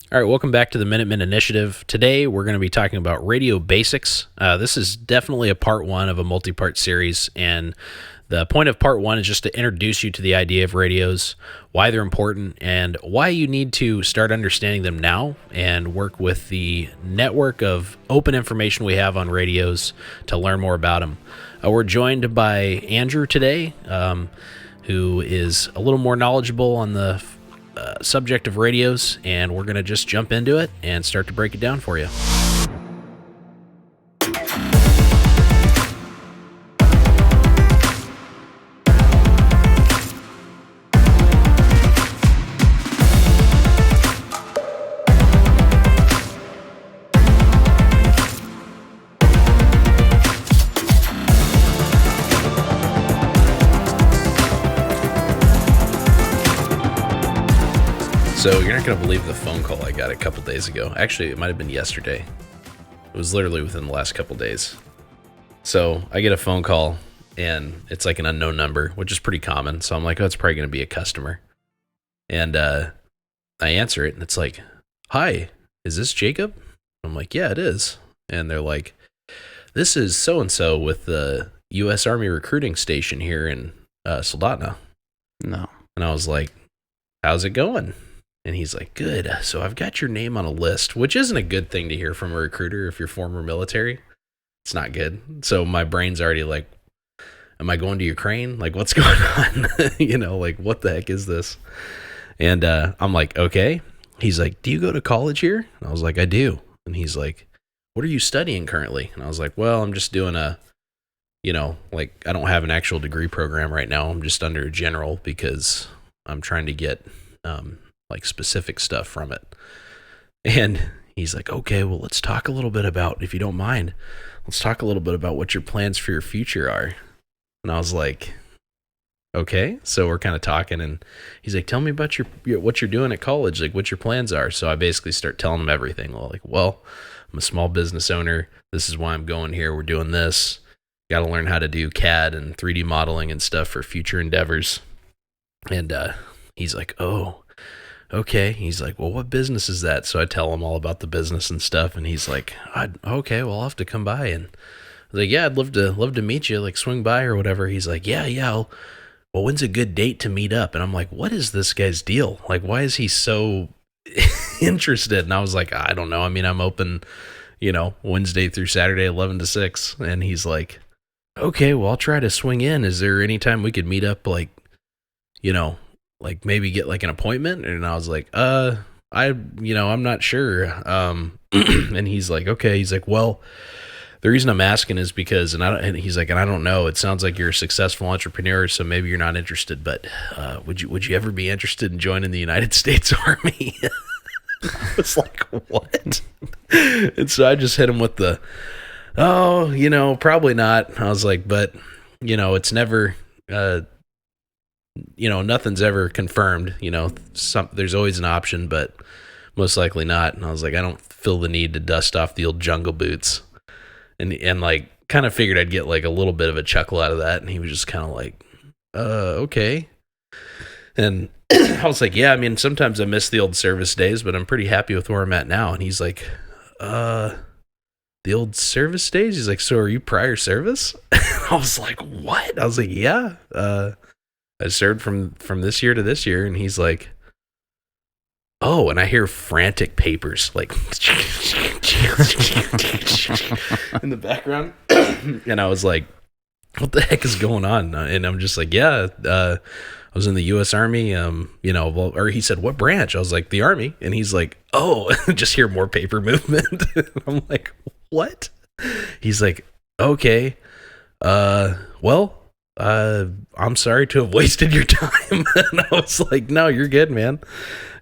All right, welcome back to the Minutemen Initiative. Today, we're going to be talking about radio basics. This is definitely a part one of a multi-part series, and the point of part one is just to introduce you to the idea of radios, why they're important, and why you need to start understanding them now and work with the network of open information we have on radios to learn more about them. We're joined by Andrew today, who is a little more knowledgeable on the subject of radios, and we're going to just jump into it and start to break it down for you. So you're not going to believe the phone call I got a couple days ago. Actually, it might have been yesterday. It was literally within the last couple days. So I get a phone call, and it's like an unknown number, which is pretty common. So I'm like, oh, it's probably going to be a customer. And I answer it, and it's like, hi, is this Jacob? I'm like, yeah, it is. And they're like, this is so-and-so with the U.S. Army recruiting station here in Soldotna. No. And I was like, how's it going? And he's like, good. So I've got your name on a list, which isn't a good thing to hear from a recruiter if you're former military. It's not good. So my brain's already like, am I going to Ukraine? Like, what's going on? Like, what the heck is this? And I'm like, okay. He's like, do you go to college here? And I was like, I do. And he's like, what are you studying currently? And I was like, well, I'm just doing I don't have an actual degree program right now. I'm just under a general because I'm trying to get specific stuff from it. And he's like, okay, well, let's talk a little bit about, if you don't mind, let's talk a little bit about what your plans for your future are. And I was like, okay. So we're kind of talking, and he's like, tell me about what you're doing at college, like what your plans are. So I basically start telling him everything. Well, I'm a small business owner. This is why I'm going here. We're doing this. Got to learn how to do CAD and 3D modeling and stuff for future endeavors. And he's like, oh, okay. He's like, well, what business is that? So I tell him all about the business and stuff, and he's like, okay, well, I'll have to come by. And I was like, yeah, I'd love to meet you, like swing by or whatever. He's like, yeah. Well, when's a good date to meet up? And I'm like, what is this guy's deal? Like, why is he so interested? And I was like, I don't know. I mean, I'm open, Wednesday through Saturday, 11 to 6. And he's like, okay, well, I'll try to swing in. Is there any time we could meet up, maybe get like an appointment? And I was like, I'm not sure. And he's like, okay. He's like, well, the reason I'm asking is because, and he's like, and I don't know, it sounds like you're a successful entrepreneur, so maybe you're not interested, but would you ever be interested in joining the United States Army? I was like, what? And so I just hit him with the, probably not. I was like, but, it's never, nothing's ever confirmed. There's always an option, but most likely not. And I was like, I don't feel the need to dust off the old jungle boots. And like, kind of figured I'd get like a little bit of a chuckle out of that. And he was just kind of like, okay. And I was like, yeah, I mean, sometimes I miss the old service days, but I'm pretty happy with where I'm at now. And he's like, the old service days? He's like, so are you prior service? I was like, what? I was like, yeah. I served from this year to this year. And he's like, oh, and I hear frantic papers like in the background. And I was like, what the heck is going on? And I'm just like, yeah, I was in the U.S. Army, or he said, what branch? I was like, the Army. And he's like, oh, just hear more paper movement. I'm like, what? He's like, okay, well, I'm sorry to have wasted your time. And I was like, no, you're good, man.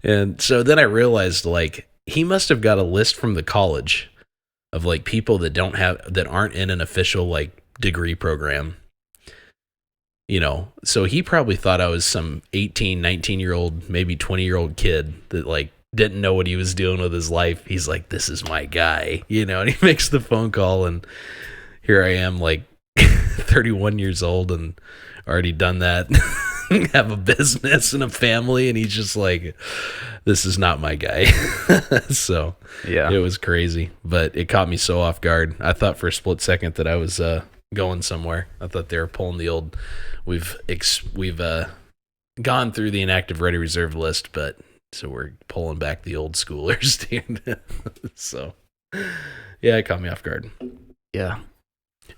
And so then I realized, like, he must have got a list from the college of like people that aren't in an official like degree program, so he probably thought I was some 18, 19-year-old, maybe 20-year-old kid that like didn't know what he was doing with his life. He's like, this is my guy, and he makes the phone call, and here I am, like 31 years old and already done that. have a business and a family, and he's just like, this is not my guy. So Yeah. it was crazy, but it caught me so off guard. I thought for a split second that I was going somewhere. I thought they were pulling the old, we've gone through the inactive ready reserve list, but so we're pulling back the old schoolers, dude. So yeah, it caught me off guard. Yeah.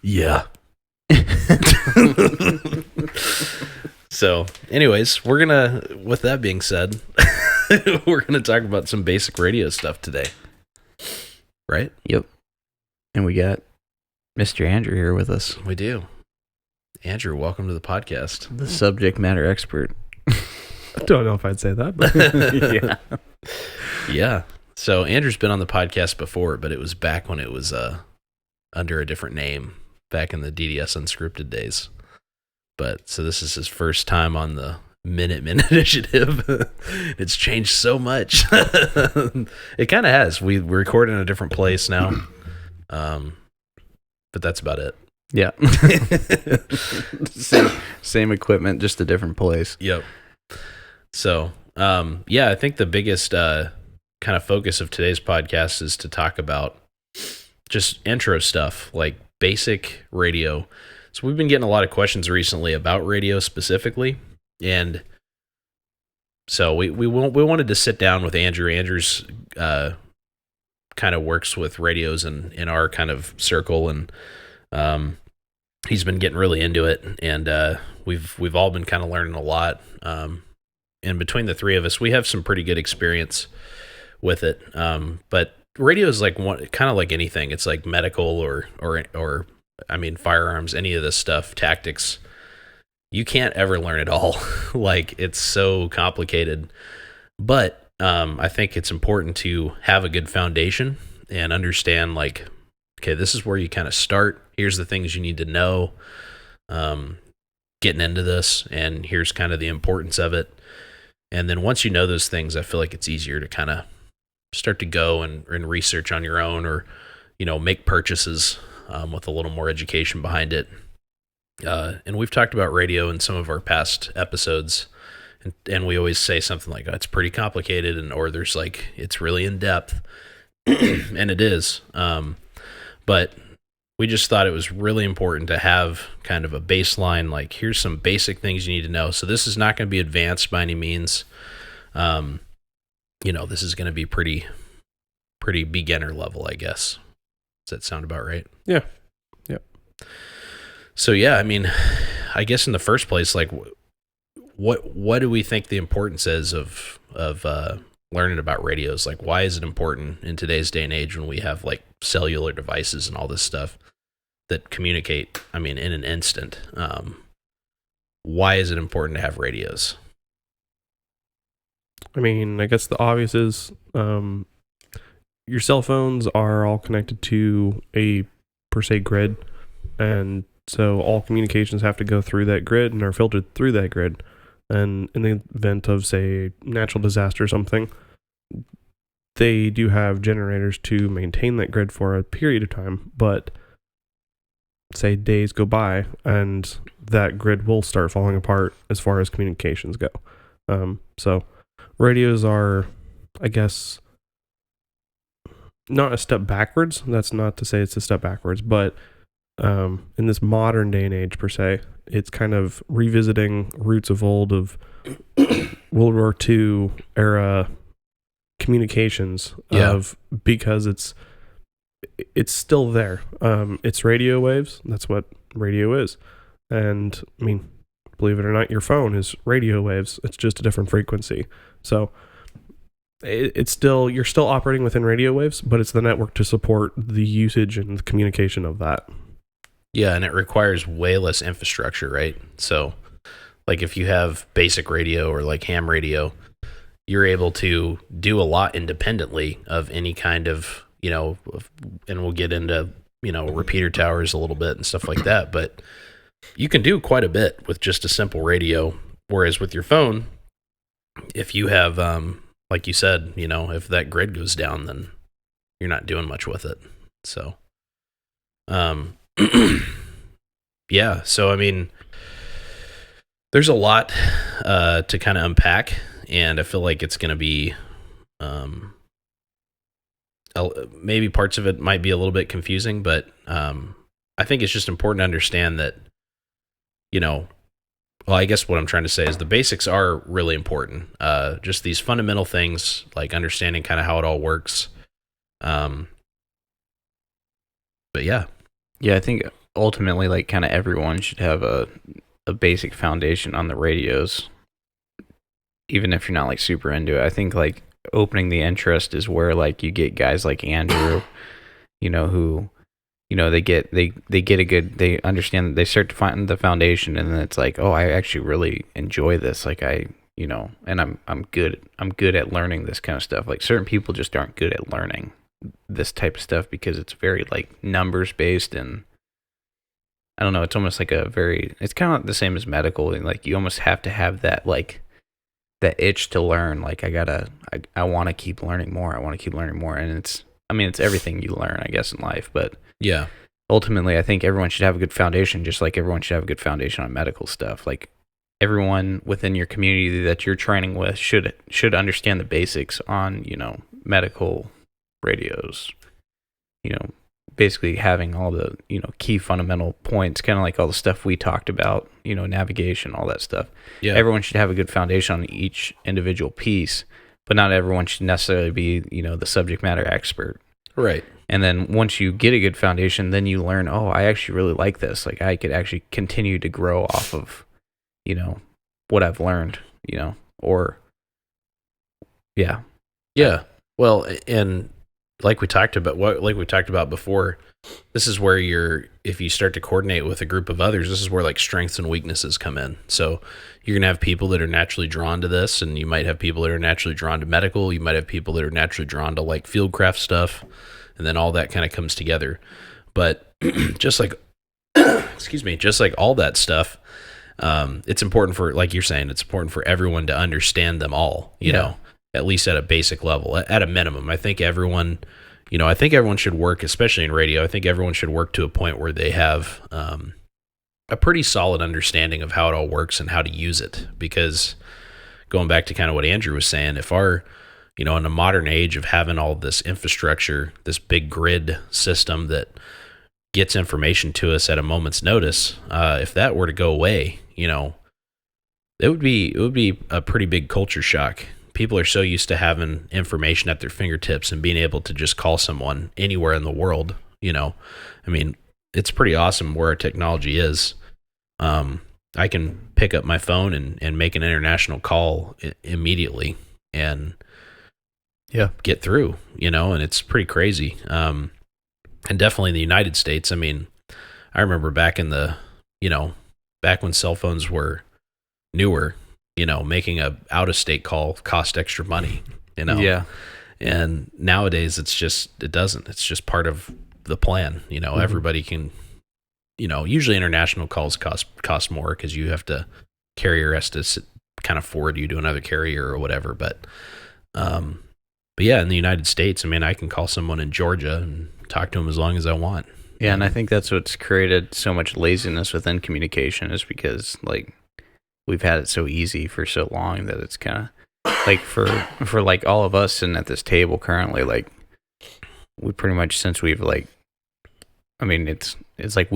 Yeah. So anyways, with that being said, we're gonna talk about some basic radio stuff today, right? Yep. And we got Mr. Andrew here with us, We do. Andrew, welcome to the podcast. the subject matter expert. I don't know if I'd say that, but Yeah. Yeah. So Andrew's been on the podcast before, but it was back when it was under a different name, back in the DDS Unscripted days. But so this is his first time on the Minutemen Initiative. It's changed so much. It kind of has. We record in a different place now, but that's about it. Yeah. same equipment, just a different place. Yep. So, yeah, I think the biggest kind of focus of today's podcast is to talk about just intro stuff, like basic radio. So we've been getting a lot of questions recently about radio specifically, and so we wanted to sit down with Andrew. Andrew's kind of works with radios in our kind of circle, and he's been getting really into it, and we've all been kind of learning a lot. And between the three of us, we have some pretty good experience with it. But radio is like kind of like anything. It's like medical or I mean, firearms, any of this stuff, tactics. You can't ever learn it all. Like, it's so complicated. But I think it's important to have a good foundation and understand, like, okay, this is where you kind of start. Here's the things you need to know getting into this, and here's kind of the importance of it. And then once you know those things, I feel like it's easier to kind of start to go and research on your own, or, make purchases with a little more education behind it. And we've talked about radio in some of our past episodes, and we always say something like, oh, it's pretty complicated, or there's like, it's really in depth, and it is. But we just thought it was really important to have kind of a baseline, like, here's some basic things you need to know. So this is not going to be advanced by any means. This is going to be pretty beginner level, I guess. Does that sound about right? yeah. Yep. So yeah, I mean, I guess in the first place, like, what do we think the importance is of learning about radios? Like, why is it important in today's day and age when we have like cellular devices and all this stuff that communicate, I mean, in an instant? Why is it important to have radios? I mean, I guess the obvious is your cell phones are all connected to a per se grid, and so all communications have to go through that grid and are filtered through that grid. And in the event of, say, natural disaster or something, they do have generators to maintain that grid for a period of time, but say days go by and that grid will start falling apart as far as communications go. So radios are, I guess, not a step backwards. That's not to say it's a step backwards, but in this modern day and age, per se, it's kind of revisiting roots of old, of World War II era communications, because it's still there. It's radio waves. That's what radio is. And I mean, believe it or not, your phone is radio waves. It's just a different frequency. So it's still, you're still operating within radio waves, but it's the network to support the usage and the communication of that. Yeah, and it requires way less infrastructure, right? So, like, if you have basic radio or like ham radio, you're able to do a lot independently of any kind of, and we'll get into, repeater towers a little bit and stuff like that, but you can do quite a bit with just a simple radio. Whereas with your phone, if you have, like you said, if that grid goes down, then you're not doing much with it. So, yeah. So, I mean, there's a lot to kind of unpack, and I feel like it's going to be maybe parts of it might be a little bit confusing, but I think it's just important to understand that, well, I guess what I'm trying to say is the basics are really important. Just these fundamental things, like understanding kind of how it all works. But yeah. Yeah, I think ultimately, like, kind of everyone should have a basic foundation on the radios, even if you're not like super into it. I think like opening the interest is where like you get guys like Andrew, who, they get a good, they understand, they start to find the foundation, and then it's like, oh, I actually really enjoy this. Like and I'm good at learning this kind of stuff. Like certain people just aren't good at learning this type of stuff because it's very like numbers based, and I don't know, it's almost like it's kind of the same as medical, and like you almost have to have that like that itch to learn. Like I want to keep learning more. And it's everything you learn, I guess, in life. But yeah, ultimately, I think everyone should have a good foundation, just like everyone should have a good foundation on medical stuff. Like everyone within your community that you're training with should understand the basics on, medical radios, basically having all the, key fundamental points, kind of like all the stuff we talked about, navigation, all that stuff. Yeah. Everyone should have a good foundation on each individual piece, but not everyone should necessarily be, the subject matter expert. Right. And then once you get a good foundation, then you learn, oh, I actually really like this. Like I could actually continue to grow off of, what I've learned, or yeah. Yeah. Well, and like we talked about before, this is where if you start to coordinate with a group of others, this is where like strengths and weaknesses come in. So you're going to have people that are naturally drawn to this, and you might have people that are naturally drawn to medical. You might have people that are naturally drawn to like fieldcraft stuff, and then all that kind of comes together. But just like, just like all that stuff, it's important for, like you're saying, it's important for everyone to understand them all, you know, at least at a basic level, at a minimum. I think everyone should work, especially in radio. I think everyone should work to a point where they have a pretty solid understanding of how it all works and how to use it. Because going back to kind of what Andrew was saying, if our, in a modern age of having all this infrastructure, this big grid system that gets information to us at a moment's notice, if that were to go away, it would be a pretty big culture shock. People are so used to having information at their fingertips and being able to just call someone anywhere in the world. It's pretty awesome where our technology is. I can pick up my phone and make an international call immediately and get through, and it's pretty crazy. And definitely in the United States, I remember back when cell phones were newer, making a out-of-state call cost extra money, Yeah. And nowadays it's just part of the plan. Everybody can, usually international calls cost more because you have to, carrier has to kind of forward you to another carrier or whatever. But yeah, in the United States, I can call someone in Georgia and talk to them as long as I want. Yeah. And I think that's what's created so much laziness within communication, is because like we've had it so easy for so long that it's kind of like for like all of us sitting at this table currently, like we pretty much, since we've like, it's like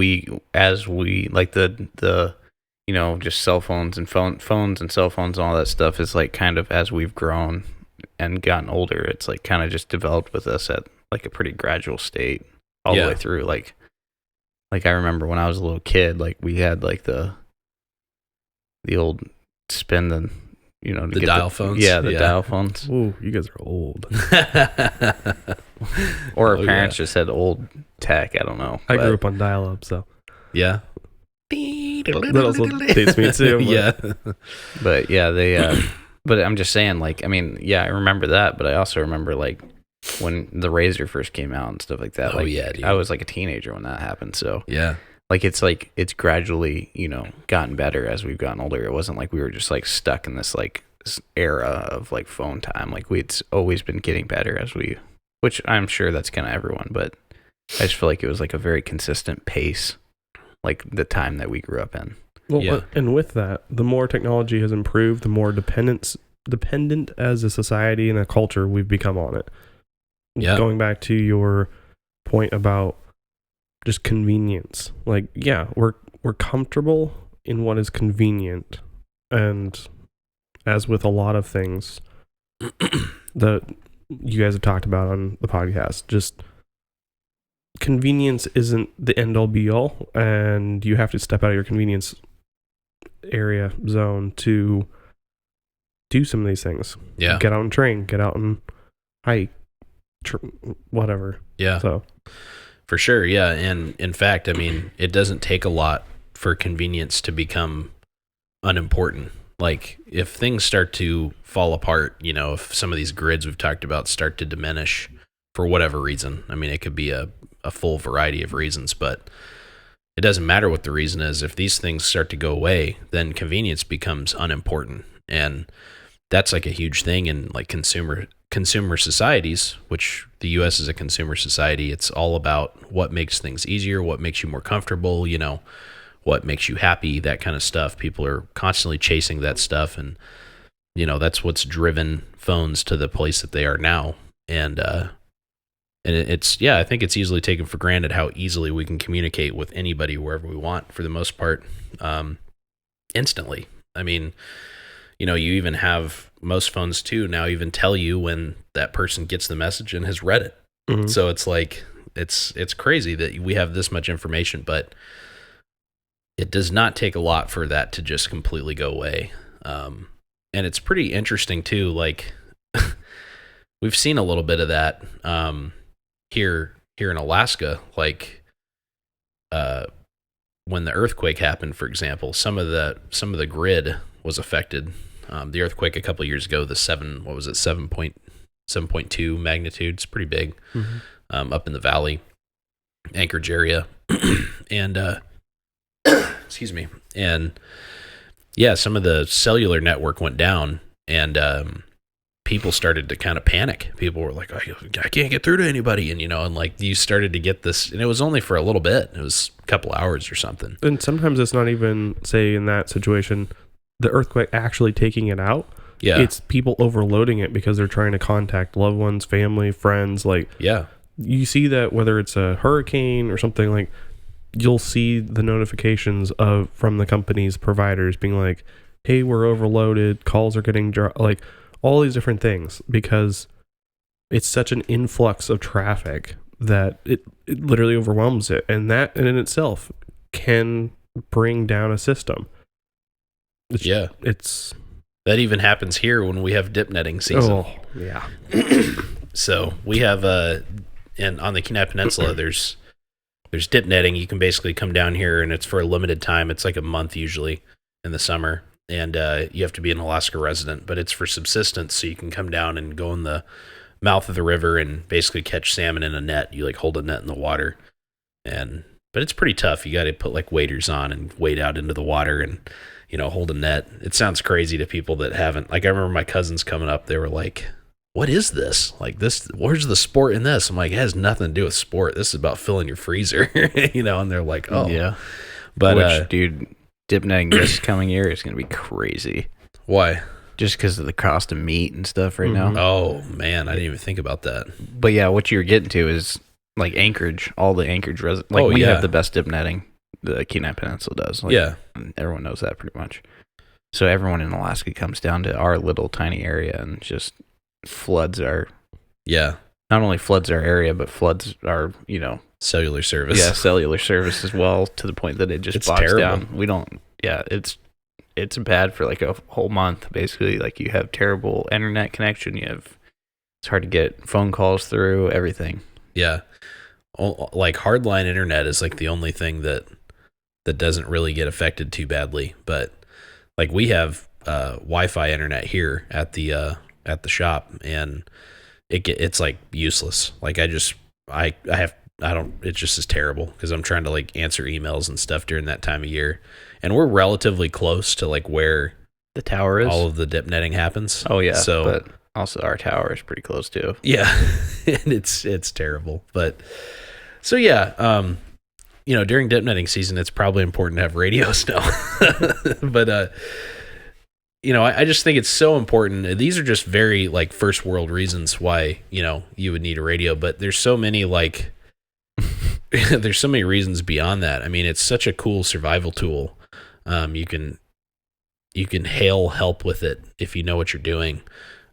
as we like the just cell phones and phones and cell phones and all that stuff is like kind of, as we've grown and gotten older, it's like kind of just developed with us at like a pretty gradual state all the way through. Like I remember when I was a little kid, like we had like the old spin the dial phones. Yeah, the dial phones. Ooh, you guys are old. Or our parents just had old tech. I don't know. I grew up on dial-up, so yeah. That also dates me too. But. Yeah. But yeah, they. But I'm just saying, like, I remember that, but I also remember like when the Razor first came out and stuff like that. Oh, like, yeah, dude. I was like a teenager when that happened. So yeah. Like it's gradually, gotten better as we've gotten older. It wasn't like we were just like stuck in this like era of like phone time. Like it's always been getting better which I'm sure that's kind of everyone, but I just feel like it was like a very consistent pace, like the time that we grew up in. Well, Yeah. and with that, the more technology has improved, the more dependent as a society and a culture we've become on it. Yeah. Going back to your point about just convenience, like, yeah, we're comfortable in what is convenient, and as with a lot of things that you guys have talked about on the podcast, just convenience isn't the end all be all, and you have to step out of your convenience area zone to do some of these things. Yeah. Get out and train, get out and hike, whatever. Yeah. So For sure, yeah. And in fact, I mean, it doesn't take a lot for convenience to become unimportant. Like, if things start to fall apart, you know, if some of these grids we've talked about start to diminish for whatever reason, I mean, it could be a full variety of reasons, but it doesn't matter what the reason is. If these things start to go away, then convenience becomes unimportant. And that's like a huge thing in like consumer societies, which the US is a consumer society. It's all about what makes things easier, what makes you more comfortable, you know, what makes you happy, that kind of stuff. People are constantly chasing that stuff, and you know, that's what's driven phones to the place that they are now. And it's, yeah, I think it's easily taken for granted how easily we can communicate with anybody wherever we want, for the most part, instantly. I mean, you know, you even have most phones too now even tell you when that person gets the message and has read it. mhm. So it's like, it's crazy that we have this much information, but it does not take a lot for that to just completely go away. And it's pretty interesting too. Like, we've seen a little bit of that here in Alaska. Like, when the earthquake happened, for example, some of the grid was affected. The earthquake a couple of years ago, the 7.2 magnitude. It's pretty big. Mhm. Up in the valley, Anchorage area, and excuse me, and yeah, some of the cellular network went down, and people started to kind of panic. People were like, I can't get through to anybody, and you know, and like you started to get this, and it was only for a little bit. It was a couple hours or something. And sometimes it's not even, say, in that situation, the earthquake actually taking it out. Yeah, It's people overloading it because they're trying to contact loved ones, family, friends. Like, yeah, you see that whether it's a hurricane or something, like, you'll see the notifications from the company's providers being like, hey, we're overloaded, calls are getting like all these different things, because it's such an influx of traffic that it literally overwhelms it, and that in itself can bring down a system. yeah. It's That even happens here when we have dip netting season. oh yeah. So we have and on the Kenai Peninsula, there's dip netting. You can basically come down here, and it's for a limited time. It's like a month usually in the summer, and you have to be an Alaska resident, but it's for subsistence. So you can come down and go in the mouth of the river and basically catch salmon in a net. You like hold a net in the water, but it's pretty tough. You got to put like waders on and wade out into the water and, you know, hold a net. It sounds crazy to people that haven't. Like, I remember my cousins coming up, they were like, what is this? Like, this, where's the sport in this? I'm like, it has nothing to do with sport. This is about filling your freezer, you know? And they're like, oh. Yeah. But, Which, dude, dip netting this coming year is going to be crazy. why? Just because of the cost of meat and stuff right now. Oh, man, I didn't even think about that. But yeah, what you're getting to is like Anchorage, all the Anchorage residents. Like, Oh, we yeah. have the best dip netting. The Kenai Peninsula does. Like, Yeah. everyone knows that pretty much. So everyone in Alaska comes down to our little tiny area and just floods our, Yeah. not only floods our area, but floods our, you know, Cellular service. cellular service as well, to the point that it just It's bogs terrible. down. We don't, it's bad for like a whole month, basically. Like, you have terrible internet connection. It's hard to get phone calls through, everything. Yeah. Like, hardline internet is like the only thing that doesn't really get affected too badly. But like, we have Wi-Fi internet here at the shop, and it's like useless. Like, it just is terrible because I'm trying to like answer emails and stuff during that time of year, and we're relatively close to like where The tower is. all of the dip netting happens. Oh yeah. So but also our tower is pretty close too. yeah, and it's terrible. But so yeah, during dip netting season, it's probably important to have radio still. But I just think it's so important. These are just very like first world reasons why you would need a radio, but there's so many like there's so many reasons beyond that. I mean, it's such a cool survival tool. You can hail help with it if you know what you're doing.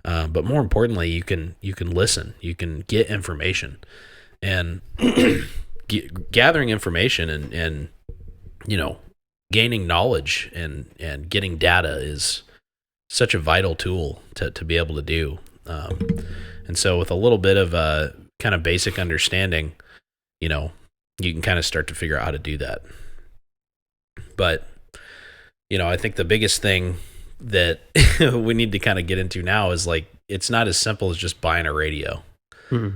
But more importantly, you can listen, you can get information, and gathering information and gaining knowledge and getting data is such a vital tool to be able to do. And so with a little bit of a kind of basic understanding, you can kind of start to figure out how to do that. But, I think the biggest thing that we need to kind of get into now is like, it's not as simple as just buying a radio. No.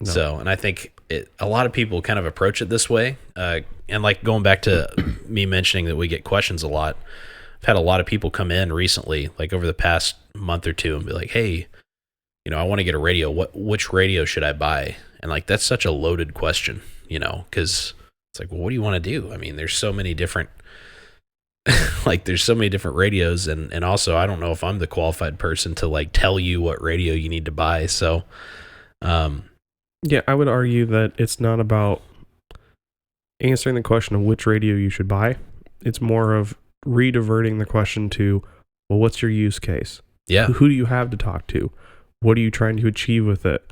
So, and I think a lot of people kind of approach it this way. And like going back to me mentioning that we get questions a lot, I've had a lot of people come in recently, like over the past month or two, and be like, hey, I want to get a radio. Which radio should I buy? And like, that's such a loaded question, because it's like, well, what do you want to do? I mean, there's so many different, there's so many different radios. And also, I don't know if I'm the qualified person to like tell you what radio you need to buy. So, yeah, I would argue that it's not about answering the question of which radio you should buy. It's more of re-diverting the question to, well, what's your use case? Yeah. Who do you have to talk to? What are you trying to achieve with it?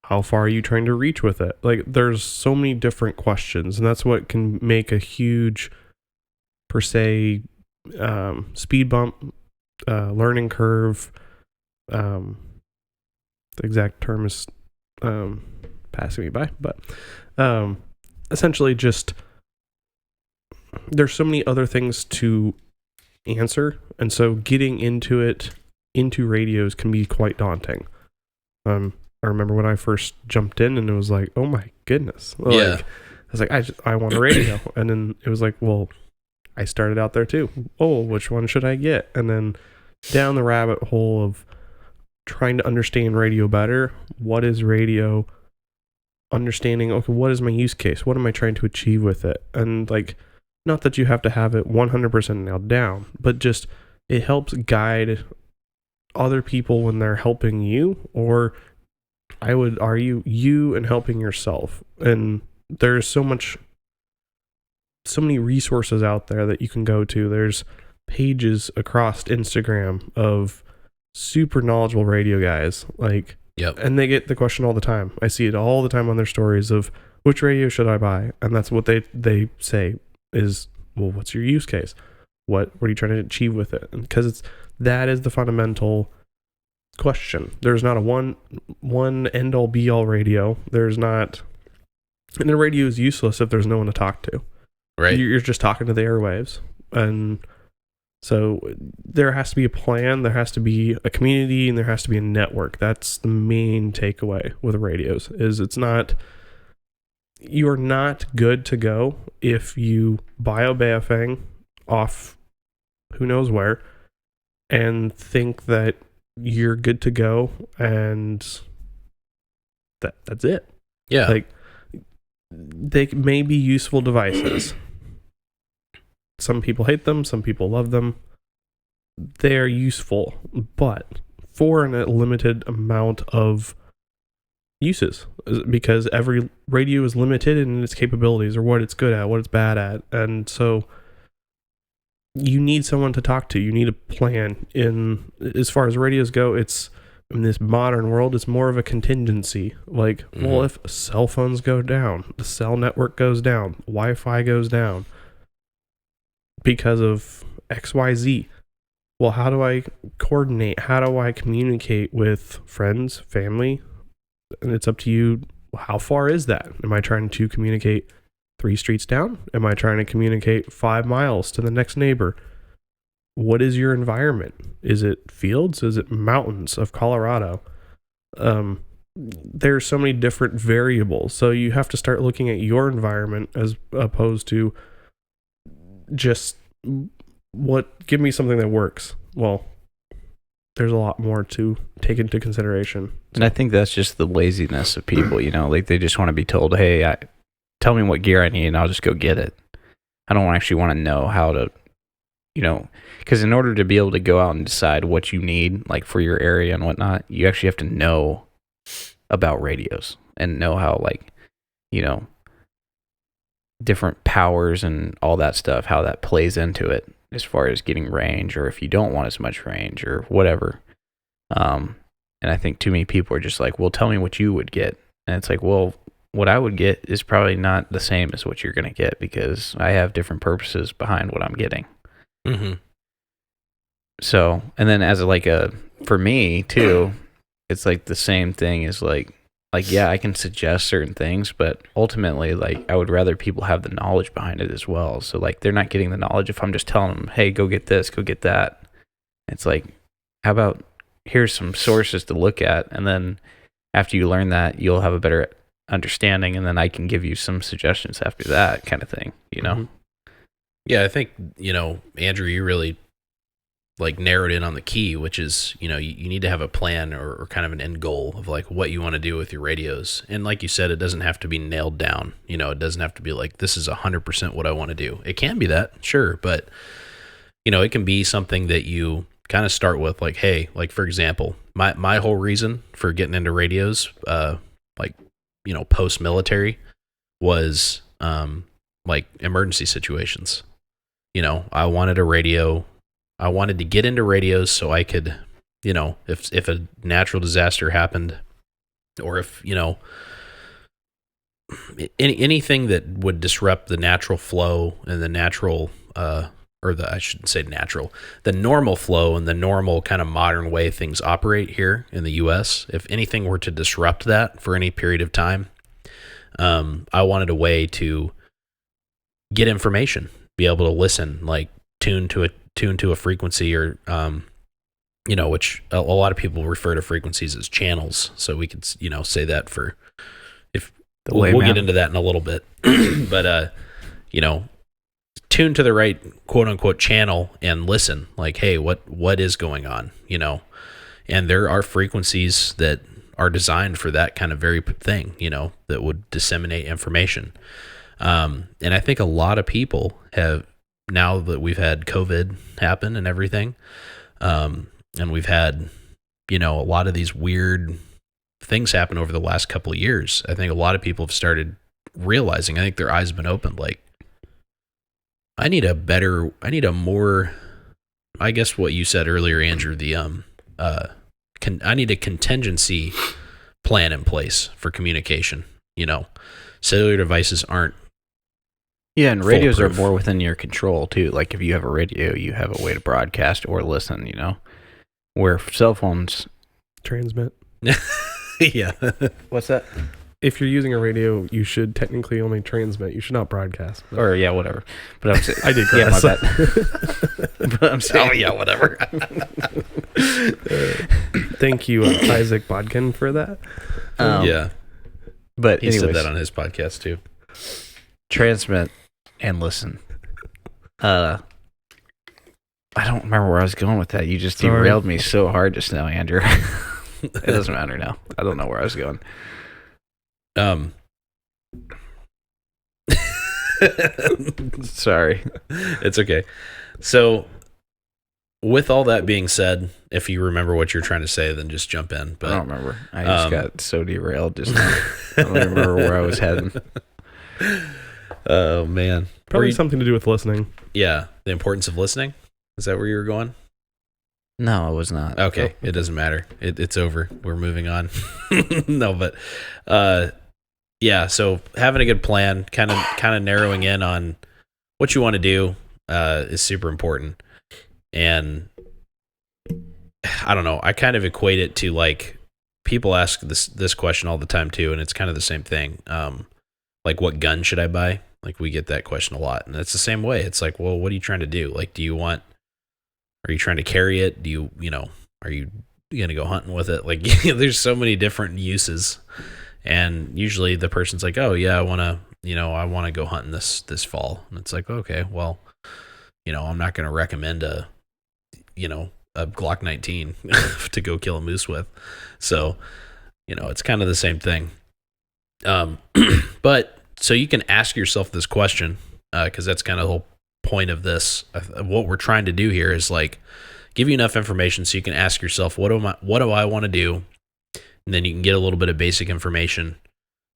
How far are you trying to reach with it? Like, there's so many different questions, and that's what can make a huge, per se, speed bump, learning curve. The exact term is passing me by, but essentially just there's so many other things to answer, and so getting into radios can be quite daunting. I remember when I first jumped in and it was like, oh my goodness. Yeah. Like, I was like, I want a radio. And then it was like, well, I started out there too. Oh, which one should I get? And then down the rabbit hole of trying to understand radio better. What is radio? Understanding, okay, what is my use case? What am I trying to achieve with it? And like, not that you have to have it 100% nailed down, but just it helps guide other people when they're helping you, or I would argue you and helping yourself. And there's so many resources out there that you can go to. There's pages across Instagram of super knowledgeable radio guys, like, yep. And they get the question all the time. I see it all the time on their stories of which radio should I buy? And that's what they say is, well, what's your use case? What are you trying to achieve with it? Because that is the fundamental question. There's not a one end all be all radio. There's not, and the radio is useless if there's no one to talk to. Right. You're just talking to the airwaves. And so there has to be a plan, there has to be a community, and there has to be a network. That's the main takeaway with radios, is you're not good to go if you buy a Baofeng off who knows where and think that you're good to go and that's it. Yeah. Like, they may be useful devices. Some people hate them, some people love them. They're useful, but for a limited amount of uses, because every radio is limited in its capabilities or what it's good at, what it's bad at. And so you need someone to talk to. You need a plan. As far as radios go, it's in this modern world, it's more of a contingency. Like, well, if cell phones go down, the cell network goes down, Wi-Fi goes down because of XYZ. Well, how do I coordinate? How do I communicate with friends, family? And it's up to you. How far is that? Am I trying to communicate 3 streets down? Am I trying to communicate 5 miles to the next neighbor? What is your environment? Is it fields? Is it mountains of Colorado? There's so many different variables. So you have to start looking at your environment as opposed to just give me something that works. Well, there's a lot more to take into consideration. And I think that's just the laziness of people, like they just want to be told, hey, tell me what gear I need and I'll just go get it. I don't actually want to know how to, because in order to be able to go out and decide what you need, like for your area and whatnot, you actually have to know about radios and know how, like, different powers and all that stuff, how that plays into it as far as getting range, or if you don't want as much range or whatever. And I think too many people are just like, well, tell me what you would get. And it's like, well, what I would get is probably not the same as what you're going to get, because I have different purposes behind what I'm getting. Mm-hmm. So, and then as for me too, it's like the same thing as like, yeah, I can suggest certain things, but ultimately, like, I would rather people have the knowledge behind it as well. So, like, they're not getting the knowledge if I'm just telling them, hey, go get this, go get that. It's like, how about here's some sources to look at, and then after you learn that, you'll have a better understanding, and then I can give you some suggestions after that, kind of thing, Mm-hmm. Yeah, I think, Andrew, you really like narrowed in on the key, which is, you need to have a plan or kind of an end goal of like what you want to do with your radios. And like you said, it doesn't have to be nailed down. It doesn't have to be like, this is 100% what I want to do. It can be that, sure. But, it can be something that you kind of start with, like, hey, like, for example, my whole reason for getting into radios, post-military was, like emergency situations. I wanted a radio. I wanted to get into radios so I could, if a natural disaster happened, or if, anything that would disrupt the natural flow and the natural, I shouldn't say natural, the normal flow and the normal kind of modern way things operate here in the U.S., if anything were to disrupt that for any period of time, I wanted a way to get information, be able to listen, like tune to a frequency, or which a lot of people refer to frequencies as channels, so we could say that for if we'll get into that in a little bit. But tune to the right quote unquote channel and listen, like, hey, what is going on, and there are frequencies that are designed for that kind of very thing, that would disseminate information. And I think a lot of people have, now that we've had COVID happen and everything, and we've had, a lot of these weird things happen over the last couple of years, I think a lot of people have started realizing, I think their eyes have been opened, like, I need a more, I guess what you said earlier, Andrew, I need a contingency plan in place for communication. Cellular devices aren't. Yeah, and radios are more within your control too. Like if you have a radio, you have a way to broadcast or listen, where cell phones Transmit. Yeah. What's that? If you're using a radio, you should technically only transmit. You should not broadcast. Or yeah, whatever. But I'm saying, I did. Yeah, my bad. But I'm saying, Oh yeah, whatever. Thank you, Isaac Bodkin, for that. Yeah, but he anyways, said that on his podcast too. Transmit and listen. I don't remember where I was going with that. You just derailed me so hard just now, Andrew. It doesn't matter now. I don't know where I was going. Sorry. It's okay. So, with all that being said, if you remember what you're trying to say, then just jump in. But I don't remember. I just got so derailed just now. I don't remember where I was heading. Oh man, Probably something to do with listening. Yeah, the importance of listening. Is that where you were going? No, it was not. Okay, it doesn't matter. It's over. We're moving on. No, but yeah. So having a good plan, kind of narrowing in on what you want to do, is super important. And I don't know. I kind of equate it to, like, people ask this question all the time too, and it's kind of the same thing. Like, what gun should I buy? Like, we get that question a lot, and it's the same way. It's like, well, what are you trying to do? Like, are you trying to carry it? Are you going to go hunting with it? Like, there's so many different uses. And usually the person's like, oh yeah, I want to go hunting this fall. And it's like, okay, well, I'm not going to recommend a Glock 19 to go kill a moose with. So, it's kind of the same thing. But so you can ask yourself this question, because that's kind of the whole point of this. What we're trying to do here is like give you enough information so you can ask yourself, what do I want to do? And then you can get a little bit of basic information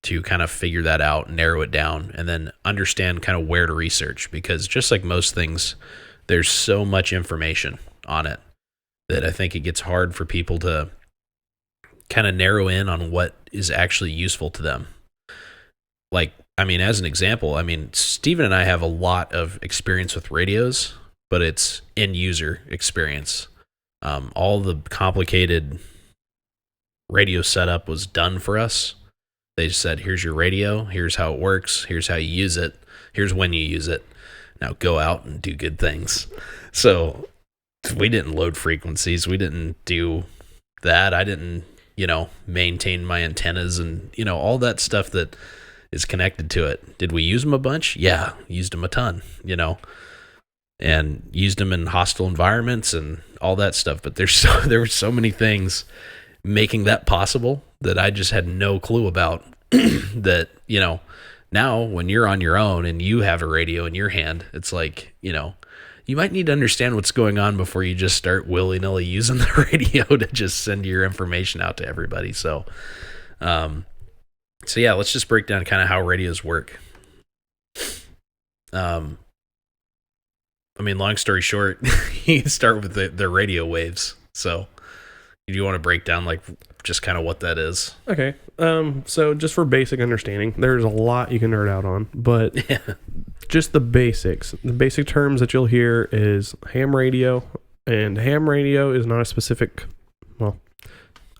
to kind of figure that out, narrow it down, and then understand kind of where to research. Because just like most things, there's so much information on it that I think it gets hard for people to kind of narrow in on what is actually useful to them. Like, I mean, as an example, I mean, Steven and I have a lot of experience with radios, but it's end user experience. All the complicated radio setup was done for us. They just said, here's your radio, here's how it works, here's how you use it, here's when you use it. Now go out and do good things. So we didn't load frequencies. We didn't do that. I didn't, maintain my antennas and, all that stuff that is connected to it. Did we use them a bunch? Yeah, used them a ton, and used them in hostile environments and all that stuff. But there were so many things making that possible that I just had no clue about. That, now when you're on your own and you have a radio in your hand, it's like, you might need to understand what's going on before you just start willy-nilly using the radio to just send your information out to everybody. So yeah, let's just break down kind of how radios work. I mean, long story short, you can start with the radio waves. So do you want to break down like just kind of what that is? Okay. So just for basic understanding, there's a lot you can nerd out on, but just the basics. The basic terms that you'll hear is ham radio, and ham radio is not a specific, well,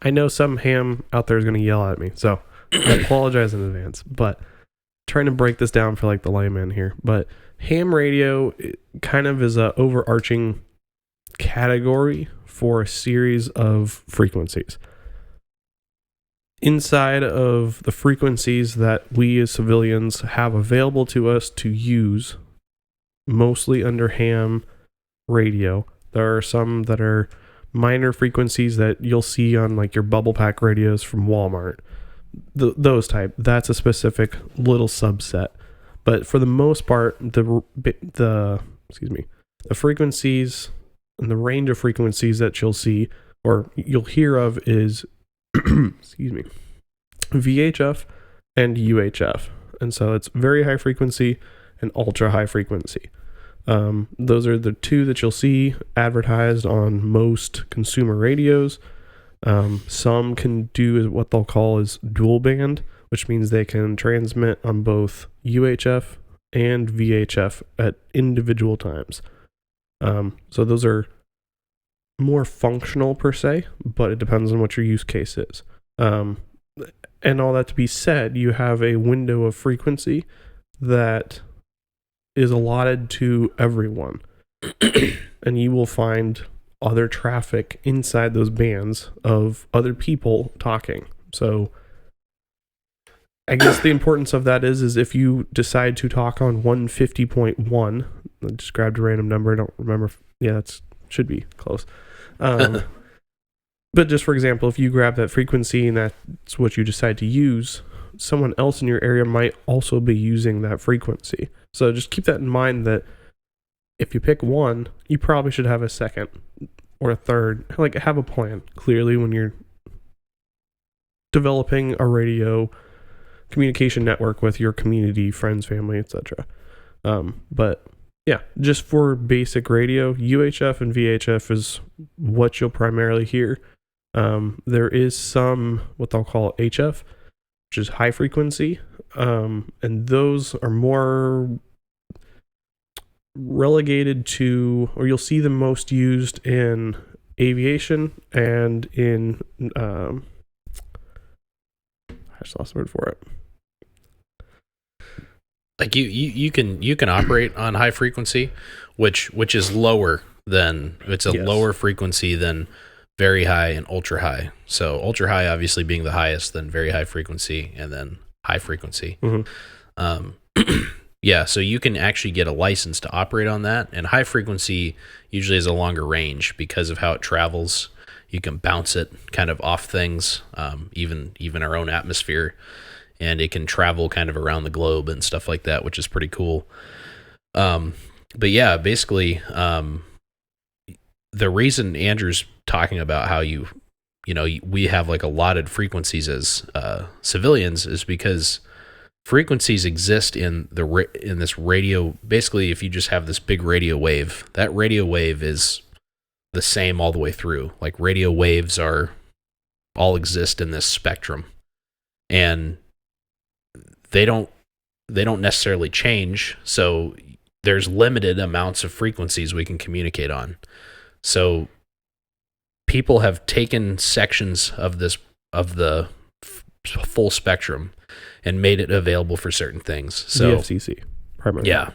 I know some ham out there is going to yell at me, so I apologize in advance, but trying to break this down for like the layman here. But ham radio kind of is a overarching category for a series of frequencies. Inside of the frequencies that we as civilians have available to us to use, mostly under ham radio, there are some that are minor frequencies that you'll see on like your bubble pack radios from Walmart. Those type, that's a specific little subset. But for the most part, the frequencies and the range of frequencies that you'll see or you'll hear of is VHF and UHF. And so it's very high frequency and ultra high frequency. Those are the two that you'll see advertised on most consumer radios. Some can do what they'll call is dual band, which means they can transmit on both UHF and VHF at individual times. So those are more functional per se, but it depends on what your use case is. And all that to be said, you have a window of frequency that is allotted to everyone. And you will find other traffic inside those bands of other people talking. So I guess the importance of that is if you decide to talk on 150.1, I just grabbed a random number, I don't remember. That should be close. But just for example, if you grab that frequency and that's what you decide to use, someone else in your area might also be using that frequency. So just keep that in mind that if you pick one, you probably should have a second or a third. Like, have a plan clearly when you're developing a radio communication network with your community, friends, family, etc. But yeah, just for basic radio, UHF and VHF is what you'll primarily hear. There is some what they'll call HF, which is high frequency, and those are more relegated to, or you'll see them most used in aviation and in I just lost the word for it. Like you can operate on high frequency, which is lower than, it's a lower frequency than very high and ultra high. So ultra high obviously being the highest, then very high frequency, and then high frequency. Mm-hmm. Yeah, so you can actually get a license to operate on that, and high frequency usually has a longer range because of how it travels. You can bounce it kind of off things, even our own atmosphere. and it can travel kind of around the globe and stuff like that, which is pretty cool. But yeah, basically, the reason Andrew's talking about how we have like allotted frequencies as civilians is because frequencies exist in this radio. Basically, if you just have this big radio wave, that radio wave is the same all the way through. Like radio waves all exist in this spectrum, and they don't necessarily change. So there's limited amounts of frequencies we can communicate on. So people have taken sections of the full spectrum and made it available for certain things. So the FCC primarily. Yeah.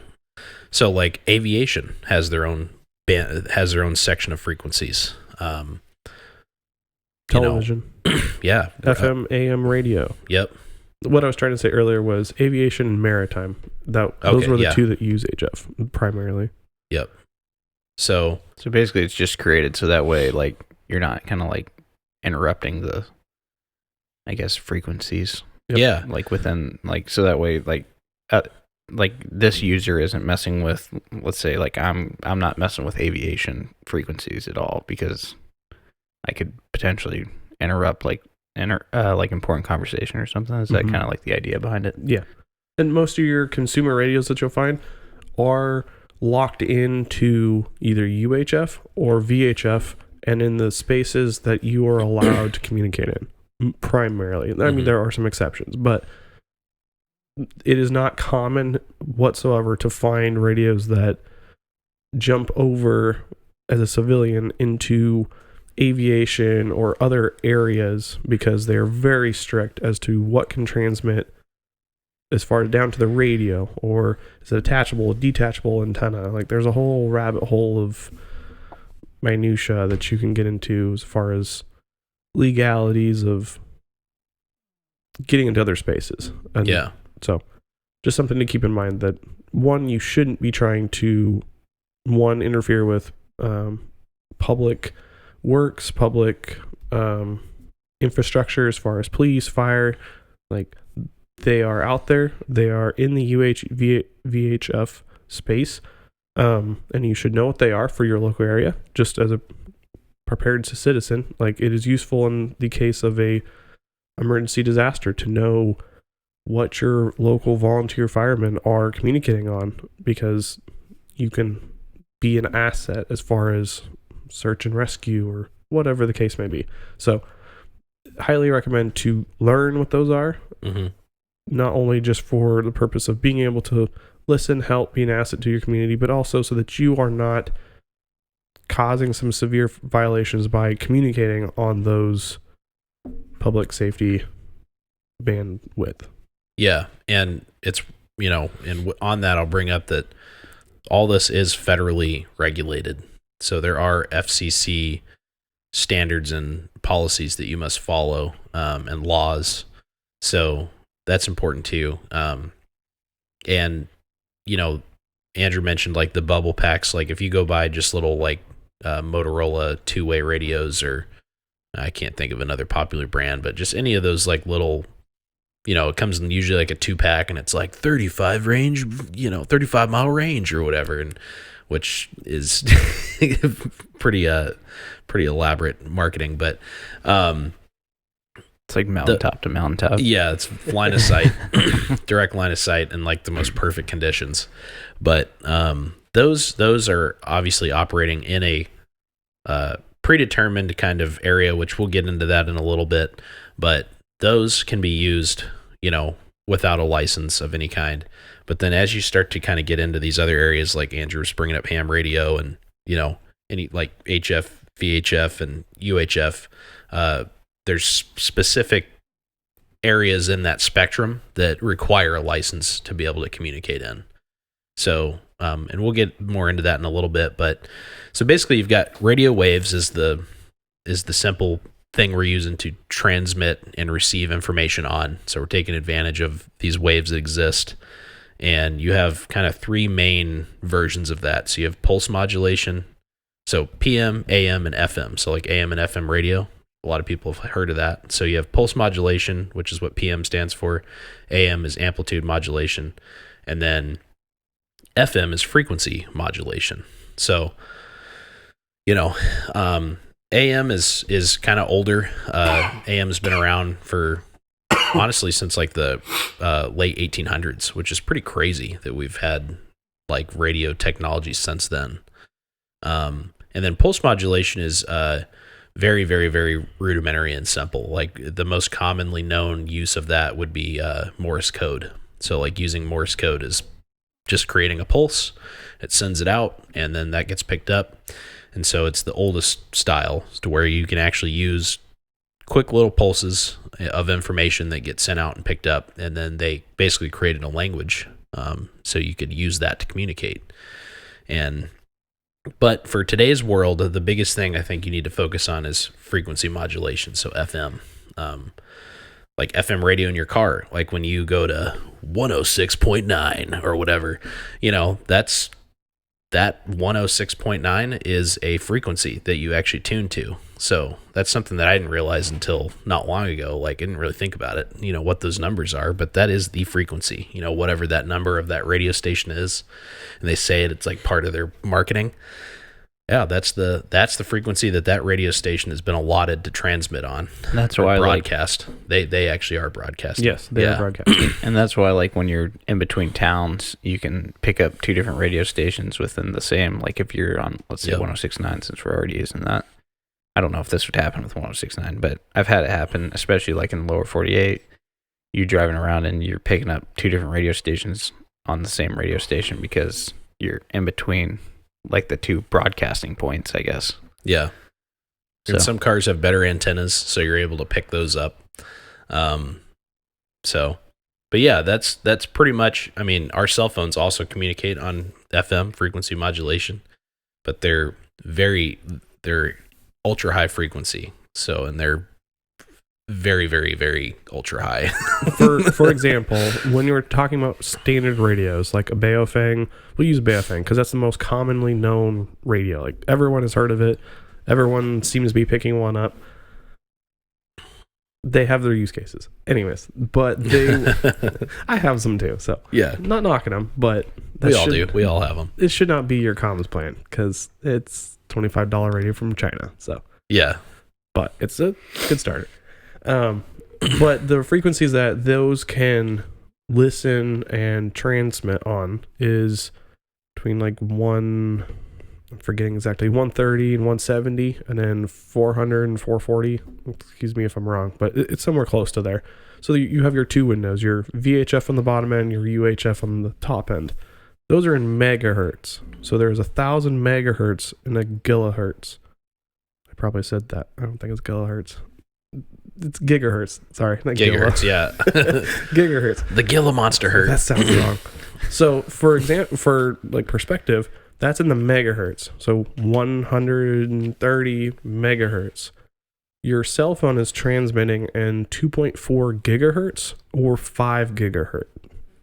So like aviation has their own section of frequencies. Television. Yeah. FM, AM radio. Yep. What I was trying to say earlier was aviation and maritime. Those were the two that use HF primarily. Yep. So basically it's just created so that way like you're not kind of like interrupting the, I guess, frequencies. Yep. Yeah. Like within, like, so that way like this user isn't messing with, let's say like I'm not messing with aviation frequencies at all because I could potentially interrupt like important conversation or something. Is that kind of like the idea behind it? Yeah. And most of your consumer radios that you'll find are locked into either UHF or VHF and in the spaces that you are allowed to communicate in primarily. I mean, there are some exceptions, but it is not common whatsoever to find radios that jump over as a civilian into aviation or other areas because they are very strict as to what can transmit as far down to the radio, or is it attachable, detachable antenna. Like there's a whole rabbit hole of minutia that you can get into as far as legalities of getting into other spaces. And yeah. So just something to keep in mind that one, you shouldn't be trying to interfere with public works, public infrastructure as far as police, fire. Like they are out there, they are in the VHF space, and you should know what they are for your local area just as a prepared citizen. Like it is useful in the case of a emergency disaster to know what your local volunteer firemen are communicating on, because you can be an asset as far as search and rescue or whatever the case may be. So highly recommend to learn what those are, not only just for the purpose of being able to listen, help, be an asset to your community, but also so that you are not causing some severe violations by communicating on those public safety bandwidth. Yeah. And it's, and on that, I'll bring up that all this is federally regulated. So there are FCC standards and policies that you must follow, and laws. So that's important too. And, Andrew mentioned like the bubble packs. Like if you go buy just little like Motorola two-way radios, or I can't think of another popular brand, but just any of those like little, it comes in usually like a 2-pack and it's like 35 mile range or whatever. And which is pretty elaborate marketing, but it's like mountaintop to mountaintop. Yeah, it's line of sight, direct line of sight, and like the most perfect conditions. But those are obviously operating in a predetermined kind of area, which we'll get into that in a little bit. But those can be used, without a license of any kind. But then as you start to kind of get into these other areas, like Andrew was bringing up ham radio and, any like HF, VHF, and UHF, there's specific areas in that spectrum that require a license to be able to communicate in. So, and we'll get more into that in a little bit. But so basically you've got radio waves is the simple thing we're using to transmit and receive information on. So we're taking advantage of these waves that exist. And you have kind of three main versions of that. So you have pulse modulation. So PM, AM, and FM. So like AM and FM radio. A lot of people have heard of that. So you have pulse modulation, which is what PM stands for. AM is amplitude modulation. And then FM is frequency modulation. So, AM is kind of older. AM has been around for, honestly, since like the late 1800s, which is pretty crazy that we've had like radio technology since then. And then pulse modulation is very, very, very rudimentary and simple. Like the most commonly known use of that would be Morse code. So like using Morse code is just creating a pulse, it sends it out, and then that gets picked up. And so it's the oldest style to where you can actually use quick little pulses of information that get sent out and picked up, and then they basically created a language, so you could use that to communicate. But for today's world, the biggest thing I think you need to focus on is frequency modulation, so FM. Like FM radio in your car, like when you go to 106.9 or whatever, that 106.9 is a frequency that you actually tune to. So that's something that I didn't realize until not long ago. Like I didn't really think about it, what those numbers are, but that is the frequency, whatever that number of that radio station is. And they say it's like part of their marketing. Yeah, that's the frequency that radio station has been allotted to transmit on. That's why broadcast. They actually are broadcasting. Yes, they are broadcasting. And that's why, like, when you're in between towns, you can pick up two different radio stations within the same. Like, if you're on, let's say, 106.9, since we're already using that. I don't know if this would happen with 106.9, but I've had it happen, especially like in the lower 48. You driving around and you're picking up two different radio stations on the same radio station because you're in between, like, the two broadcasting points, I guess. Yeah. And some cars have better antennas, so you're able to pick those up. But yeah, that's pretty much, I mean, our cell phones also communicate on FM, frequency modulation, but they're ultra high frequency. So, and they're very, very, very ultra high. For example, when you're talking about standard radios like a Baofeng, we'll use Baofeng because that's the most commonly known radio. Like everyone has heard of it. Everyone seems to be picking one up. They have their use cases. Anyways, but I have some too. So yeah, not knocking them, but we all do. We all have them. It should not be your comms plan because it's $25 radio from China. So yeah, but it's a good starter. But the frequencies that those can listen and transmit on is between like I'm forgetting exactly, 130 and 170, and then 400 and 440. Excuse me if I'm wrong, but it's somewhere close to there. So you have your two windows, your VHF on the bottom end, your UHF on the top end. Those are in megahertz. So there's 1,000 megahertz and a gigahertz. I probably said that. I don't think it's kilohertz. It's gigahertz. Sorry, not gigahertz. Yeah, gigahertz. The Gila monster hertz. That sounds wrong. So, for example, for like perspective, that's in the megahertz. So 130 megahertz. Your cell phone is transmitting in 2.4 gigahertz or 5 gigahertz.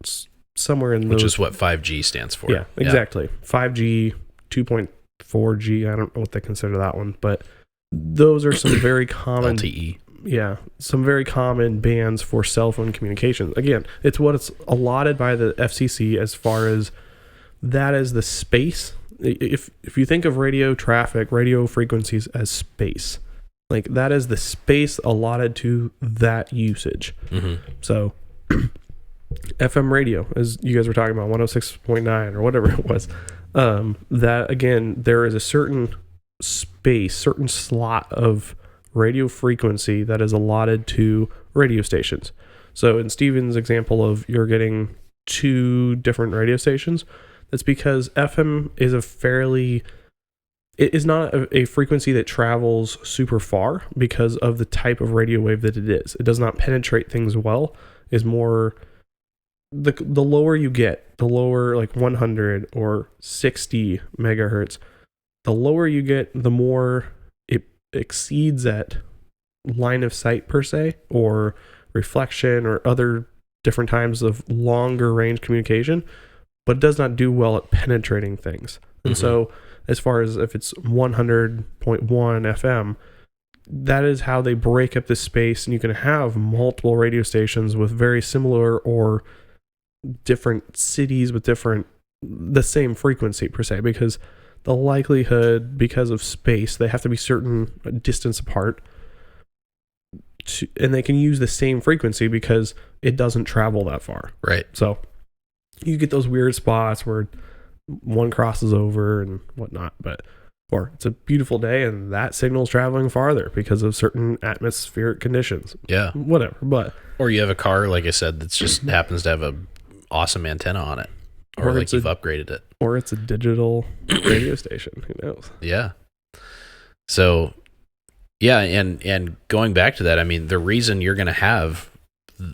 It's somewhere in those. Which is what 5G stands for. Yeah, exactly. 5G, 2.4G. I don't know what they consider that one, but those are some very common LTE. Yeah, some very common bands for cell phone communications. Again, it's what it's allotted by the FCC as far as that is the space. If you think of radio traffic, radio frequencies as space, like that is the space allotted to that usage. Mm-hmm. So FM radio, as you guys were talking about, 106.9 or whatever it was, that again, there is a certain space, certain slot of radio frequency that is allotted to radio stations. So in Steven's example of you're getting two different radio stations, that's because FM is it is not a frequency that travels super far because of the type of radio wave that it is. It does not penetrate things well. Is more the lower you get, the lower, like 100 or 60 megahertz, the lower you get, the more it exceeds that line of sight per se, or reflection, or other different types of longer range communication, but does not do well at penetrating things. And so as far as if it's 100.1 FM, that is how they break up the space, and you can have multiple radio stations with very similar or different cities with the same frequency per se, because the likelihood, because of space, they have to be certain distance apart, and they can use the same frequency because it doesn't travel that far. Right. So you get those weird spots where one crosses over and whatnot, or it's a beautiful day and that signal's traveling farther because of certain atmospheric conditions. Yeah. Whatever. But Or you have a car, like I said, that's just happens to have a awesome antenna on it, or like you've upgraded it, or it's a digital radio station. Who knows? Yeah. So, yeah, and going back to that, I mean, the reason you're going to have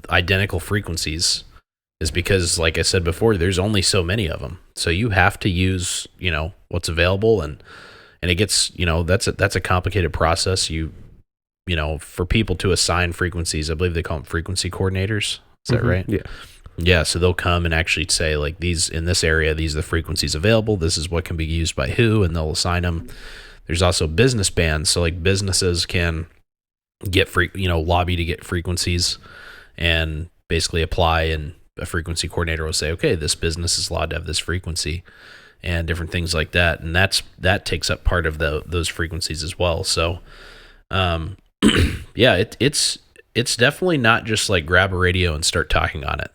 identical frequencies is because, like I said before, there's only so many of them. So you have to use, what's available, and it gets, that's a complicated process. You know, for people to assign frequencies, I believe they call them frequency coordinators. Is that right? Yeah. Yeah, so they'll come and actually say, like, these in this area, these are the frequencies available. This is what can be used by who, and they'll assign them. There's also business bands, so like businesses can get lobby to get frequencies and basically apply, and a frequency coordinator will say, okay, this business is allowed to have this frequency, and different things like that, and that takes up part of those frequencies as well. So, yeah, it's definitely not just like grab a radio and start talking on it.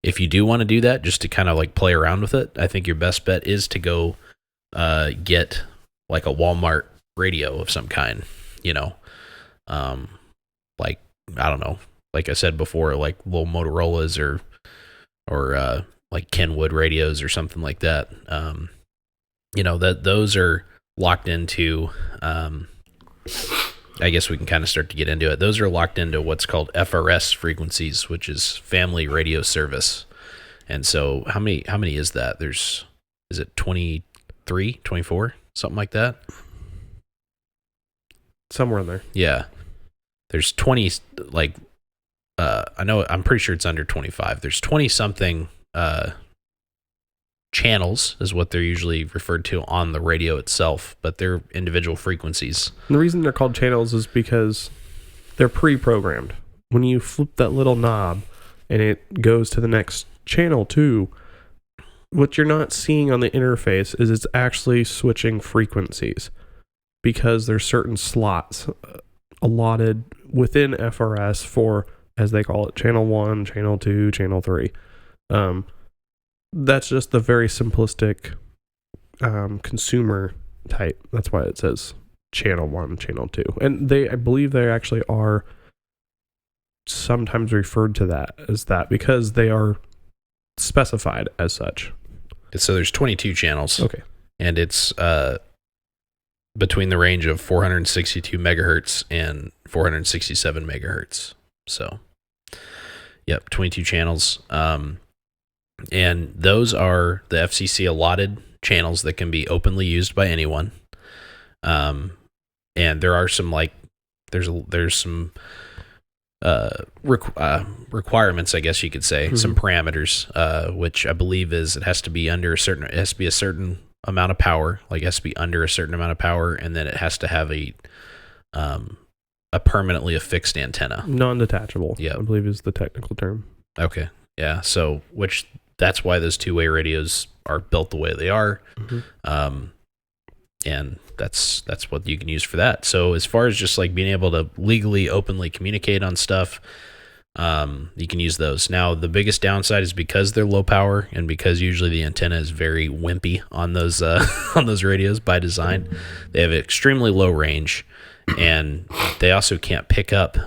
If you do want to do that, just to kind of like play around with it, I think your best bet is to go get like a Walmart radio of some kind, like, I don't know, like I said before, like little Motorola's or like Kenwood radios or something like that. That those are locked into, I guess we can kind of start to get into it. Those are locked into what's called FRS frequencies, which is Family Radio Service. And so how many is that? Is it 23, 24, something like that? Somewhere in there. Yeah. There's 20, like, I'm pretty sure it's under 25. There's 20 something channels is what they're usually referred to on the radio itself, but they're individual frequencies. And the reason they're called channels is because they're pre-programmed. When you flip that little knob and it goes to the next channel 2, what you're not seeing on the interface is it's actually switching frequencies, because there's certain slots allotted within FRS for, as they call it, channel 1, channel 2, channel 3. That's just the very simplistic consumer type. That's why it says channel 1, channel 2. And I believe they actually are sometimes referred to that as that because they are specified as such. So there's 22 channels. Okay. And it's between the range of 462 megahertz and 467 megahertz. So, yep, 22 channels. And those are the FCC allotted channels that can be openly used by anyone. And there are some there's some requirements, I guess you could say, Mm-hmm. some parameters, which I believe it has to be a certain amount of power, like it has to be under a certain amount of power, and then it has to have a permanently affixed antenna. Non-detachable, Yeah. I believe is the technical term. Okay. Yeah. So, that's why those two-way radios are built the way they are. Mm-hmm. And that's what you can use for that. So as far as just like being able to legally, openly communicate on stuff, you can use those. Now, the biggest downside is because they're low power and because usually the antenna is very wimpy on those on those radios by design. They have extremely low range, and they also can't pick up.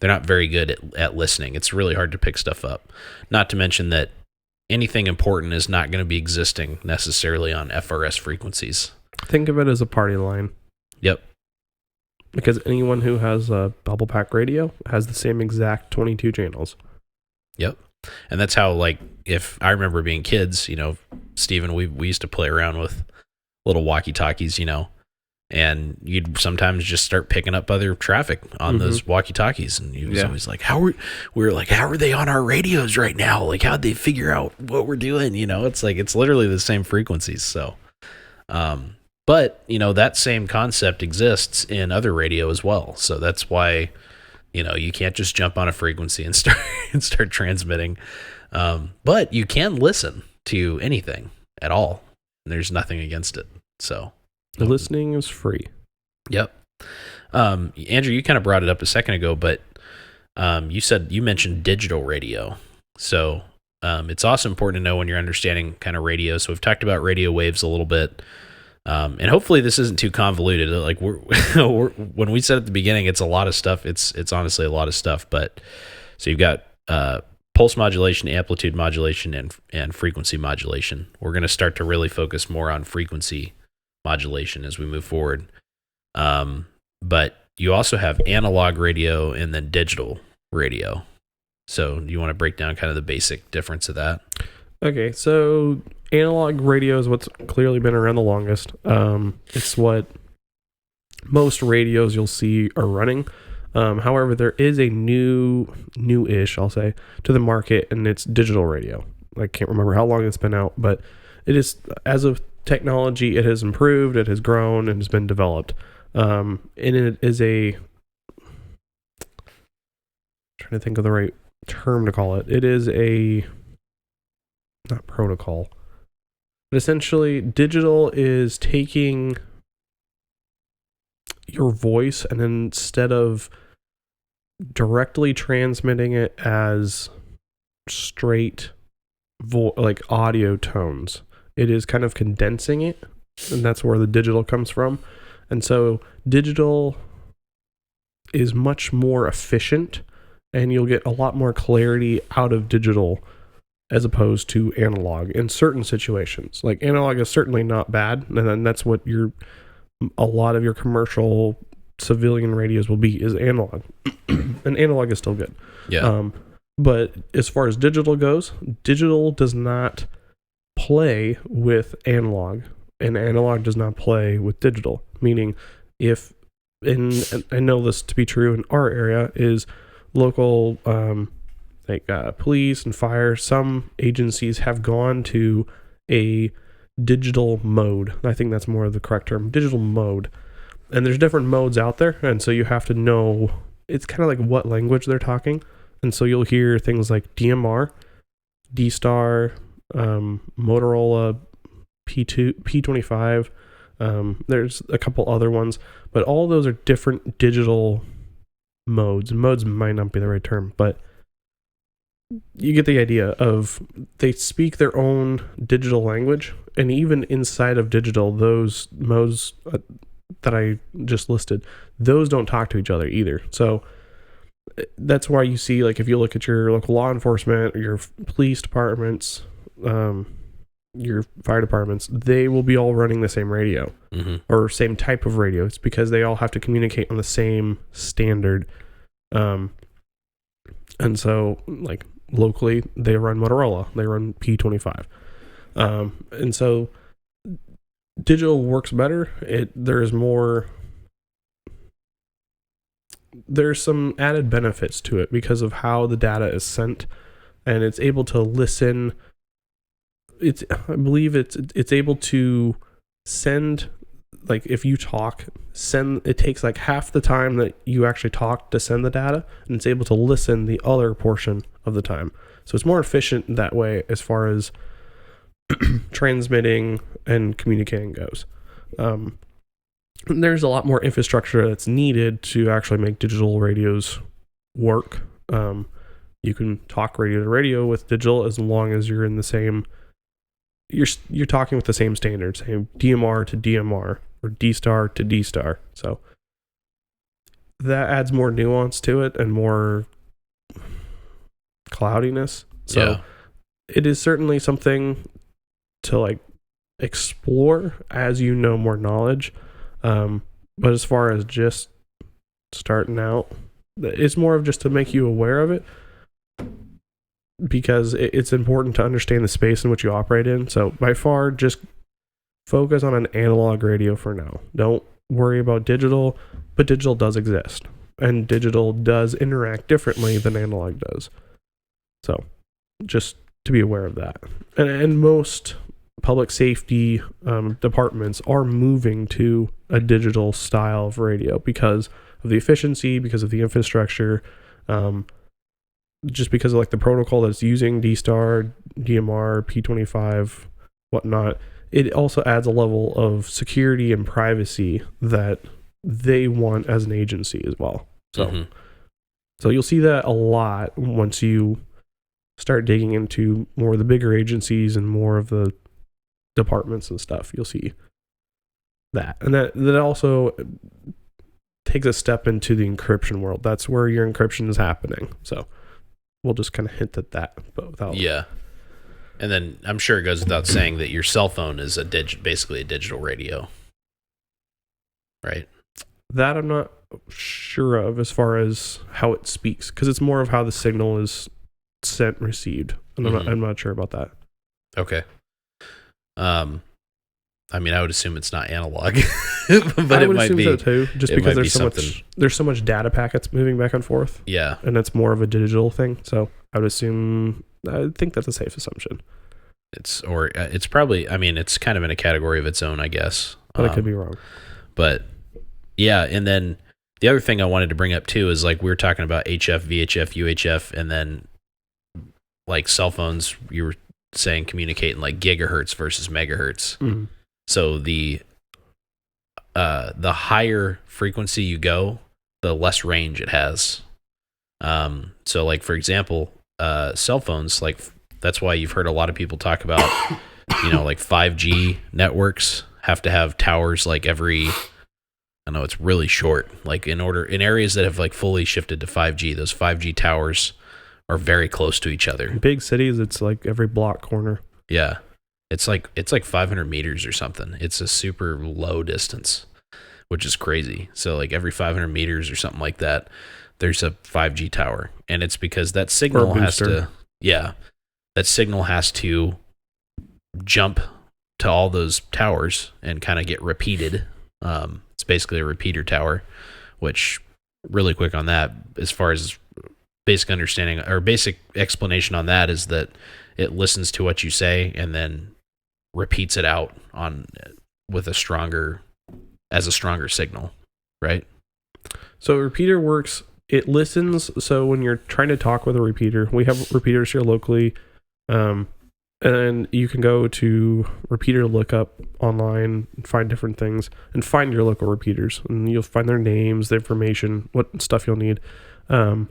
They're not very good at listening. It's really hard to pick stuff up. Not to mention that anything important is not going to be existing necessarily on FRS frequencies. Think of it as a party line. Yep. Because anyone who has a bubble pack radio has the same exact 22 channels. Yep. And that's how, like, if I remember being kids, Steven, we used to play around with little walkie-talkies, and you'd sometimes just start picking up other traffic on those walkie-talkies, and he was always like, how are they on our radios right now? Like, how'd they figure out what we're doing? It's like, it's literally the same frequencies. So, But, that same concept exists in other radio as well. So that's why, you can't just jump on a frequency and start transmitting. But you can listen to anything at all. And there's nothing against it. So The listening is free. Yep. Andrew, you kind of brought it up a second ago, but you mentioned digital radio. So it's also important to know when you're understanding kind of radio. So we've talked about radio waves a little bit. And hopefully this isn't too convoluted. Like when we said at the beginning, it's a lot of stuff. It's honestly a lot of stuff. But so you've got pulse modulation, amplitude modulation, and frequency modulation. We're going to start to really focus more on frequency modulation as we move forward. But you also have analog radio and then digital radio. So do you want to break down kind of the basic difference of that? Okay, so analog radio is what's clearly been around the longest. It's what most radios you'll see are running. However, there is a new-ish, I'll say, to the market, and it's digital radio. I can't remember how long it's been out, but it is, as of technology, it has improved, it has grown, and has been developed. And it is trying to think of the right term to call it. It is not protocol, but essentially digital is taking your voice and instead of directly transmitting it as straight like audio tones, it is kind of condensing it, and that's where the digital comes from. And so digital is much more efficient, and you'll get a lot more clarity out of digital as opposed to analog in certain situations. Like analog is certainly not bad, and then that's what a lot of your commercial civilian radios will be, is analog. And analog is still good. Yeah. But as far as digital goes, digital does not play with analog, and analog does not play with digital. Meaning, and I know this to be true in our area, is local police and fire, some agencies have gone to a digital mode. I think that's more of the correct term, digital mode. And there's different modes out there, and so you have to know, it's kind of like what language they're talking. And so you'll hear things like DMR, D-Star, Motorola, P25. There's a couple other ones, but all those are different digital modes. Modes might not be the right term, but you get the idea of they speak their own digital language, and even inside of digital, those modes that I just listed, those don't talk to each other either. So that's why you see, like, if you look at your local law enforcement, or your police departments, your fire departments, they will be all running the same radio, or same type of radio. It's because they all have to communicate on the same standard. And so, like, locally, they run Motorola, they run P25. And so digital works better. There's some added benefits to it because of how the data is sent, and it's able to listen. I believe it's able to send, like, if you talk, it takes like half the time that you actually talk to send the data, and it's able to listen the other portion of the time. So it's more efficient that way as far as transmitting and communicating goes. There's a lot more infrastructure that's needed to actually make digital radios work. You can talk radio to radio with digital as long as you're in the same, you're talking with the same standards, same DMR to DMR or D-Star to D-Star. So that adds more nuance to it and more cloudiness. So it is certainly something to, like, explore as you know more knowledge. But as far as just starting out, it's more of just to make you aware of it, because it's important to understand the space in which you operate in. So by far, just focus on an analog radio for now. Don't worry about digital, but digital does exist, and digital does interact differently than analog does. So just to be aware of that. And most public safety departments are moving to a digital style of radio because of the efficiency, because of the infrastructure, just because of like the protocol that's using D-Star, DMR, P25, whatnot. It also adds a level of security and privacy that they want as an agency as well. So, so you'll see that a lot once you start digging into more of the bigger agencies and more of the departments and stuff. You'll see that, and that also takes a step into the encryption world. That's where your encryption is happening. So we'll just kind of hint at that, but without. Yeah. And then I'm sure it goes without saying that your cell phone is basically a digital radio, right? That I'm not sure of as far as how it speaks, because it's more of how the signal is sent, received, and I'm not sure about that. Okay. I mean, I would assume it's not analog, but I it would might assume be. so too, just because be there's so much data packets moving back and forth. Yeah, and it's more of a digital thing. So I think that's a safe assumption. It's probably. I mean, it's kind of in a category of its own, I guess. But I could be wrong. But yeah, and then the other thing I wanted to bring up too is like we were talking about HF, VHF, UHF, and then like cell phones. You were saying communicate in like gigahertz versus megahertz. Mm-hmm. So the higher frequency you go, the less range it has. So like for example, cell phones, like that's why you've heard a lot of people talk about, like 5G networks have to have towers like every. I know it's really short. Like in areas that have like fully shifted to 5G, those 5G towers are very close to each other. In big cities, it's like every block corner. Yeah. It's like 500 meters or something. It's a super low distance, which is crazy. So like every 500 meters or something like that, there's a 5G tower. And it's because that signal has to jump to all those towers and kind of get repeated. It's basically a repeater tower, which really quick on that, as far as basic understanding or basic explanation on that is that it listens to what you say and then repeats it out with a stronger signal, right? So a repeater works, it listens. So when you're trying to talk with a repeater, we have repeaters here locally, and you can go to repeater lookup online and find different things and find your local repeaters, and you'll find their names, the information, what stuff you'll need. And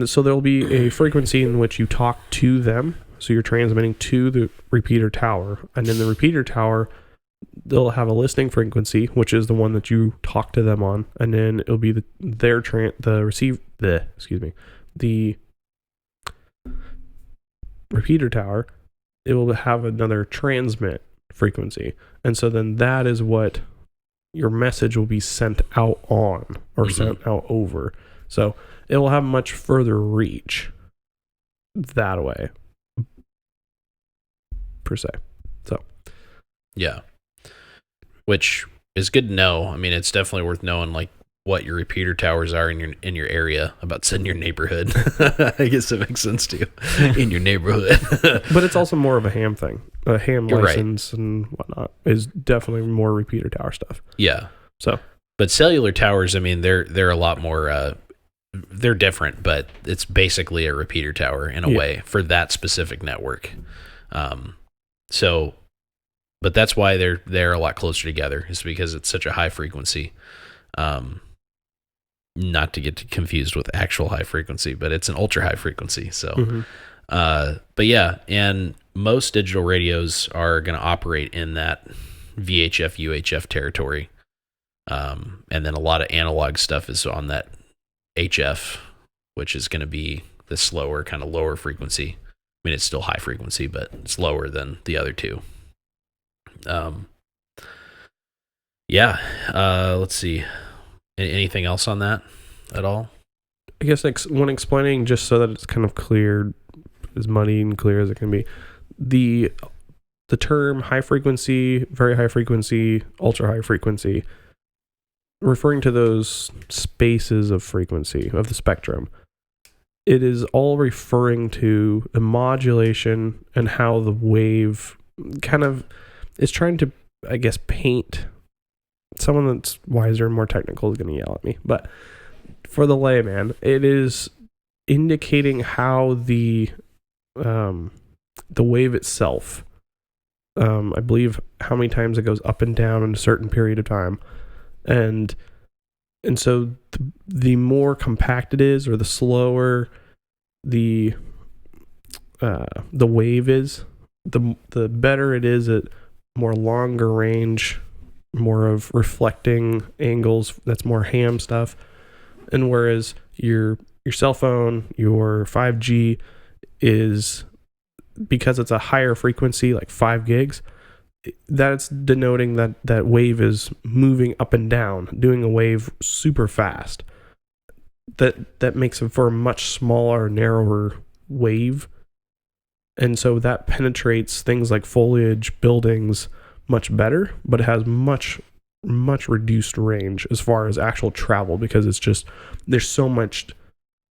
so there'll be a frequency in which you talk to them. So you're transmitting to the repeater tower, and in the repeater tower, they'll have a listening frequency, which is the one that you talk to them on, and then it'll be the repeater tower. It will have another transmit frequency, and so then that is what your message will be sent out on or sent out over. So it will have much further reach that way, per se. So, yeah, which is good to know. I mean, it's definitely worth knowing like what your repeater towers are in your area. About said in your neighborhood. I guess it makes sense too. In your neighborhood, but it's also more of a ham thing. A ham You're license and whatnot is definitely more repeater tower stuff. Yeah. So, but cellular towers, I mean, they're a lot more. They're different, but it's basically a repeater tower in a way for that specific network. So, but that's why they're a lot closer together, is because it's such a high frequency. Not to get confused with actual high frequency, but it's an ultra high frequency. So, but yeah, and most digital radios are going to operate in that VHF, UHF territory. And then a lot of analog stuff is on that HF, which is going to be the slower, kind of lower frequency. I mean, it's still high frequency, but it's lower than the other two. Let's see. Anything else on that at all? I guess when explaining, just so that it's kind of clear, as muddy and clear as it can be, the term high frequency, very high frequency, ultra high frequency, referring to those spaces of frequency of the spectrum, it is all referring to the modulation and how the wave kind of is trying to, I guess, paint. Someone that's wiser and more technical is going to yell at me, but for the layman, it is indicating how the wave itself, I believe, how many times it goes up and down in a certain period of time, and so the more compact it is, or the slower the wave is, the better it is at more longer range, more of reflecting angles. That's more ham stuff. And whereas your cell phone, your 5G is, because it's a higher frequency, like 5 gigs, that's denoting that wave is moving up and down, doing a wave super fast. That makes it for a much smaller, narrower wave. And so that penetrates things like foliage, buildings much better, but it has much reduced range as far as actual travel, because it's just, there's so much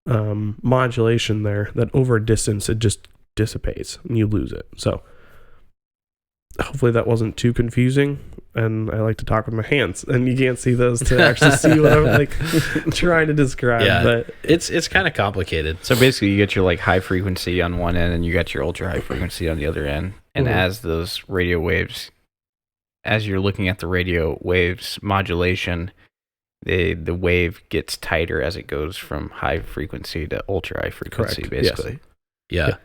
modulation there that over a distance it just dissipates and you lose it. So hopefully that wasn't too confusing. And I like to talk with my hands, and you can't see those to actually see what I'm like trying to describe. Yeah, but it's kind of complicated. So basically, you get your like high frequency on one end, and you got your ultra high frequency on the other end. And as those radio waves, as you're looking at the radio waves modulation, the wave gets tighter as it goes from high frequency to ultra high frequency. Correct. Basically. Yes. Yeah,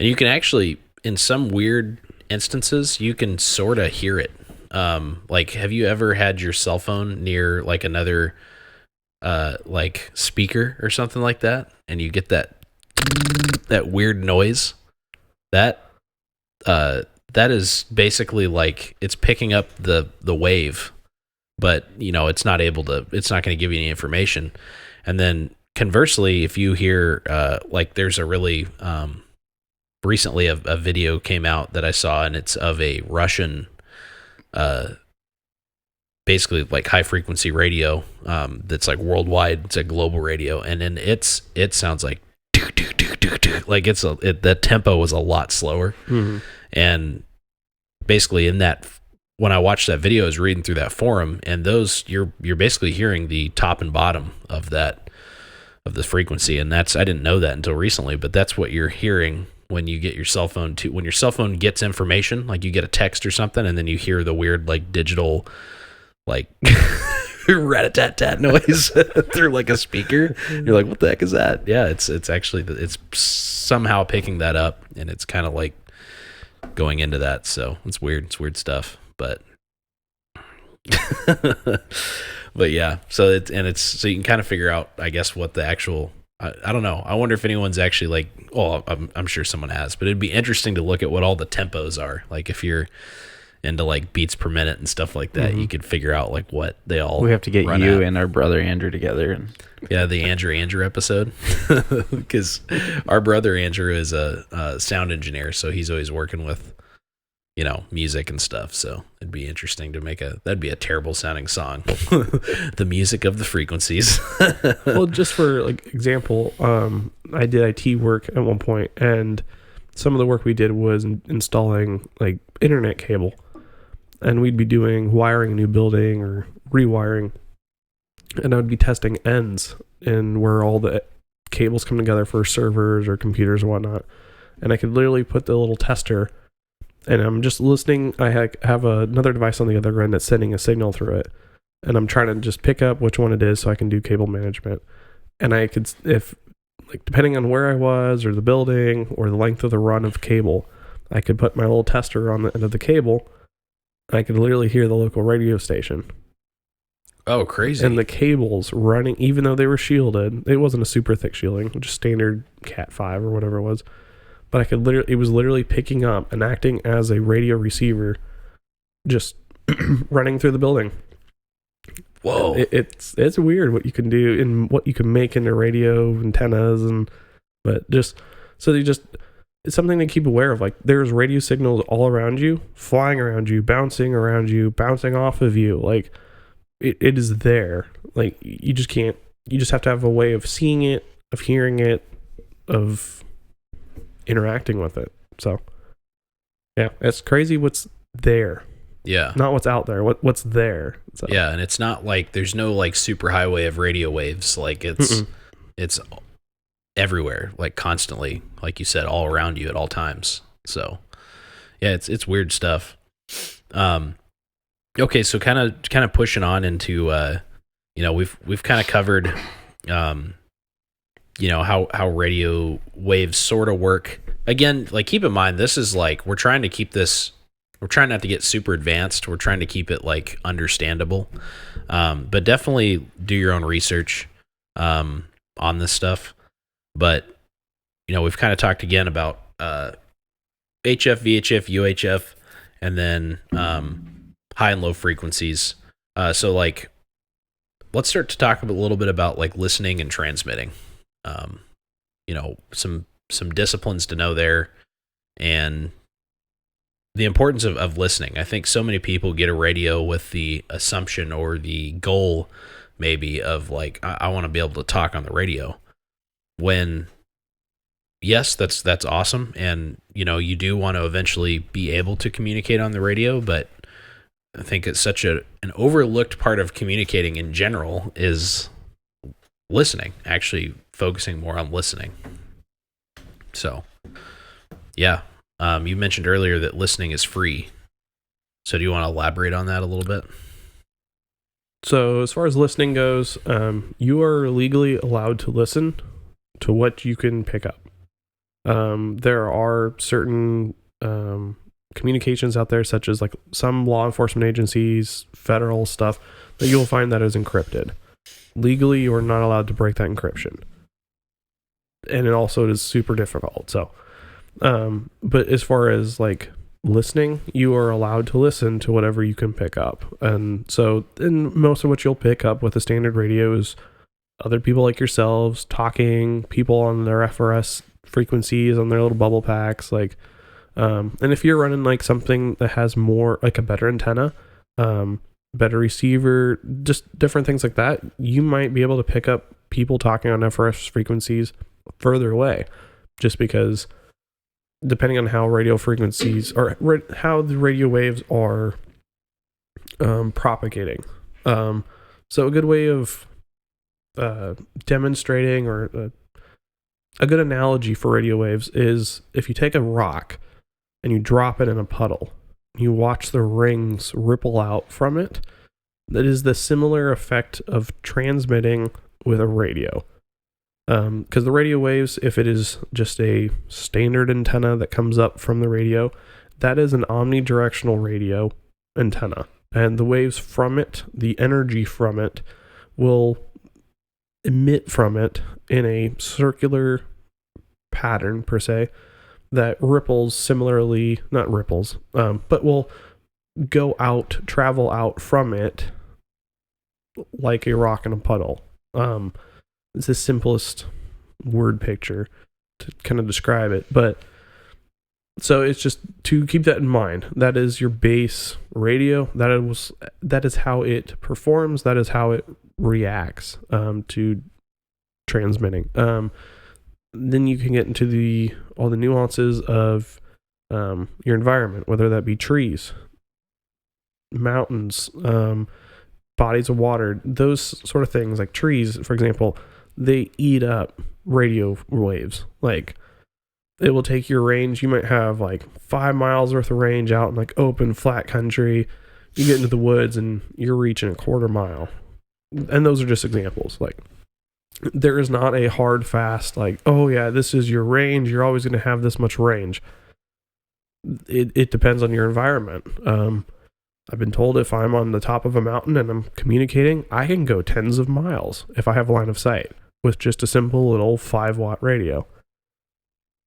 and you can actually, in some weird instances, you can sort of hear it. Like, have you ever had your cell phone near like another like speaker or something like that, and you get that weird noise? That is basically like it's picking up the wave, but it's not going to give you any information. And then conversely, if you hear like there's a really recently a video came out that I saw, and it's of a Russian basically like high frequency radio that's like worldwide. It's a global radio, and then it sounds like like the tempo was a lot slower. Mm-hmm. And basically in that, when I watched that video, I was reading through that forum, and those you're basically hearing the top and bottom of the frequency, and I didn't know that until recently, but that's what you're hearing when you get your cell phone when your cell phone gets information, like you get a text or something, and then you hear the weird like digital like rat-a-tat-tat noise through like a speaker. You're like, what the heck is that? Yeah, it's actually, it's somehow picking that up, and it's kind of like going into that. So it's weird. It's weird stuff, but but yeah, so you can kind of figure out, I guess, what the actual, I don't know. I wonder if anyone's actually like, I'm sure someone has, but it'd be interesting to look at what all the tempos are. Like if you're into like beats per minute and stuff like that, you could figure out like what they all. We have to get you and our brother Andrew together. And yeah, the Andrew episode, because our brother Andrew is a sound engineer, so he's always working with music and stuff. So it'd be interesting to that'd be a terrible sounding song. The music of the frequencies. Well, just for like example, I did IT work at one point, and some of the work we did was installing like internet cable, and we'd be doing wiring a new building or rewiring, and I would be testing ends and where all the cables come together for servers or computers or whatnot. And I could literally put the little tester, and I'm just listening. I have another device on the other end that's sending a signal through it, and I'm trying to just pick up which one it is so I can do cable management. And I could, if like depending on where I was or the building or the length of the run of cable, I could put my little tester on the end of the cable. I could literally hear the local radio station. Oh, crazy. And the cables running, even though they were shielded, it wasn't a super thick shielding, just standard Cat 5 or whatever it was. But it was literally picking up and acting as a radio receiver, just running through the building. Whoa. It's weird what you can do and what you can make into radio antennas, it's something to keep aware of. Like there's radio signals all around you, flying around you, bouncing around you, bouncing off of you. Like it is there. Like you just have to have a way of seeing it, of hearing it, of interacting with it. So Yeah, it's crazy what's there, Yeah. not what's out there. What's there. So, Yeah, and it's not like there's no like super highway of radio waves. Like it's everywhere, like constantly, like you said, all around you at all times. So yeah, it's weird stuff. Okay, so kind of pushing on into we've kind of covered how radio waves sort of work. Again, like keep in mind this is like we're trying not to get super advanced. We're trying to keep it like understandable. But definitely do your own research on this stuff. But we've kind of talked again about HF, VHF, UHF, and then high and low frequencies. So like let's start to talk a little bit about like listening and transmitting. Some disciplines to know there, and the importance of listening. I think so many people get a radio with the assumption or the goal maybe of like, I want to be able to talk on the radio, when yes, that's awesome. And, you do want to eventually be able to communicate on the radio, but I think it's such an overlooked part of communicating in general is listening, actually focusing more on listening. So, yeah. You mentioned earlier that listening is free. So do you want to elaborate on that a little bit? So as far as listening goes, you are legally allowed to listen to what you can pick up. There are certain communications out there, such as like some law enforcement agencies, federal stuff, that you'll find that is encrypted. Legally, you are not allowed to break that encryption. And it also is super difficult. So, but as far as like listening, you are allowed to listen to whatever you can pick up. And so, and most of what you'll pick up with a standard radio is other people like yourselves talking, people on their FRS frequencies on their little bubble packs, like, and if you're running like something that has more like a better antenna, better receiver, just different things like that, you might be able to pick up people talking on FRS frequencies further away, just because depending on how radio frequencies or how the radio waves are propagating. So a good way of demonstrating or a good analogy for radio waves is if you take a rock and you drop it in a puddle, you watch the rings ripple out from it. That is the similar effect of transmitting with a radio. Because the radio waves, if it is just a standard antenna that comes up from the radio, that is an omnidirectional radio antenna. And the waves from it, the energy from it, will emit from it in a circular pattern, per se, that ripples similarly, not ripples, but will travel out from it like a rock in a puddle. It's the simplest word picture to kind of describe it. But so it's just to keep that in mind. That is your base radio. That is how it performs. That is how it reacts to transmitting. Then you can get into all the nuances of your environment, whether that be trees, mountains, bodies of water, those sort of things. Like trees, for example, they eat up radio waves. Like, it will take your range. You might have like 5 miles worth of range out in like open flat country. You get into the woods and you're reaching a quarter mile. And those are just examples. Like, there is not a hard fast like, oh yeah, this is your range, you're always going to have this much range. It depends on your environment. I've been told if I'm on the top of a mountain and I'm communicating, I can go tens of miles if I have line of sight with just a simple little 5-watt radio.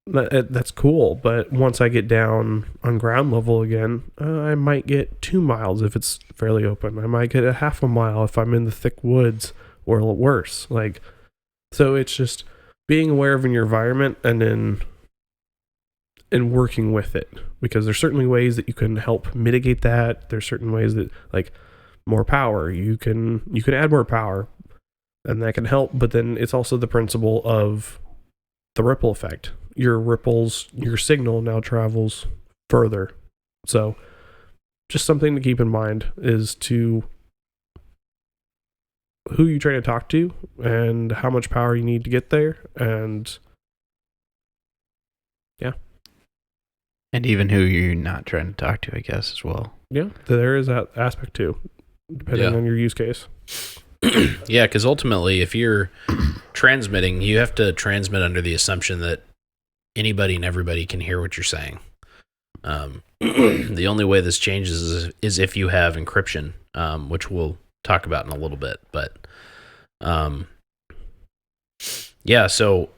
That's cool, but once I get down on ground level again, I might get 2 miles if it's fairly open. I might get a half a mile if I'm in the thick woods, or worse. Like, so it's just being aware of your environment and working with it, because there's certainly ways that you can help mitigate that. There's certain ways that, like, more power, you can add more power, and that can help. But then it's also the principle of the ripple effect. Your signal now travels further. So just something to keep in mind is to who you try to talk to and how much power you need to get there. And And even who you're not trying to talk to, I guess, as well. yeah, there is that aspect too, depending on your use case. Yeah, because ultimately, if you're transmitting, you have to transmit under the assumption that anybody and everybody can hear what you're saying. The only way this changes is if you have encryption, which we'll talk about in a little bit. But yeah, so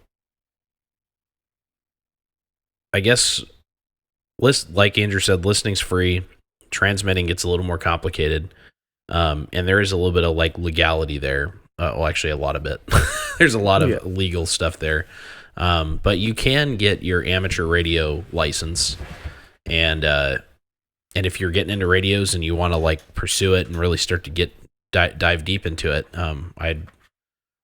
I guess like Andrew said, listening's free. Transmitting gets a little more complicated. And there is a little bit of like legality there. Well, actually a lot of it. There's a lot of legal stuff there. But you can get your amateur radio license, and if you're getting into radios and you want to like pursue it and really start to dive deep into it, I'd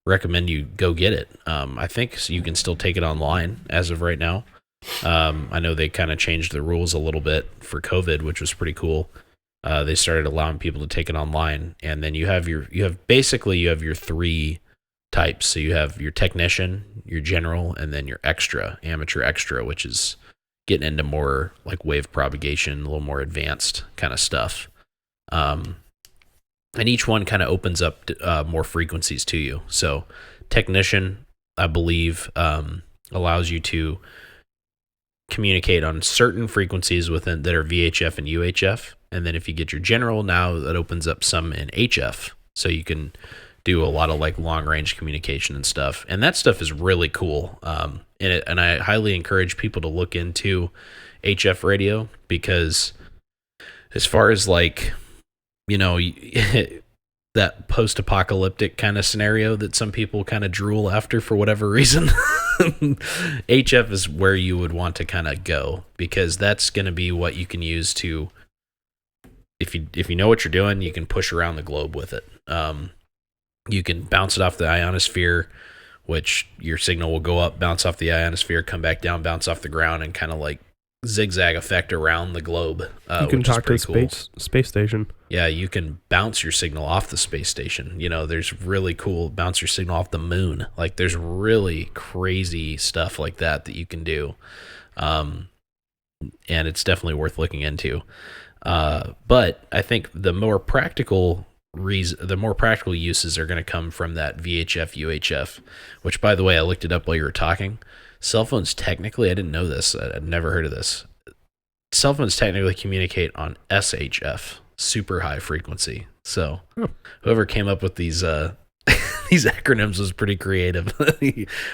recommend you go get it. I think you can still take it online as of right now. I know they kind of changed the rules a little bit for COVID, which was pretty cool. They started allowing people to take it online, and then you have your three types. So you have your technician, your general, and then your amateur extra, which is getting into more like wave propagation, a little more advanced kind of stuff. And each one kind of opens up more frequencies to you. So technician, I believe, allows you to communicate on certain frequencies within that are VHF and UHF. And then if you get your general, now that opens up some in HF. So you can do a lot of like long range communication and stuff. And that stuff is really cool. And I highly encourage people to look into HF radio, because as far as like, you know, that post-apocalyptic kind of scenario that some people kind of drool after for whatever reason, HF is where you would want to kind of go, because that's going to be what you can use to, if you know what you're doing, you can push around the globe with it. You can bounce it off the ionosphere, which your signal will go up, bounce off the ionosphere, come back down, bounce off the ground, and kind of like zigzag effect around the globe. You can talk to the space station. Yeah, you can bounce your signal off the space station. You know, there's really cool bounce your signal off the moon. Like there's really crazy stuff like that you can do. And it's definitely worth looking into. But I think the more practical uses are going to come from that VHF, UHF, which, by the way, I looked it up while you were talking. Cell phones technically, I didn't know this. I'd never heard of this. Cell phones technically communicate on SHF, super high frequency. So whoever came up with these these acronyms was pretty creative.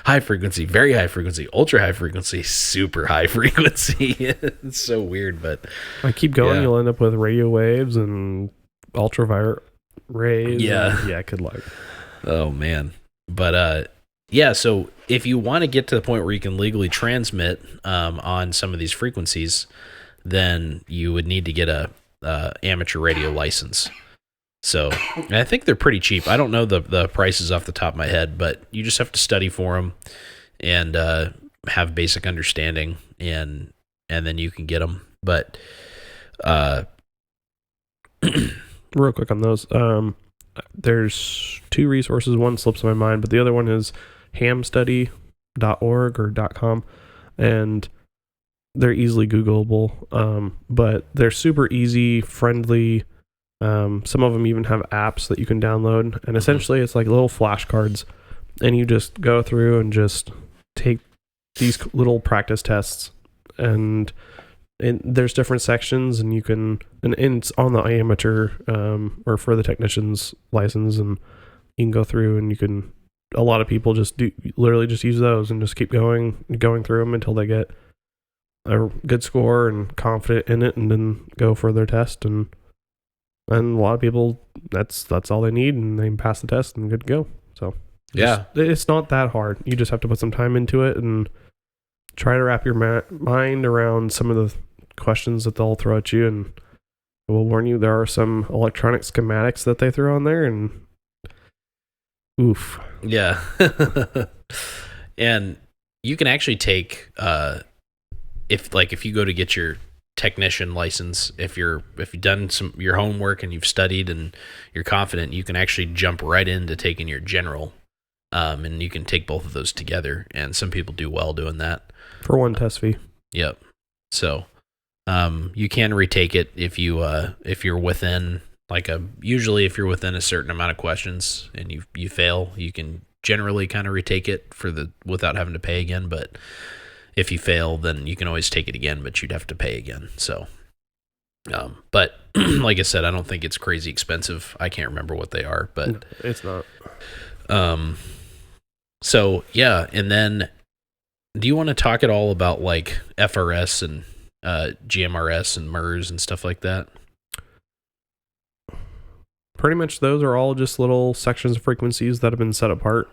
High frequency, very high frequency, ultra high frequency, super high frequency. It's so weird, but I keep going. You'll end up with radio waves and ultraviolet rays. Yeah. Good luck. Oh man. But yeah, so if you want to get to the point where you can legally transmit on some of these frequencies, then you would need to get a amateur radio license. So, and I think they're pretty cheap. I don't know the prices off the top of my head, but you just have to study for them and have basic understanding, and then you can get them. But real quick on those, there's two resources. One slips my mind, but the other one is hamstudy.org or .com, and they're easily Googleable, but they're super easy, friendly. Some of them even have apps that you can download, and essentially it's like little flashcards, and you just go through and just take these little practice tests, and there's different sections, and you can, and it's on the amateur or for the technician's license, and you can go through and you can, a lot of people just literally just use those and just keep going through them until they get a good score and confident in it, and then go for their test. And a lot of people, that's all they need, and they can pass the test and good to go. So yeah, it's not that hard. You just have to put some time into it and try to wrap your mind around some of the questions that they'll throw at you. And I will warn you, there are some electronic schematics that they throw on there, and oof. Yeah. And you can actually take if you go to get your technician license, if you've done your homework and you've studied and you're confident, you can actually jump right into taking your general, and you can take both of those together. And some people do well doing that For one test fee. Yep. So, you can retake it if you're within usually if you're within a certain amount of questions and you fail, you can generally kind of retake it without having to pay again. But if you fail, then you can always take it again, but you'd have to pay again. So, but like I said, I don't think it's crazy expensive. I can't remember what they are, but No, it's not. So yeah. And then do you want to talk at all about like FRS and GMRS and MERS and stuff like that? Pretty much those are all just little sections of frequencies that have been set apart.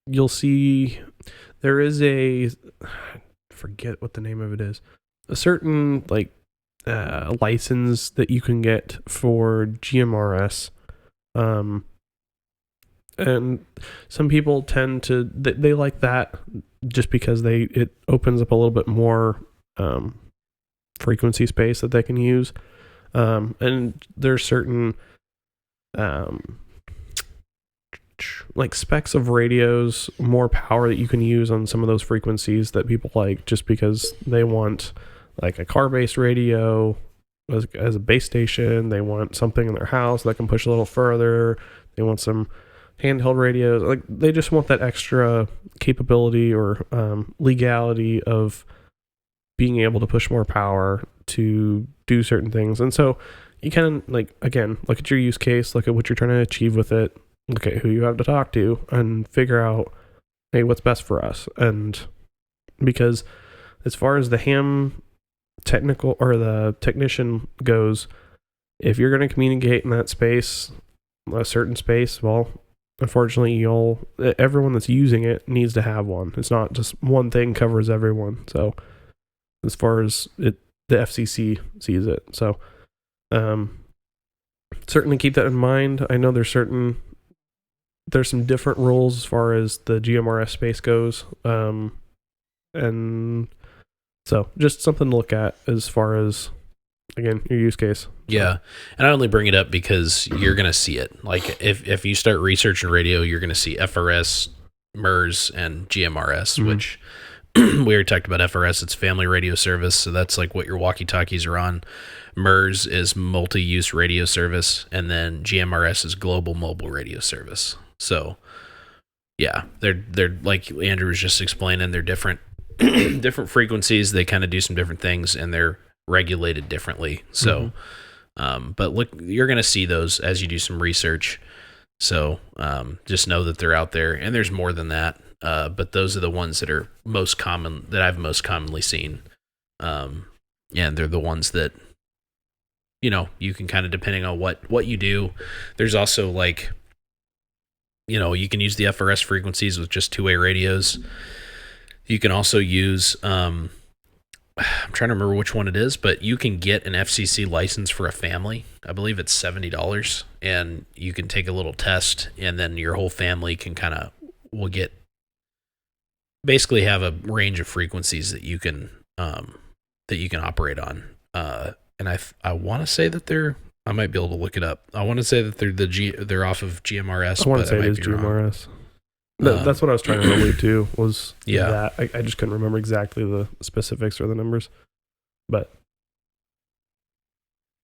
You'll see there is I forget what the name of it is, a certain license that you can get for GMRS. And some people tend to, they like that just because it opens up a little bit more frequency space that they can use. And there's certain specs of radios, more power that you can use on some of those frequencies that people like, just because they want like a car-based radio as a base station. They want something in their house that can push a little further. They want some handheld radios. Like, they just want that extra capability or legality of being able to push more power to do certain things. And so you can, again, look at your use case, look at what you're trying to achieve with it, look at who you have to talk to, and figure out, hey, what's best for us. And because as far as the ham technical or the technician goes, if you're going to communicate in that space, a certain space, well, unfortunately, everyone that's using it needs to have one. It's not just one thing covers everyone. So as far as the FCC sees it. So certainly keep that in mind. I know there's some different rules as far as the GMRS space goes. And so just something to look at as far as, again, your use case. Yeah. And I only bring it up because you're going to see it. Like, if you start researching radio, you're going to see FRS, MERS, and GMRS, which we already talked about. FRS, it's family radio service. So that's like what your walkie-talkies are on. MERS is multi-use radio service. And then GMRS is global mobile radio service. So yeah, they're like Andrew was just explaining, they're different frequencies. They kind of do some different things, and they're regulated differently. So, but look, you're going to see those as you do some research. So, just know that they're out there, and there's more than that. But those are the ones that are most common, that I've most commonly seen. And they're the ones that, you can kind of, depending on what you do, there's also you can use the FRS frequencies with just two-way radios. You can also use, I'm trying to remember which one it is, but you can get an FCC license for a family. I believe it's $70, and you can take a little test, and then your whole family will basically have a range of frequencies that you can operate on. And I want to say that I might be able to look it up. I want to say that they're off of GMRS. I want to say it is GMRS. That's what I was trying to allude to, was that. I just couldn't remember exactly the specifics or the numbers. But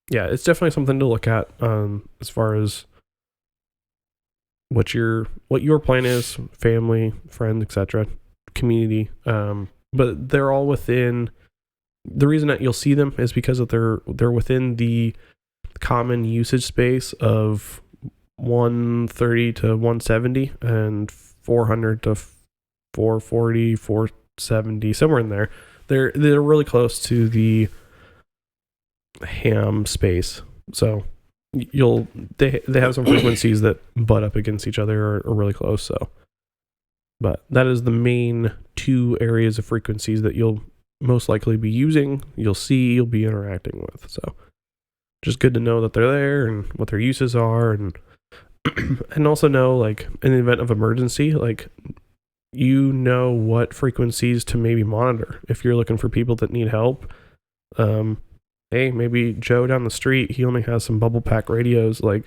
yeah, it's definitely something to look at as far as what your plan is, family, friends, etc., community. But they're all within. The reason that you'll see them is because they're within the common usage space of 130 to 170 and 400 to 440, 470, somewhere in there. They're really close to the ham space. So they have some frequencies that butt up against each other or are really close. So, but that is the main two areas of frequencies that you'll most likely be using, you'll be interacting with. So just good to know that they're there and what their uses are, and and also know, in the event of emergency, you know what frequencies to maybe monitor if you're looking for people that need help. Hey, maybe Joe down the street, he only has some bubble pack radios. Like,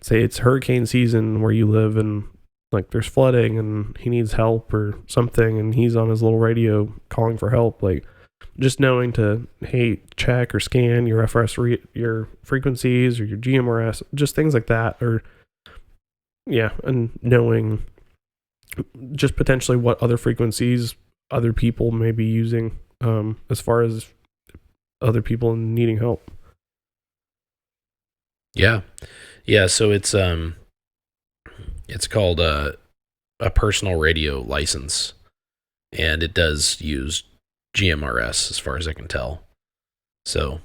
say it's hurricane season where you live and like there's flooding and he needs help or something, and he's on his little radio calling for help. Like, just knowing to, hey, check or scan your your frequencies or your GMRS, just things like that. Or yeah, and knowing just potentially what other frequencies other people may be using, as far as other people needing help. Yeah. So it's called a personal radio license, and it does use GMRS as far as I can tell. So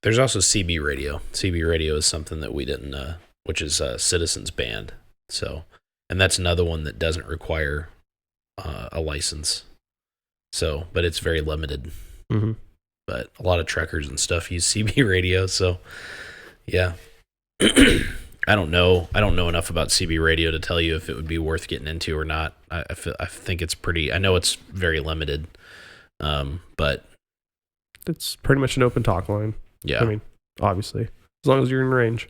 there's also CB radio. CB radio is something that we didn't, which is Citizens Band. So, and that's another one that doesn't require a license. So, but it's very limited. Mm-hmm. But a lot of truckers and stuff use CB radio. So, yeah. I don't know enough about CB radio to tell you if it would be worth getting into or not. I think it's pretty. I know it's very limited, but it's pretty much an open talk line. Yeah, I mean, obviously, as long as you're in range.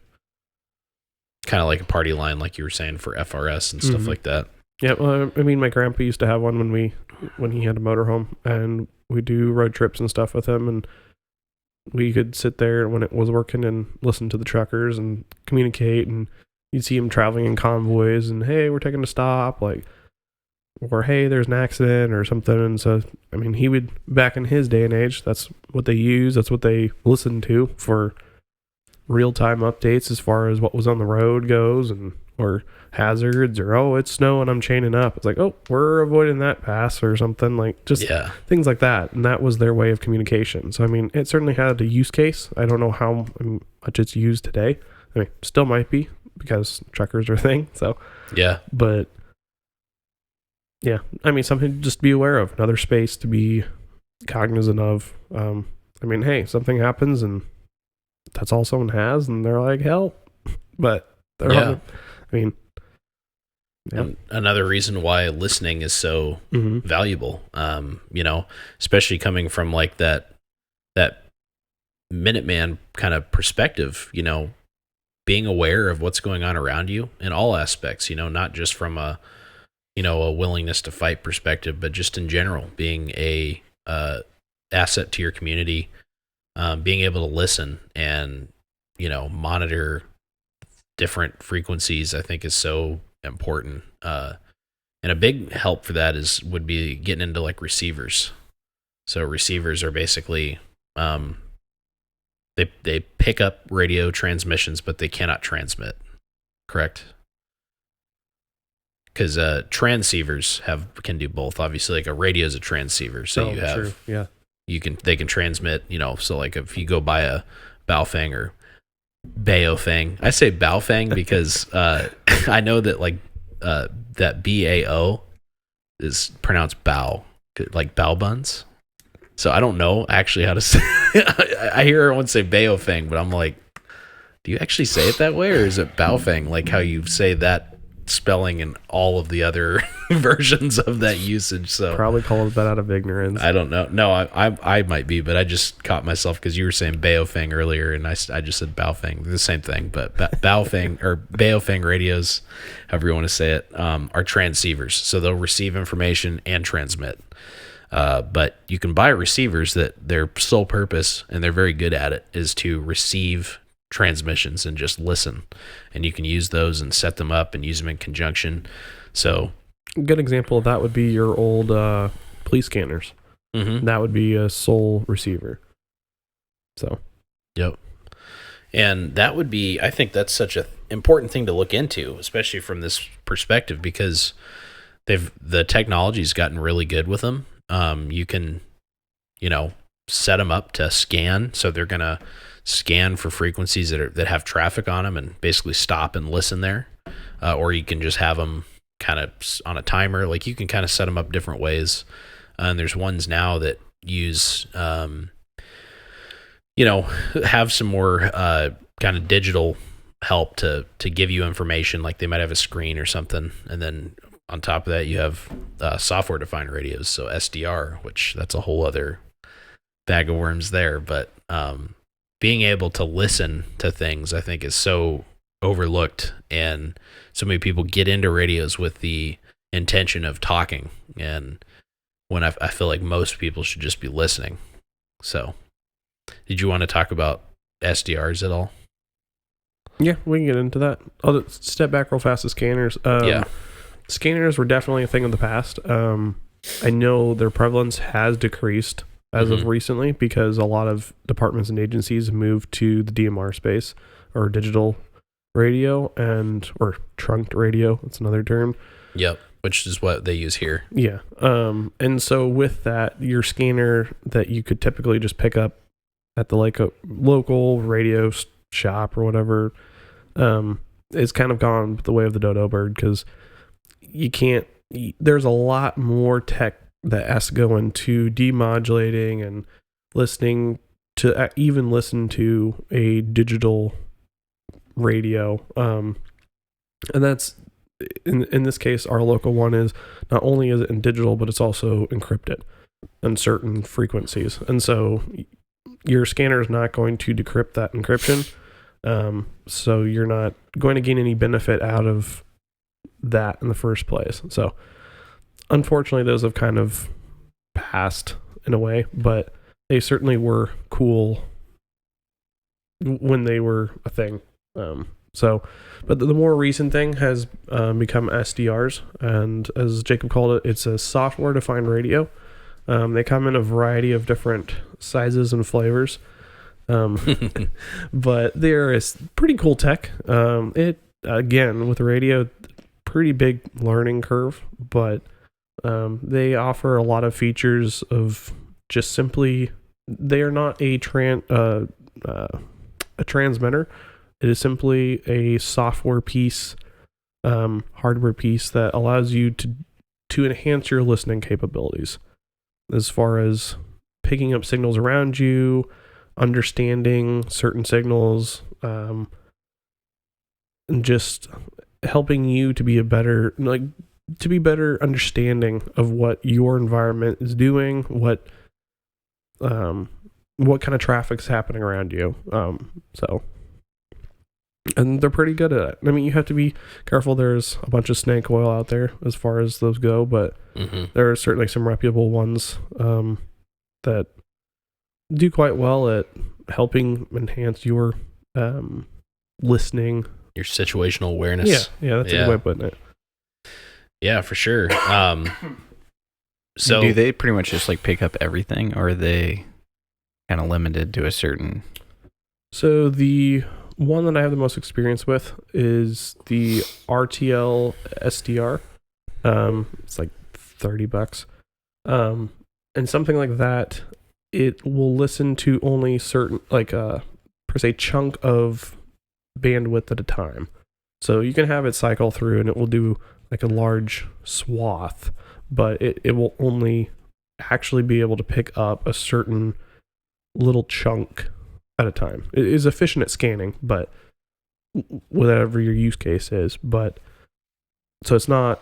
Kind of like a party line, like you were saying, for FRS and stuff like that. Yeah, well, I mean, my grandpa used to have one when he had a motorhome, and we do road trips and stuff with him, and we could sit there when it was working and listen to the truckers and communicate, and you'd see him traveling in convoys and, hey, we're taking a stop, like, or hey, there's an accident or something. And so, I mean, he would, back in his day and age, that's what they use, that's what they listened to for real-time updates as far as what was on the road goes, and or hazards, or, oh, it's snowing, I'm chaining up. It's like, oh, we're avoiding that pass or something, like, just things like that. And that was their way of communication. So, I mean, it certainly had a use case. I don't know how much it's used today. I mean, still might be, because truckers are a thing. So, yeah. But, yeah, I mean, something to just be aware of, another space to be cognizant of. I mean, hey, something happens and that's all someone has, and they're like, help. But they're I mean, yeah. And another reason why listening is so valuable, especially coming from like that Minuteman kind of perspective, being aware of what's going on around you in all aspects, not just from a willingness to fight perspective, but just in general, being a asset to your community, being able to listen and, monitor different frequencies, I think is so important. And a big help for that would be getting into like receivers. So receivers are basically, they pick up radio transmissions, but they cannot transmit. Correct? Because transceivers can do both. Obviously, like a radio is a transceiver, so you have, true. Yeah, they can transmit. So like if you go buy a Baofeng or Baofeng, I say Baofeng because I know that like that BAO is pronounced bow, like bow buns. So I don't know actually how to say. I hear everyone say Baofeng, but I'm like, do you actually say it that way, or is it Baofeng, like how you say that spelling in all of the other versions of that usage? So probably called that out of ignorance. I don't know. No, I might be, but I just caught myself because you were saying Baofeng earlier, and I just said Baofeng. The same thing, but Baofeng or Baofeng radios, however you want to say it, are transceivers. So they'll receive information and transmit. But you can buy receivers that their sole purpose, and they're very good at it, is to receive transmissions and just listen. And you can use those and set them up and use them in conjunction. So a good example of that would be your old police scanners. That would be a sole receiver. So yep. And that would be, I think that's such an important thing to look into, especially from this perspective, because the technology's gotten really good with them. You can, set them up to scan. So they're going to scan for frequencies that have traffic on them and basically stop and listen there. Or you can just have them kind of on a timer. Like you can kind of set them up different ways. And there's ones now that use, have some more kind of digital help to give you information. Like they might have a screen or something, and then on top of that, you have software defined radios, so SDR, which that's a whole other bag of worms there. But being able to listen to things, I think, is so overlooked, and so many people get into radios with the intention of talking, and when I feel like most people should just be listening. So, did you want to talk about SDRs at all? Yeah, we can get into that. I'll just step back real fast to scanners. Yeah. Scanners were definitely a thing of the past. I know their prevalence has decreased as of recently because a lot of departments and agencies moved to the DMR space, or digital radio, or trunked radio. That's another term. Yep, which is what they use here. Yeah. And so with that, your scanner that you could typically just pick up at the local radio shop or whatever, is kind of gone the way of the dodo bird, because there's a lot more tech that has to go into demodulating and listening to even listen to a digital radio. And that's in this case, our local one is not only is it in digital, but it's also encrypted on certain frequencies. And so your scanner is not going to decrypt that encryption. So you're not going to gain any benefit out of that in the first place. So unfortunately, those have kind of passed in a way, but they certainly were cool when they were a thing. But the more recent thing has become SDRs, and as Jacob called it, it's a software-defined radio. They come in a variety of different sizes and flavors, but there is pretty cool tech. It again, with the radio, pretty big learning curve, but they offer a lot of features of just simply, they are not a transmitter. It is simply a software piece, hardware piece that allows you to enhance your listening capabilities, as far as picking up signals around you, understanding certain signals, and just helping you to be better understanding of what your environment is doing, what kind of traffic's happening around you. And they're pretty good at it. I mean, you have to be careful. There's a bunch of snake oil out there as far as those go, but there are certainly some reputable ones that do quite well at helping enhance your listening. Your situational awareness. Yeah, that's a good way of putting it. Yeah, for sure. So do they pretty much just like pick up everything, or are they kind of limited to a certain? So the one that I have the most experience with is the RTL SDR. It's like $30. And something like that, it will listen to only certain, per se, chunk of bandwidth at a time. So you can have it cycle through and it will do like a large swath, but it will only actually be able to pick up a certain little chunk at a time. It is efficient at scanning, but whatever your use case is, but so it's not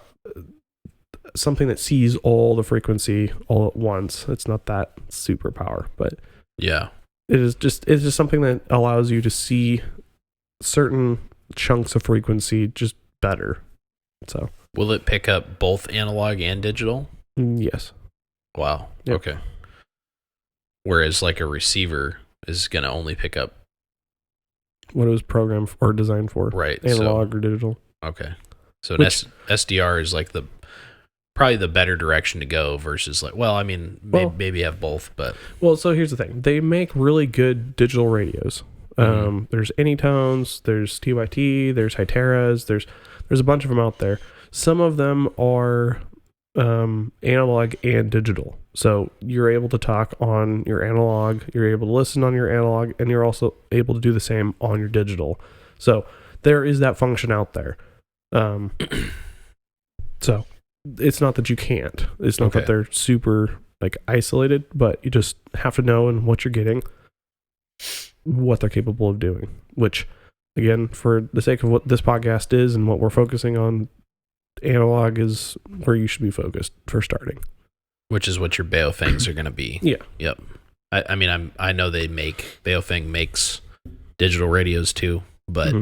something that sees all the frequency all at once. It's not that superpower, but yeah, it's just something that allows you to see certain chunks of frequency just better. So will it pick up both analog and digital? Yes. Wow. Yep. Okay. Whereas like a receiver is going to only pick up what it was programmed or designed for, right? Analog or digital. Okay. So an SDR is like probably the better direction to go versus like, well, I mean, maybe have both, but. Well, so here's the thing. They make really good digital radios. There's Anytones, there's TYT, there's Hyteras, there's a bunch of them out there. Some of them are analog and digital. So you're able to talk on your analog, you're able to listen on your analog, and you're also able to do the same on your digital. So there is that function out there. So it's not that you can't. It's not that they're super like isolated, but you just have to know and what you're getting, what they're capable of doing. Which, again, for the sake of what this podcast is and what we're focusing on, analog is where you should be focused for starting. Which is what your Baofengs are going to be. Yeah. Yep. I mean, I know Baofeng makes digital radios too, but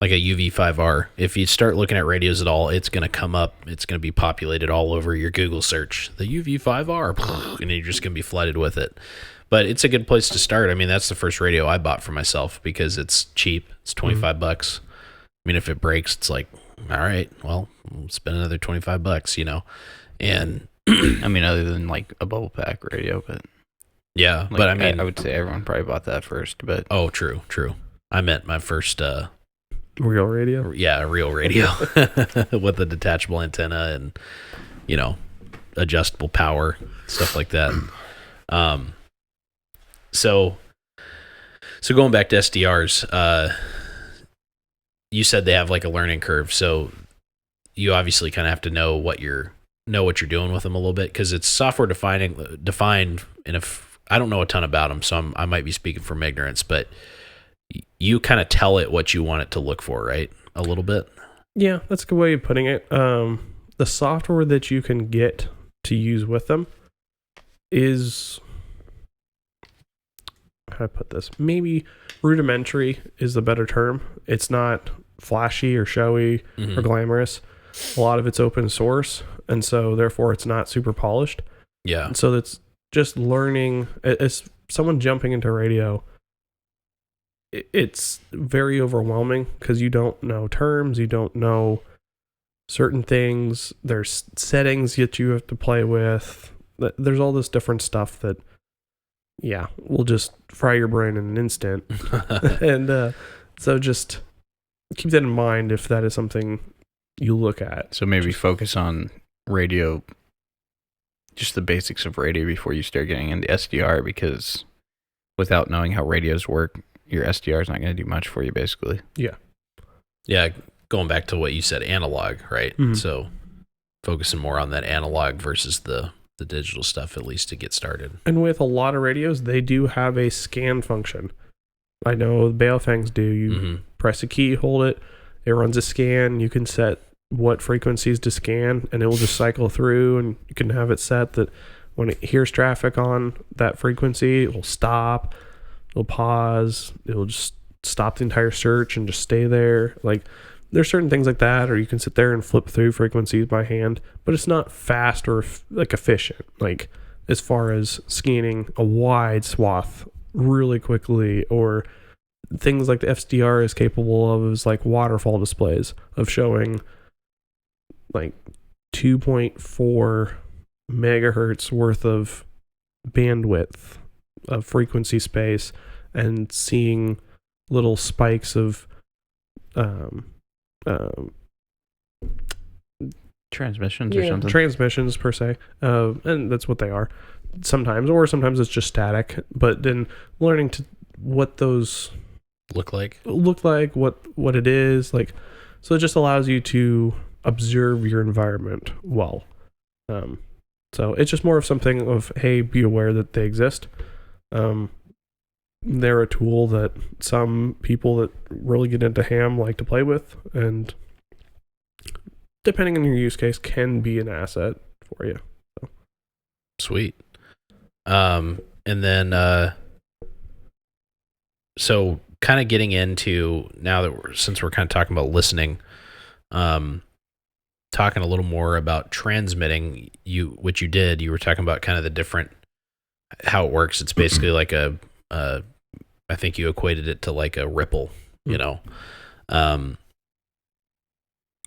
like a UV5R, if you start looking at radios at all, it's going to come up. It's going to be populated all over your Google search. The UV5R, and you're just going to be flooded with it. But it's a good place to start. I mean, that's the first radio I bought for myself because it's cheap. It's $25. I mean, if it breaks, it's like, all right, well, we'll spend another $25, you know? And I mean, other than like a bubble pack radio, but yeah, like, but I mean, I would say everyone probably bought that first, but oh, true. I meant my first, Real radio? yeah, a real radio with a detachable antenna and, you know, adjustable power, stuff like that. So going back to SDRs, you said they have like a learning curve. So you obviously kind of have to know what you're doing with them a little bit because it's software defined. And if I don't know a ton about them, so I might be speaking from ignorance, but you kind of tell it what you want it to look for, right? A little bit. Yeah, that's a good way of putting it. The software that you can get to use with them is, how do I put this? Maybe rudimentary is the better term. It's not flashy or showy or glamorous. A lot of it's open source, and so therefore it's not super polished. Yeah. And so it's just learning. As someone jumping into radio, it's very overwhelming because you don't know terms, you don't know certain things. There's settings that you have to play with. There's all this different stuff that, yeah, will just fry your brain in an instant. And so just keep that in mind if that is something you look at. so maybe focus on radio, just the basics of radio before you start getting into SDR, because without knowing how radios work, your SDR is not going to do much for you, basically. Yeah. Going back to what you said, analog, right? So focusing more on that analog versus the digital stuff, at least to get started. And with a lot of radios, they do have a scan function. I know the Baofengs do. You press a key, hold it, it runs a scan. You can set what frequencies to scan, and it will just cycle through, and you can have it set that when it hears traffic on that frequency, it will stop, it'll pause, it'll just stop the entire search and just stay there. Like, there's certain things like that, or you can sit there and flip through frequencies by hand, but it's not fast or like efficient, like as far as scanning a wide swath really quickly, or things like the SDR is capable of is like waterfall displays of showing like 2.4 megahertz worth of bandwidth of frequency space and seeing little spikes of Transmissions or something. Transmissions per se, and that's what they are sometimes, or sometimes it's just static. But then learning to what those Look like what it is like, so it just allows you to observe your environment well. So it's just more of something of, hey, be aware that they exist. They're a tool that some people that really get into ham like to play with, and depending on your use case, can be an asset for you. So. Sweet. And then so kind of getting into, now that since we're kind of talking about listening, talking a little more about transmitting, you were talking about kind of the different, how it works. It's basically like I think you equated it to like a ripple, you know.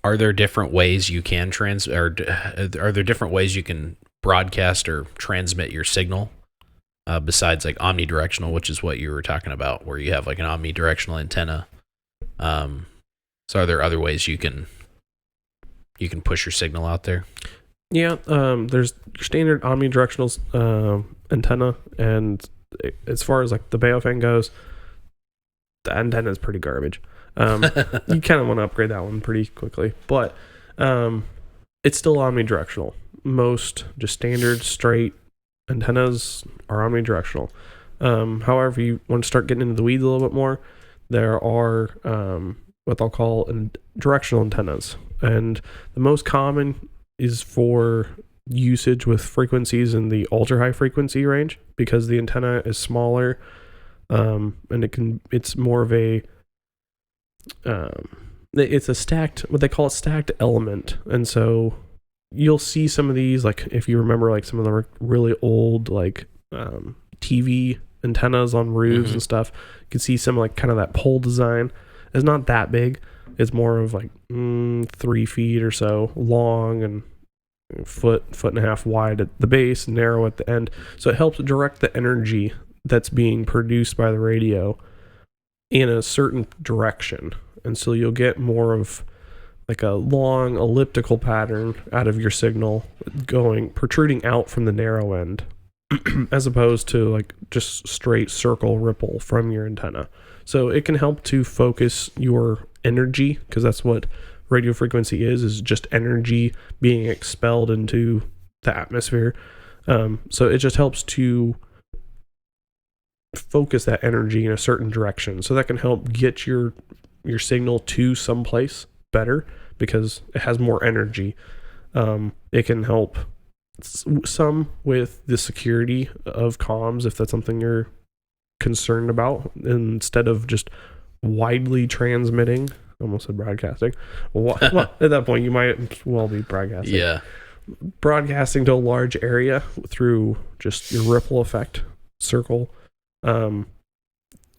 Are there different ways you can are there different ways you can broadcast or transmit your signal besides like omnidirectional, which is what you were talking about, where you have like an omnidirectional antenna? So are there other ways you can push your signal out there? Yeah, there's your standard omnidirectional antenna, and as far as like the Baofeng goes, the antenna is pretty garbage. You kind of want to upgrade that one pretty quickly, but it's still omnidirectional. Most just standard straight antennas are omnidirectional. However, you want to start getting into the weeds a little bit more, there are what I'll call directional antennas. and the most common is for usage with frequencies in the ultra high frequency range because the antenna is smaller, and it's more of a it's a stacked, what they call a stacked element. And so you'll see some of these, like if you remember like some of the really old like TV antennas on roofs and stuff, you can see some like kind of that pole design. It's not that big. It's more of like 3 feet or so long and foot and a half wide at the base, narrow at the end. So it helps direct the energy that's being produced by the radio in a certain direction. And so you'll get more of like a long elliptical pattern out of your signal protruding out from the narrow end as opposed to like just straight circle ripple from your antenna. So it can help to focus your energy, because that's what radio frequency is just energy being expelled into the atmosphere. So it just helps to focus that energy in a certain direction. So that can help get your signal to someplace better because it has more energy. It can help some with the security of comms if that's something you're concerned about, instead of just widely transmitting. Almost said broadcasting. Well, at that point you might well be broadcasting. Yeah. Broadcasting to a large area through just your ripple effect circle, or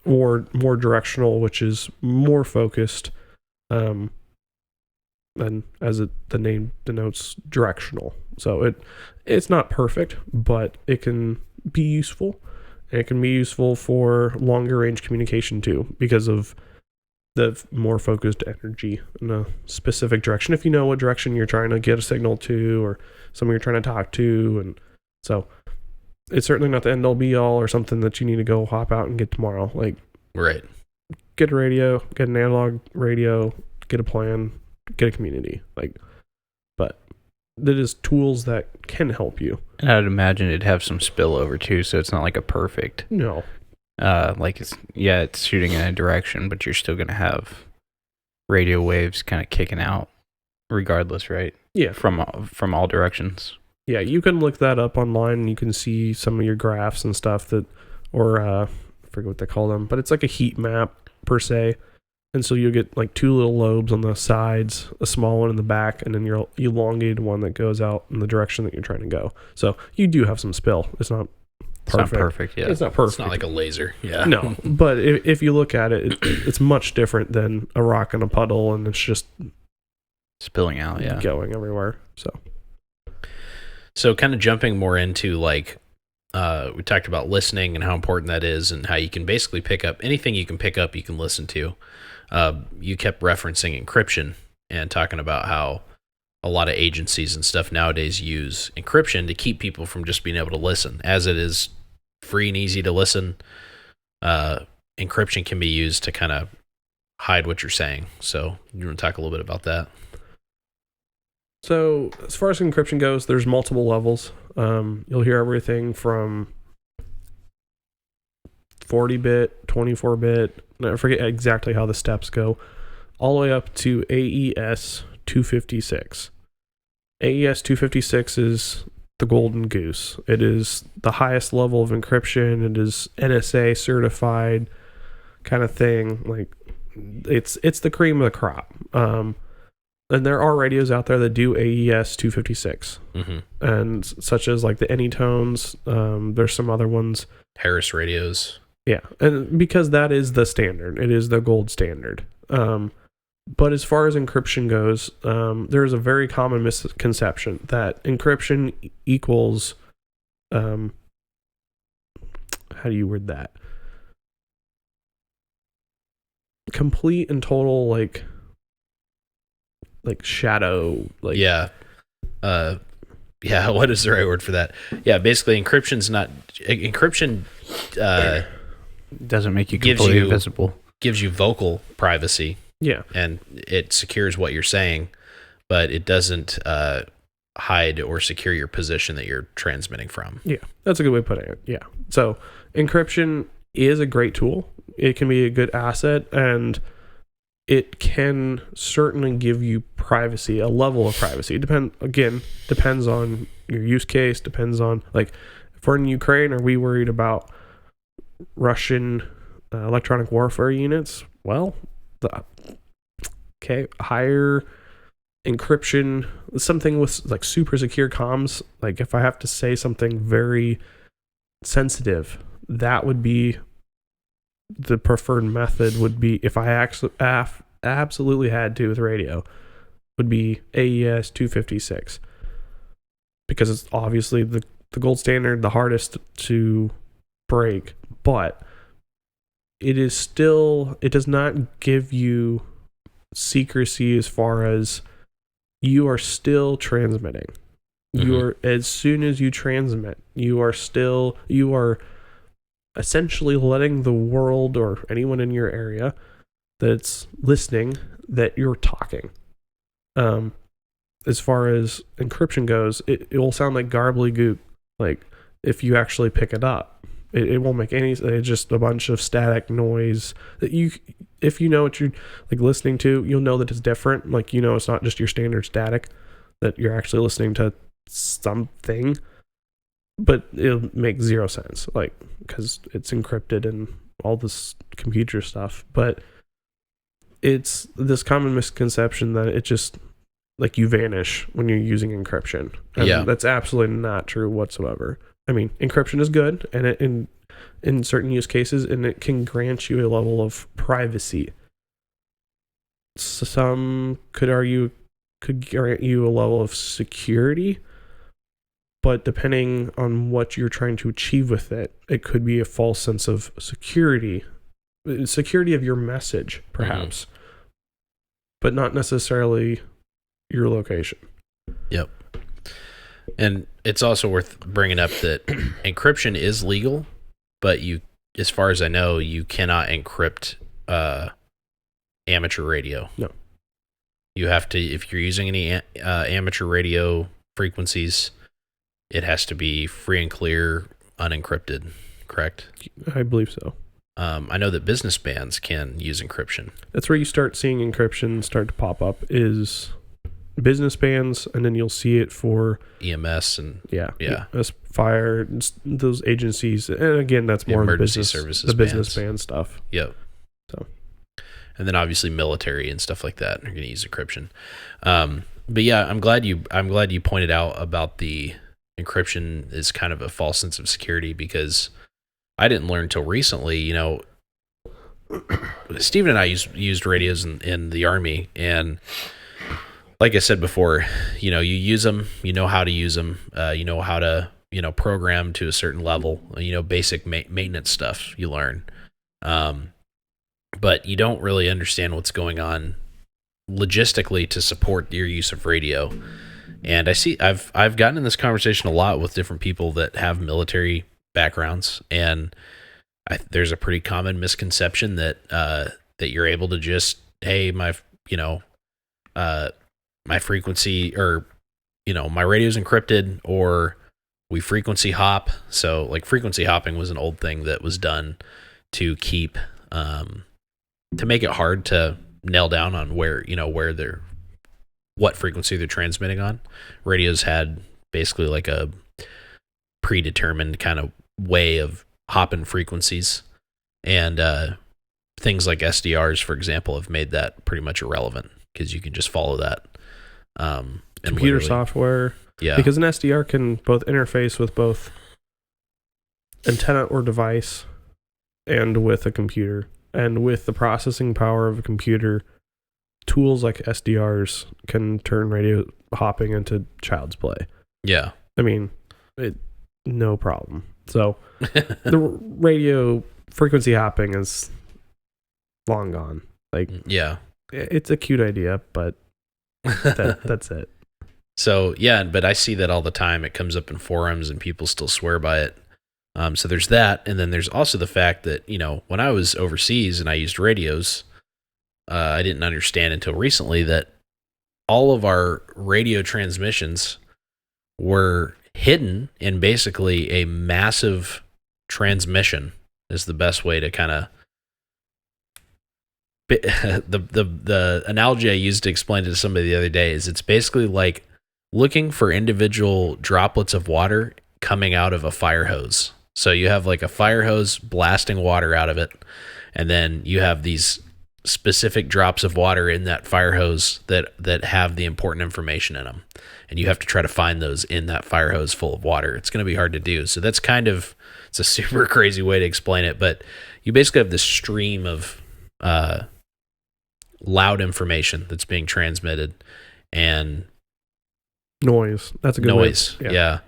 more directional, which is more focused, and the name denotes, directional. So it's not perfect, but it can be useful. And it can be useful for longer range communication too, because of the more focused energy in a specific direction. If you know what direction you're trying to get a signal to, or someone you're trying to talk to, and so it's certainly not the end all be all or something that you need to go hop out and get tomorrow. Like, Right. get a radio, get an analog radio, get a plan, get a community. Like, but that is tools that can help you. And I'd imagine it'd have some spillover too, so it's not like a perfect. No. Like it's shooting in a direction, but you're still gonna have radio waves kind of kicking out, regardless, right? Yeah. From all directions. Yeah, you can look that up online and you can see some of your graphs and stuff or I forget what they call them, but it's like a heat map per se. And so you'll get like 2 little lobes on the sides, a small one in the back, and then your elongated one that goes out in the direction that you're trying to go. So you do have some spill. It's not perfect. It's not perfect, yeah. It's not perfect. It's not like a laser. Yeah. No, but if you look at it, it's much different than a rock in a puddle, and it's just spilling out, yeah. going everywhere. So kind of jumping more into like, we talked about listening and how important that is, and how you can basically pick up anything you can pick up, you can listen to. You kept referencing encryption and talking about how a lot of agencies and stuff nowadays use encryption to keep people from just being able to listen. As it is free and easy to listen, encryption can be used to kind of hide what you're saying. So you want to talk a little bit about that? So as far as encryption goes, there's multiple levels. You'll hear everything from 40-bit, 24-bit, I forget exactly how the steps go, all the way up to AES 256. AES 256 is the golden goose. It is the highest level of encryption. It is NSA certified kind of thing. Like, it's the cream of the crop. And there are radios out there that do AES 256, and such as like the Anytones. There's some other ones. Harris radios. Yeah, and because that is the standard, it is the gold standard. But as far as encryption goes, there is a very common misconception that encryption equals, how do you word that? Complete and total, like shadow, like what is the right word for that? Yeah, basically encryption doesn't make you completely visible. Gives you vocal privacy. Yeah. And it secures what you're saying, but it doesn't hide or secure your position that you're transmitting from. Yeah, that's a good way of putting it. Yeah. So encryption is a great tool. It can be a good asset, and it can certainly give you privacy, a level of privacy. Depends on your use case, depends on, like, if we're in Ukraine, are we worried about Russian electronic warfare units? Well, higher encryption, something with like super secure comms, like if I have to say something very sensitive, that would be the preferred method. Would be, if I actually absolutely had to with radio, would be AES 256, because it's obviously the gold standard, the hardest to break, but it does not give you secrecy as far as you are still transmitting. As soon as you transmit, you are essentially letting the world or anyone in your area that's listening that you're talking. As far as encryption goes, it will sound like garbly-gook, like if you actually pick it up. It won't make any. It's just a bunch of static noise that if you know what you're like listening to, you'll know that it's different. Like, it's not just your standard static, that you're actually listening to something. But it'll make zero sense, like, because it's encrypted and all this computer stuff. But it's this common misconception that it just, like, you vanish when you're using encryption. And that's absolutely not true whatsoever. I mean, encryption is good, and in certain use cases, and it can grant you a level of privacy. Some could argue could grant you a level of security, but depending on what you're trying to achieve with it, it could be a false sense of security of your message, perhaps, but not necessarily your location. Yep. And it's also worth bringing up that encryption is legal, but as far as I know, you cannot encrypt amateur radio. No. You have to, if you're using any amateur radio frequencies, it has to be free and clear, unencrypted, correct? I believe so. I know that business bands can use encryption. That's where you start seeing encryption start to pop up, is business bands, and then you'll see it for EMS and fire, those agencies, and again, that's more emergency business services, the business bands. band stuff. Yep. So, and then obviously military and stuff like that are going to use encryption. But yeah, I'm glad you pointed out about the encryption is kind of a false sense of security, because I didn't learn till recently. Steven and I used radios in the Army, and like I said before, you use them, you know how to use them, you know how to, program to a certain level, basic maintenance stuff you learn. But you don't really understand what's going on logistically to support your use of radio. And I've gotten in this conversation a lot with different people that have military backgrounds, and there's a pretty common misconception that you're able to just, hey, my frequency, or my radio's encrypted, or we frequency hop. So like frequency hopping was an old thing that was done to keep to make it hard to nail down on what frequency they're transmitting on. Radios had basically like a predetermined kind of way of hopping frequencies, and things like SDRs, for example, have made that pretty much irrelevant, because you can just follow that. Computer software, because an SDR can both interface with both antenna or device and with a computer, and with the processing power of a computer, tools like SDRs can turn radio hopping into child's play. Yeah. I mean, no problem. So the radio frequency hopping is long gone. Like, yeah, it's a cute idea, but that's it. So yeah, but I see that all the time. It comes up in forums and people still swear by it. So there's that. And then there's also the fact that, when I was overseas and I used radios, I didn't understand until recently that all of our radio transmissions were hidden in basically a massive transmission, is the best way to kind of the analogy I used to explain it to somebody the other day is it's basically like looking for individual droplets of water coming out of a fire hose. So you have like a fire hose blasting water out of it, and then you have these specific drops of water in that fire hose that have the important information in them, and you have to try to find those in that fire hose full of water. It's going to be hard to do. So that's it's a super crazy way to explain it, but you basically have this stream of loud information that's being transmitted, and Noise. That's a good noise. way. Yeah.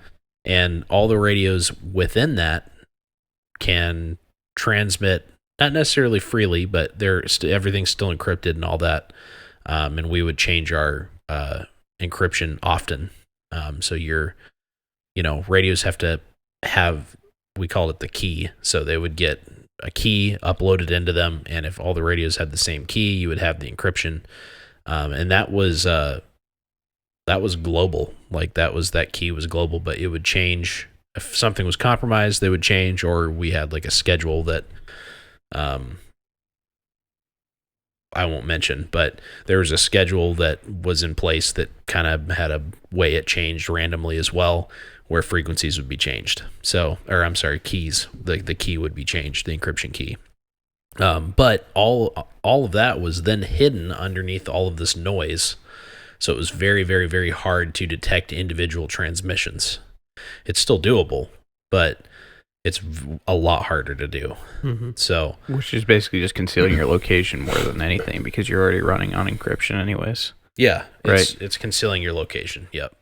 And all the radios within that can transmit, not necessarily freely, but everything's still encrypted and all that. And we would change our encryption often. So radios have to have, we call it the key. So they would get a key uploaded into them, and if all the radios had the same key, you would have the encryption. And that was global. Like that key was global, but it would change if something was compromised. They would change, or we had like a schedule that I won't mention, but there was a schedule that was in place that kind of had a way it changed randomly as well, where frequencies would be changed. Keys. The key would be changed, the encryption key. But all of that was then hidden underneath all of this noise. So it was very, very, very hard to detect individual transmissions. It's still doable, but it's a lot harder to do. Mm-hmm. So, which is basically just concealing your location more than anything, because you're already running on encryption anyways. Yeah, right. It's concealing your location. Yep.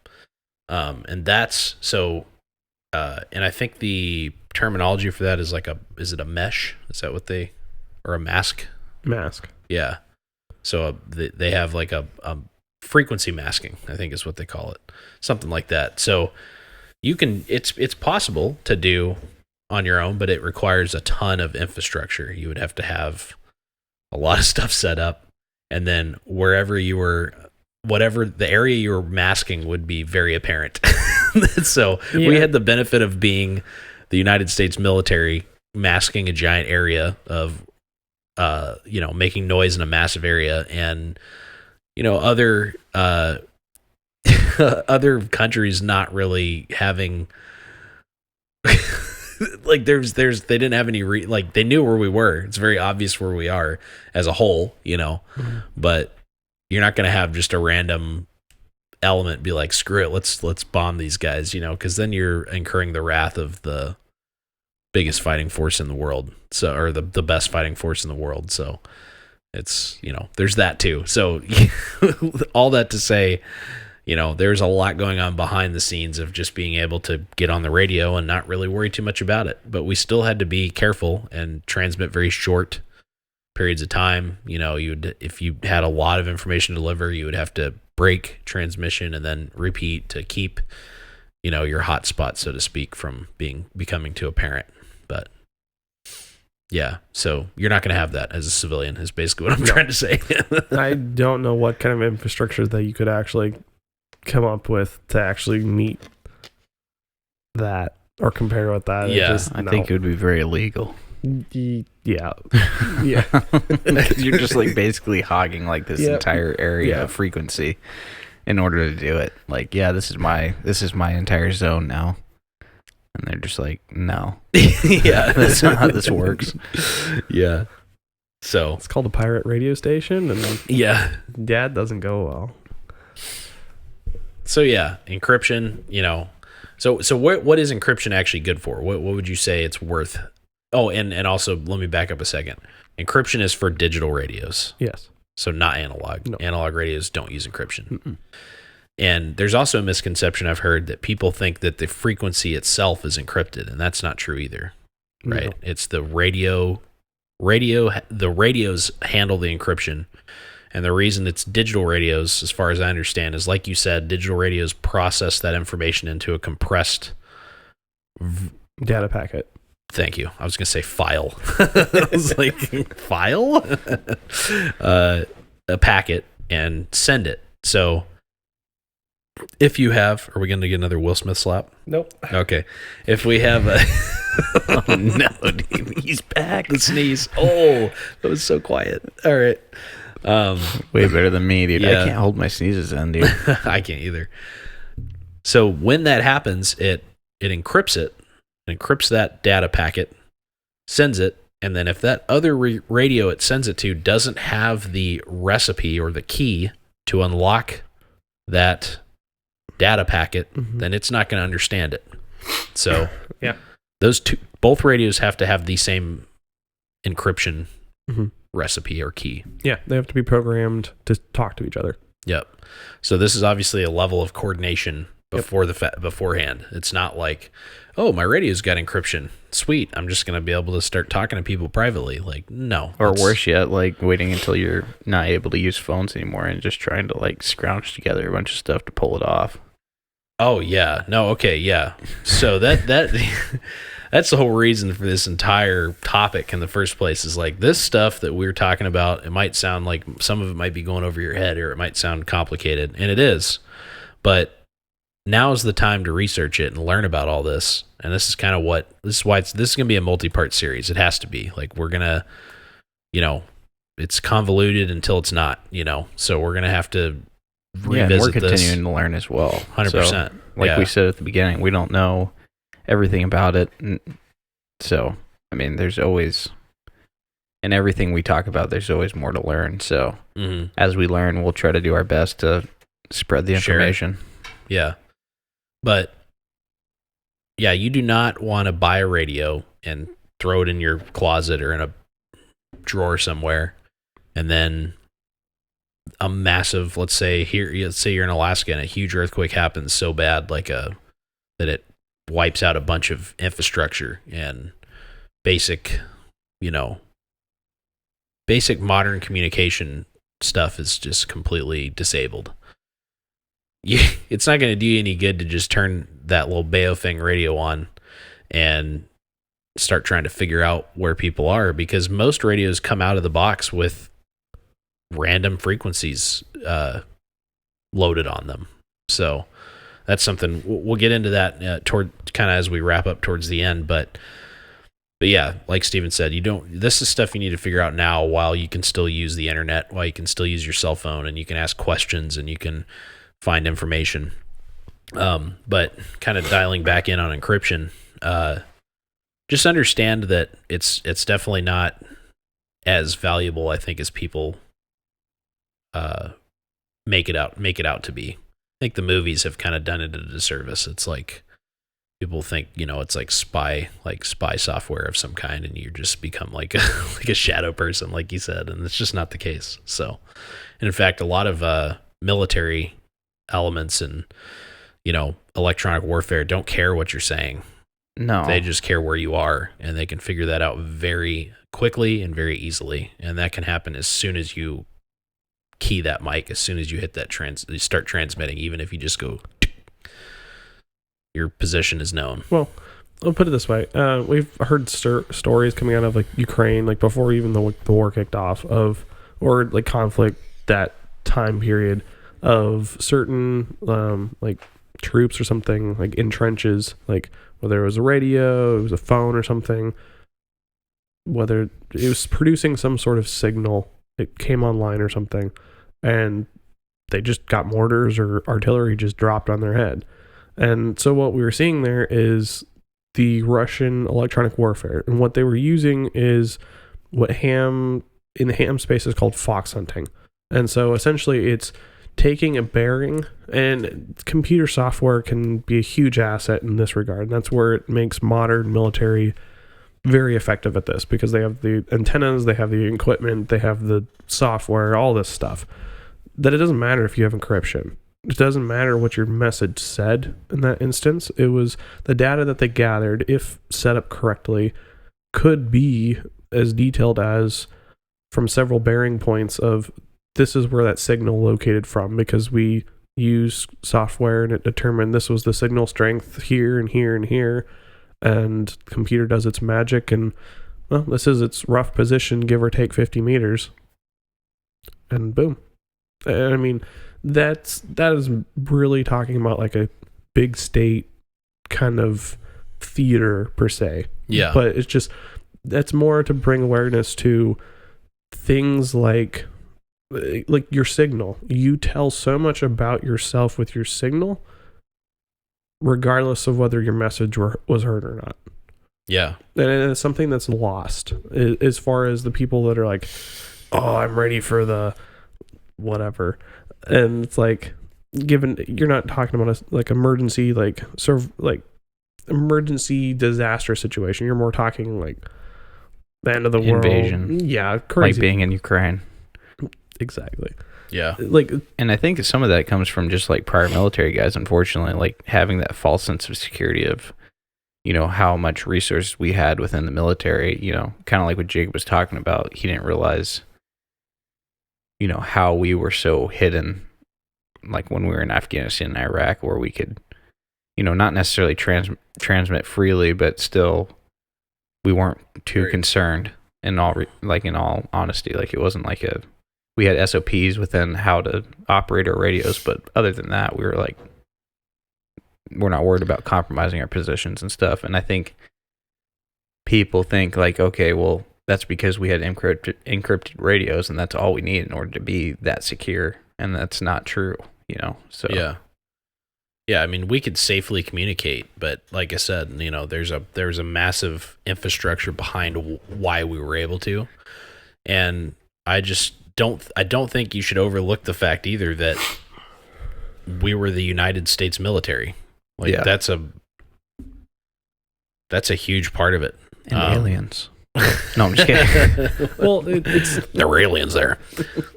And that's so. And I think the terminology for that is is it a mesh? Is that what or a mask? Mask. Yeah. So they have like a frequency masking, I think is what they call it, something like that. So it's possible to do on your own, but it requires a ton of infrastructure. You would have to have a lot of stuff set up, and then whatever the area you were masking would be very apparent. So we had the benefit of being the United States military masking a giant area of making noise in a massive area, and other other countries not really having like they didn't have any they knew where we were. It's very obvious where we are as a whole, Mm-hmm. but you're not going to have just a random element be like, screw it, let's bomb these guys, because then you're incurring the wrath of the biggest fighting force in the world, or the best fighting force in the world. So it's, there's that too. So all that to say, there's a lot going on behind the scenes of just being able to get on the radio and not really worry too much about it. But we still had to be careful and transmit very short periods of time. If you had a lot of information to deliver, you would have to break transmission and then repeat to keep, your hot spot, so to speak, from becoming too apparent. But yeah, so you're not going to have that as a civilian, is basically what I'm trying to say. I don't know what kind of infrastructure that you could actually come up with to actually meet that or compare with that. Yeah, I think it would be very illegal. Yeah. You're just like basically hogging like this entire area of frequency in order to do it. Like, this is my entire zone now. And they're just like, no. Yeah, that's not how this works. Yeah. So it's called a pirate radio station, and that doesn't go well. So yeah, encryption, So what is encryption actually good for? What would you say it's worth? Oh, and also let me back up a second. Encryption is for digital radios. Yes. So not analog. No. Analog radios don't use encryption. Mm-mm. And there's also a misconception I've heard that people think that the frequency itself is encrypted, and that's not true either. Right? No. It's the radios handle the encryption. And the reason it's digital radios, as far as I understand, is like you said, digital radios process that information into a compressed data packet. Thank you. I was going to say file. I was like, file? A packet, and send it. So If you have, are we going to get another Will Smith slap? Nope. Okay. If we have a Oh no, dude, he's back. the sneeze. Oh, that was so quiet. All right. Way better than me, dude. Yeah. I can't hold my sneezes in, dude. I can't either. So when that happens, it encrypts it, encrypts that data packet, sends it, and then if that other radio it sends it to doesn't have the recipe or the key to unlock that data packet, then it's not going to understand it. So Yeah. both radios have to have the same encryption Mhm. recipe or key. Yeah, they have to be programmed to talk to each other. Yep. So this is obviously a level of coordination before beforehand. It's not like, oh, my radio's got encryption. Sweet. I'm just going to be able to start talking to people privately. Like, no. Or that's- worse yet, like waiting until you're not able to use phones anymore and just trying to like scrounge together a bunch of stuff to pull it off. Oh yeah. No. Okay. Yeah. So that that's the whole reason for this entire topic in the first place is like this stuff that we're talking about. It might sound like some of it might be going over your head, or it might sound complicated, and it is. But now is the time to research it and learn about all this. And this is kind of this is why this is gonna be a multi-part series. It has to be. Like we're gonna, it's convoluted until it's not. So we're gonna have to Yeah, and we're revisit this. continuing to learn as well. 100%. So, like Yeah. we said at the beginning, we don't know everything about it. So, I mean, there's always, in everything we talk about, there's always more to learn. So, Mhm. as we learn, we'll try to do our best to spread the Share it. information. Yeah. But yeah, you do not want to buy a radio and throw it in your closet or in a drawer somewhere, and then a massive, let's say you're in Alaska and a huge earthquake happens so bad that it wipes out a bunch of infrastructure and basic modern communication stuff is just completely disabled. It's not going to do you any good to just turn that little Baofeng radio on and start trying to figure out where people are, because most radios come out of the box with random frequencies loaded on them. So that's something we'll get into that toward kind of as we wrap up towards the end. But yeah, like Steven said, this is stuff you need to figure out now while you can still use the internet, while you can still use your cell phone, and you can ask questions and you can find information. But kind of dialing back in on encryption, just understand that it's definitely not as valuable, I think, as people make it out to be. I think the movies have kind of done it a disservice. It's like people think, it's like spy software of some kind, and you just become like a shadow person, like you said, and it's just not the case. So, and in fact, a lot of military elements and electronic warfare don't care what you're saying. No. They just care where you are, and they can figure that out very quickly and very easily. And that can happen as soon as you key that mic, as soon as you hit that you start transmitting, even if you just go, your position is known. Well, I'll put it this way. We've heard stories coming out of like Ukraine, like before even the war kicked off, or like conflict, that time period of certain like troops or something, like in trenches, like whether it was a radio, it was a phone or something, whether it was producing some sort of signal, it came online or something, and they just got mortars or artillery just dropped on their head. And so what we were seeing there is the Russian electronic warfare, and what they were using is what in the ham space is called fox hunting. And so essentially it's taking a bearing, and computer software can be a huge asset in this regard. And that's where it makes modern military very effective at this, because they have the antennas, they have the equipment, they have the software, all this stuff, that it doesn't matter if you have encryption. It doesn't matter what your message said in that instance. It was the data that they gathered, if set up correctly, could be as detailed as from several bearing points of this is where that signal located from, because we use software and it determined this was the signal strength here and here and here, and the computer does its magic, and well, this is its rough position, give or take 50 meters, and boom. I mean, that is really talking about like a big state kind of theater per se. Yeah. But it's just, that's more to bring awareness to things like your signal. You tell so much about yourself with your signal, regardless of whether your message was heard or not. Yeah. And it's something that's lost as far as the people that are like, oh, I'm ready for the whatever. And it's like, given you're not talking about a like emergency, like sort of like emergency disaster situation. You're more talking like the end of the Invasion. world. Yeah, crazy. Like being in Ukraine. Exactly. Yeah. Like, And I think some of that comes from just like prior military guys, unfortunately, like having that false sense of security of, you know, how much resources we had within the military, you know, kind of like what Jacob was talking about. He didn't realize, you know, how we were so hidden, like when we were in Afghanistan and Iraq, where we could, you know, not necessarily transmit freely, but still we weren't too concerned in all honesty. Like it wasn't like we had SOPs within how to operate our radios, but other than that, we were like, we're not worried about compromising our positions and stuff. And I think people think like, okay, well, that's because we had encrypted radios and that's all we need in order to be that secure. And that's not true, you know? So Yeah. Yeah, I mean, we could safely communicate, but like I said, you know, there's a massive infrastructure behind why we were able to. And I don't think you should overlook the fact either that we were the United States military. Like Yeah. that's a huge part of it. And aliens. No, I'm just kidding. well, it's There were aliens there.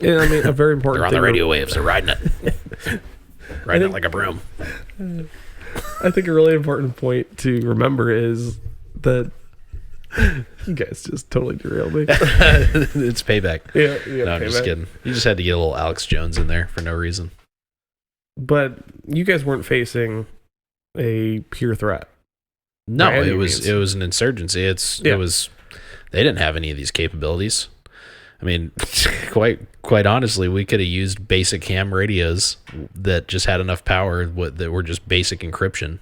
and I mean a very important. They're on the thing radio waves. They're riding it. Riding it like a broom. I think a really important point to remember is that you guys just totally derailed me. It's payback. Yeah, No, I'm just kidding. You just had to get a little Alex Jones in there for no reason. But you guys weren't facing a pure threat. No, By any it means. was an insurgency. Yeah. It was they didn't have any of these capabilities. I mean, quite honestly, we could have used basic ham radios that just had enough power that were just basic encryption,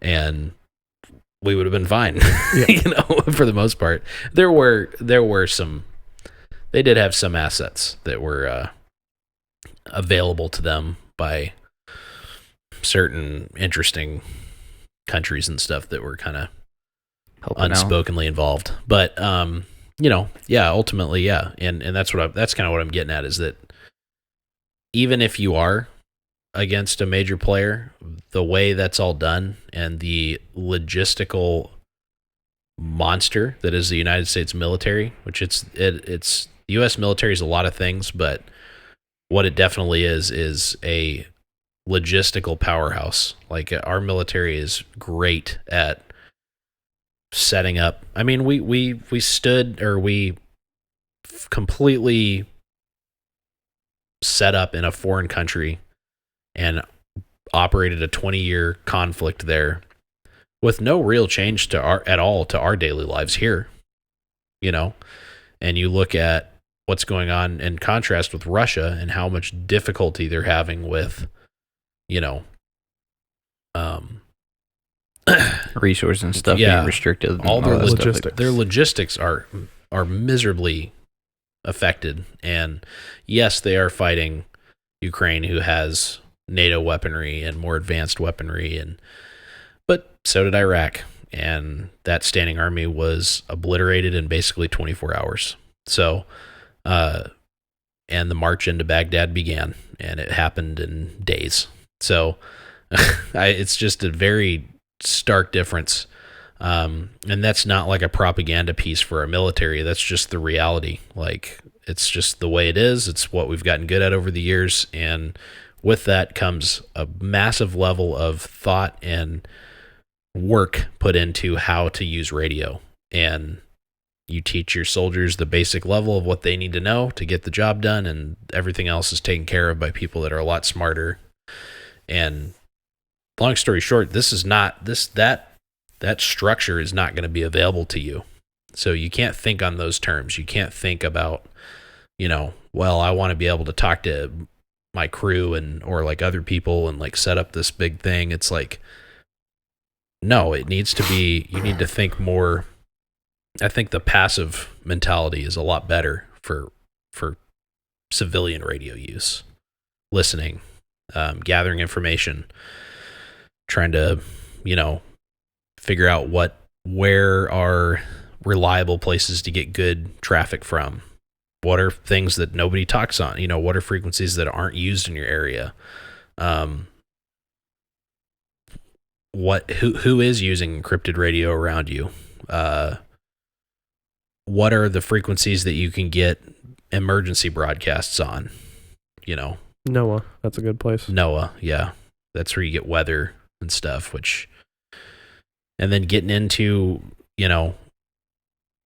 and we would have been fine. Yeah. You know, for the most part, there were some. They did have some assets that were available to them by certain interesting countries and stuff that were kind of Helping out. unspokenly involved. But you know, yeah, ultimately, yeah, and that's kind of what I'm getting at, is that even if you are against a major player, the way that's all done and the logistical monster that is the United States military, which it's the U.S. military is a lot of things, but what it definitely is a logistical powerhouse. Like our military is great at setting up. I mean, we completely set up in a foreign country and operated a 20-year conflict there with no real change at all to our daily lives here, you know. And you look at what's going on in contrast with Russia and how much difficulty they're having with, you know, resources and stuff Yeah. being restricted. and all their that stuff. logistics. Their logistics are miserably affected. And yes, they are fighting Ukraine, who has NATO weaponry and more advanced weaponry, but so did Iraq, and that standing army was obliterated in basically 24 hours. So, and the march into Baghdad began, and it happened in days. So, it's just a very stark difference. And that's not like a propaganda piece for our military. That's just the reality. Like, it's just the way it is. It's what we've gotten good at over the years. And with that comes a massive level of thought and work put into how to use radio. And you teach your soldiers the basic level of what they need to know to get the job done, and everything else is taken care of by people that are a lot smarter. And long story short, that structure is not going to be available to you. So you can't think on those terms. You can't think about, you know, well, I want to be able to talk to my crew and or like other people and like set up this big thing. It's like, no, it needs to be, you need to think more. I think the passive mentality is a lot better for civilian radio use, listening, gathering information, trying to, figure out where are reliable places to get good traffic from. What are things that nobody talks on? What are frequencies that aren't used in your area? Who is using encrypted radio around you? What are the frequencies that you can get emergency broadcasts on? NOAA, that's a good place. NOAA, yeah. That's where you get weather and stuff, and then getting into,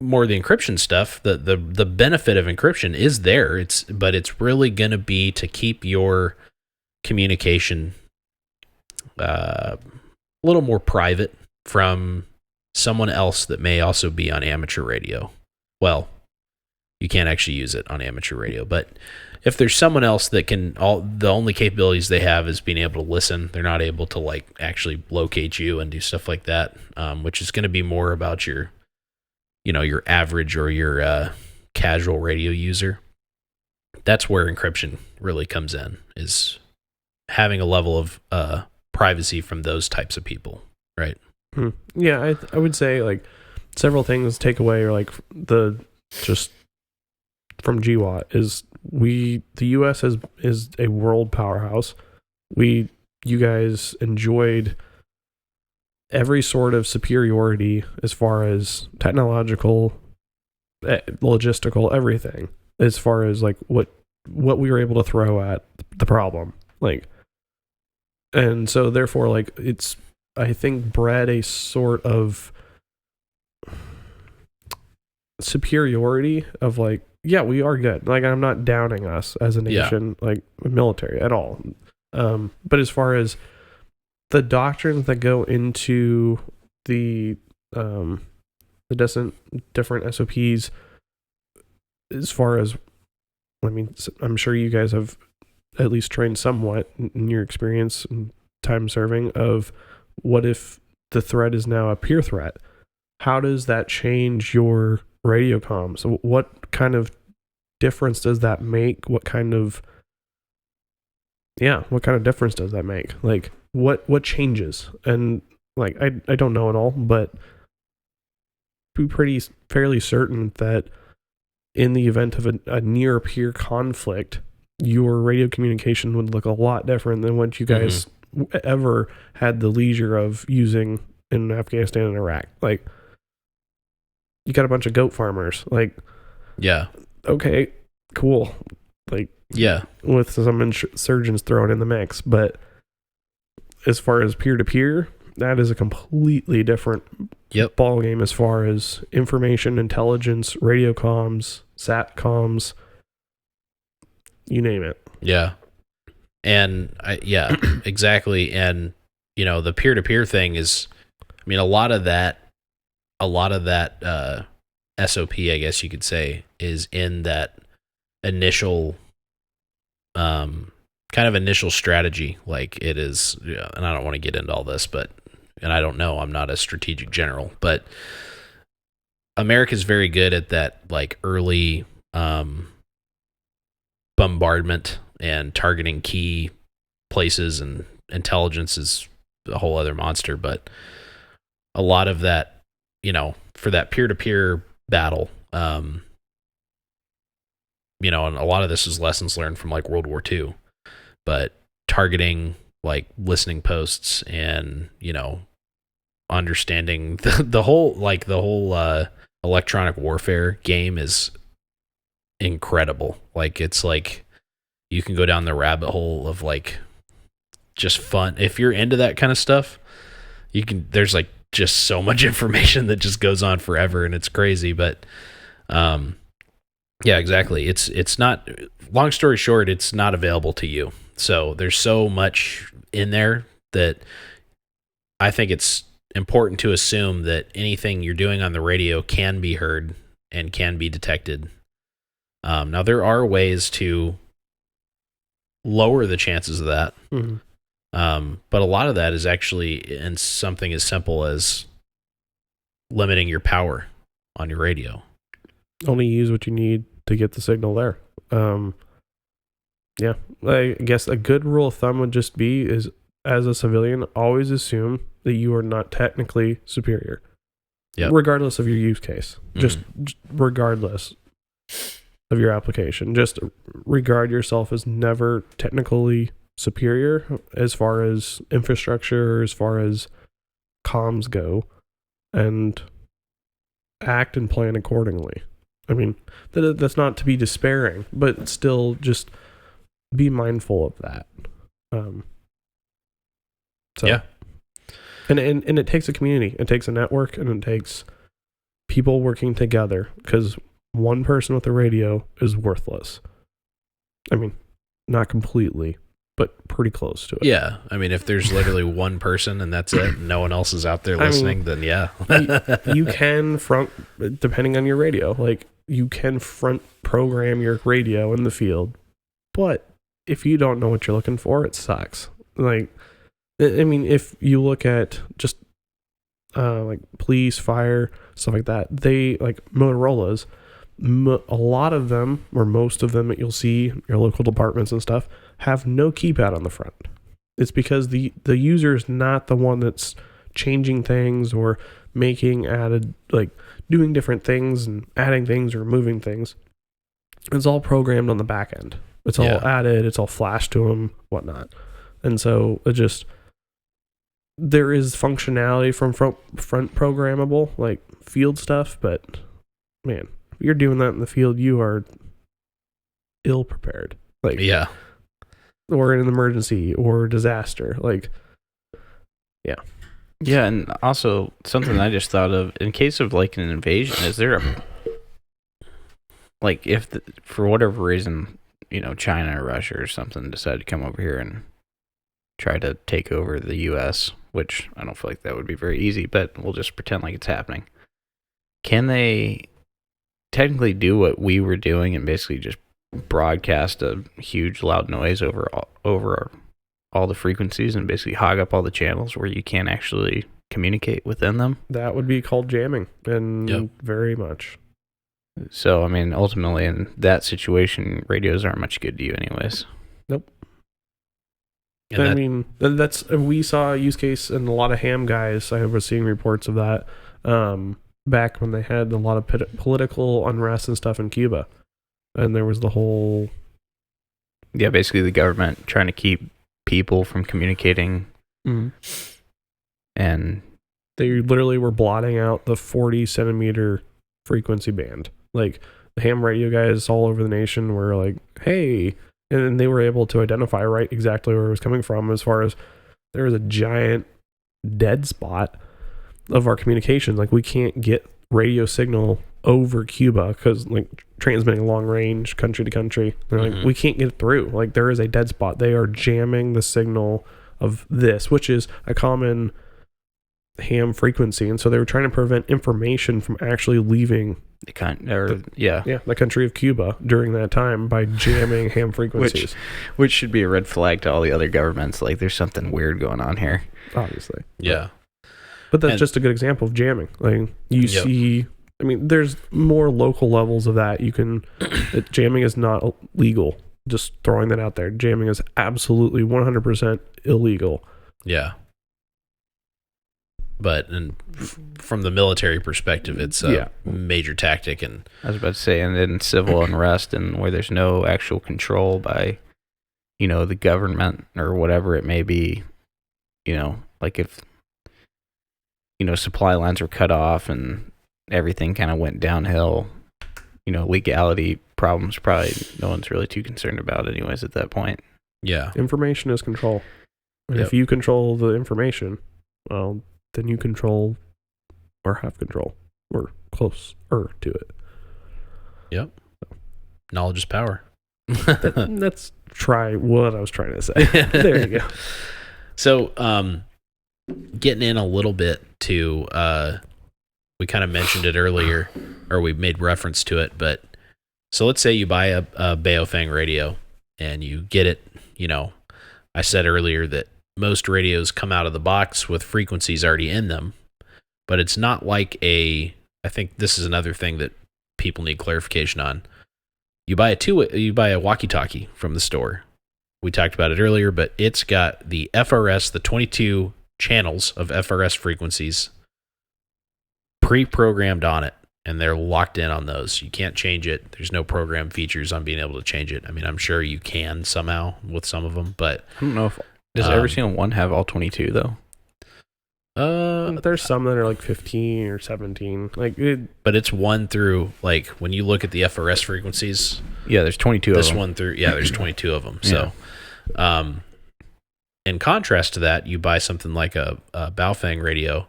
more of the encryption stuff. The benefit of encryption is there. But it's really going to be to keep your communication a little more private from someone else that may also be on amateur radio. Well, you can't actually use it on amateur radio, but if there's someone else that the only capabilities they have is being able to listen, they're not able to like actually locate you and do stuff like that, which is going to be more about your average or your casual radio user. That's where encryption really comes in, is having a level of privacy from those types of people, right? Yeah, I would say like several things take away, or like just from GWAT is the U.S. is a world powerhouse. You guys enjoyed every sort of superiority as far as technological, logistical, everything, as far as like what we were able to throw at the problem, like, and so therefore like it's, I think, bred a sort of superiority of like, yeah, we are good. Like, I'm not downing us as a nation, like military at all. But as far as the doctrines that go into the different SOPs, as far as, I mean, I'm sure you guys have at least trained somewhat in your experience and time serving of what if the threat is now a peer threat? How does that change your radio comms? What kind of difference does that make? What kind of difference does that make? Like, what changes? And like, I don't know it all, but be fairly certain that in the event of a near peer conflict, your radio communication would look a lot different than what you guys ever had the leisure of using in Afghanistan and Iraq. Like, you got a bunch of goat farmers. Like, yeah, okay, cool. Like, yeah, with some insurgents thrown in the mix. But as far as peer to peer, that is a completely different ball game as far as information, intelligence, radio comms, sat comms, you name it. Yeah. And exactly. And the peer to peer thing is, I mean, a lot of that SOP, I guess you could say, is in that initial kind of initial strategy. Like, it is, and I don't want to get into all this, and I don't know, I'm not a strategic general, but America's very good at that, like, early bombardment and targeting key places, and intelligence is a whole other monster. But a lot of that, for that peer-to-peer battle, and a lot of this is lessons learned from like World War II, but targeting like listening posts and, understanding the whole electronic warfare game is incredible. Like, it's like you can go down the rabbit hole of like just fun. If you're into that kind of stuff, there's like just so much information that just goes on forever, and it's crazy. But yeah, exactly. It's not, long story short, it's not available to you. So there's so much in there that I think it's important to assume that anything you're doing on the radio can be heard and can be detected. Now, there are ways to lower the chances of that. Mhm. But a lot of that is actually in something as simple as limiting your power on your radio. Only use what you need to get the signal there. Yeah, I guess a good rule of thumb would just be is, as a civilian, always assume that you are not technically superior. Yep. Regardless of your use case. Just regardless of your application. Just regard yourself as never technically superior as far as infrastructure, as far as comms go, and act and plan accordingly. I mean, that's not to be despairing, but still just be mindful of that. Yeah. And it takes a community, it takes a network, and it takes people working together, because one person with a radio is worthless. I mean, not completely, but pretty close to it. Yeah. I mean, if there's literally one person and that's it, no one else is out there listening, then yeah. You can front, depending on your radio, like you can front program your radio in the field, but if you don't know what you're looking for, it sucks. Like, I mean, if you look at just like police, fire, stuff like that, they, like Motorola's, a lot of them, or most of them that you'll see, your local departments and stuff, have no keypad on the front. It's because the user is not the one that's changing things or making added, like doing different things and adding things or moving things. It's all programmed on the back end. It's all added. It's all flashed to them, whatnot. And so it just, there is functionality from front programmable, like field stuff, but man, if you're doing that in the field, you are ill prepared. Like, yeah. Or in an emergency or disaster. Like, yeah. Yeah, and also something I just thought of, in case of like an invasion, is there a, like, if for whatever reason, you know, China or Russia or something decide to come over here and try to take over the U.S., which I don't feel like that would be very easy, but we'll just pretend like it's happening. Can they technically do what we were doing and basically just broadcast a huge loud noise over all the frequencies and basically hog up all the channels where you can't actually communicate within them? That would be called jamming, and very much. So, I mean, ultimately, in that situation, radios aren't much good to you anyways. Nope. And I mean, that's, we saw a use case, and a lot of ham guys, I was seeing reports of that, back when they had a lot of political unrest and stuff in Cuba. And there was the whole... Yeah, basically the government trying to keep people from communicating. Mm-hmm. And they literally were blotting out the 40 centimeter frequency band. Like, the ham radio guys all over the nation were like, hey, and they were able to identify right exactly where it was coming from, as far as there was a giant dead spot of our communications. Like, we can't get radio signal over Cuba because, like, transmitting long range country to country, they're like, we can't get it through. Like, there is a dead spot. They are jamming the signal of this, which is a common ham frequency, and so they were trying to prevent information from actually leaving the country of Cuba during that time by jamming ham frequencies, which should be a red flag to all the other governments. Like, there's something weird going on here, obviously. Yeah, but that's just a good example of jamming. Like, you see, I mean, there's more local levels of that. You can, jamming is not legal. Just throwing that out there. Jamming is absolutely 100% illegal. Yeah. But from the military perspective, it's a major tactic. And I was about to say, and in civil unrest and where there's no actual control by, you know, the government or whatever it may be, you know, like if, you know, supply lines were cut off and everything kind of went downhill, you know, legality problems probably no one's really too concerned about anyways at that point. Yeah. Information is control. And if you control the information, well, then you control or have control or closer to it. Yep. Knowledge is power. Let's try what I was trying to say. There you go. So, getting in a little bit to, we kind of mentioned it earlier, or we made reference to it, but so let's say you buy a Baofeng radio and you get it I said earlier that most radios come out of the box with frequencies already in them, but it's not like I think this is another thing that people need clarification on. You buy a walkie-talkie from the store. We talked about it earlier, but it's got the FRS, the 22 channels of FRS frequencies pre-programmed on it, and they're locked in on those. You can't change it. There's no program features on being able to change it. I mean, I'm sure you can somehow with some of them, but I don't know if does every single one have all 22 though. There's some that are like 15 or 17. But it's one through, like, when you look at the FRS frequencies. Yeah, there's 22 of them. This one through, there's 22 of them. So, in contrast to that, you buy something like a Baofeng radio.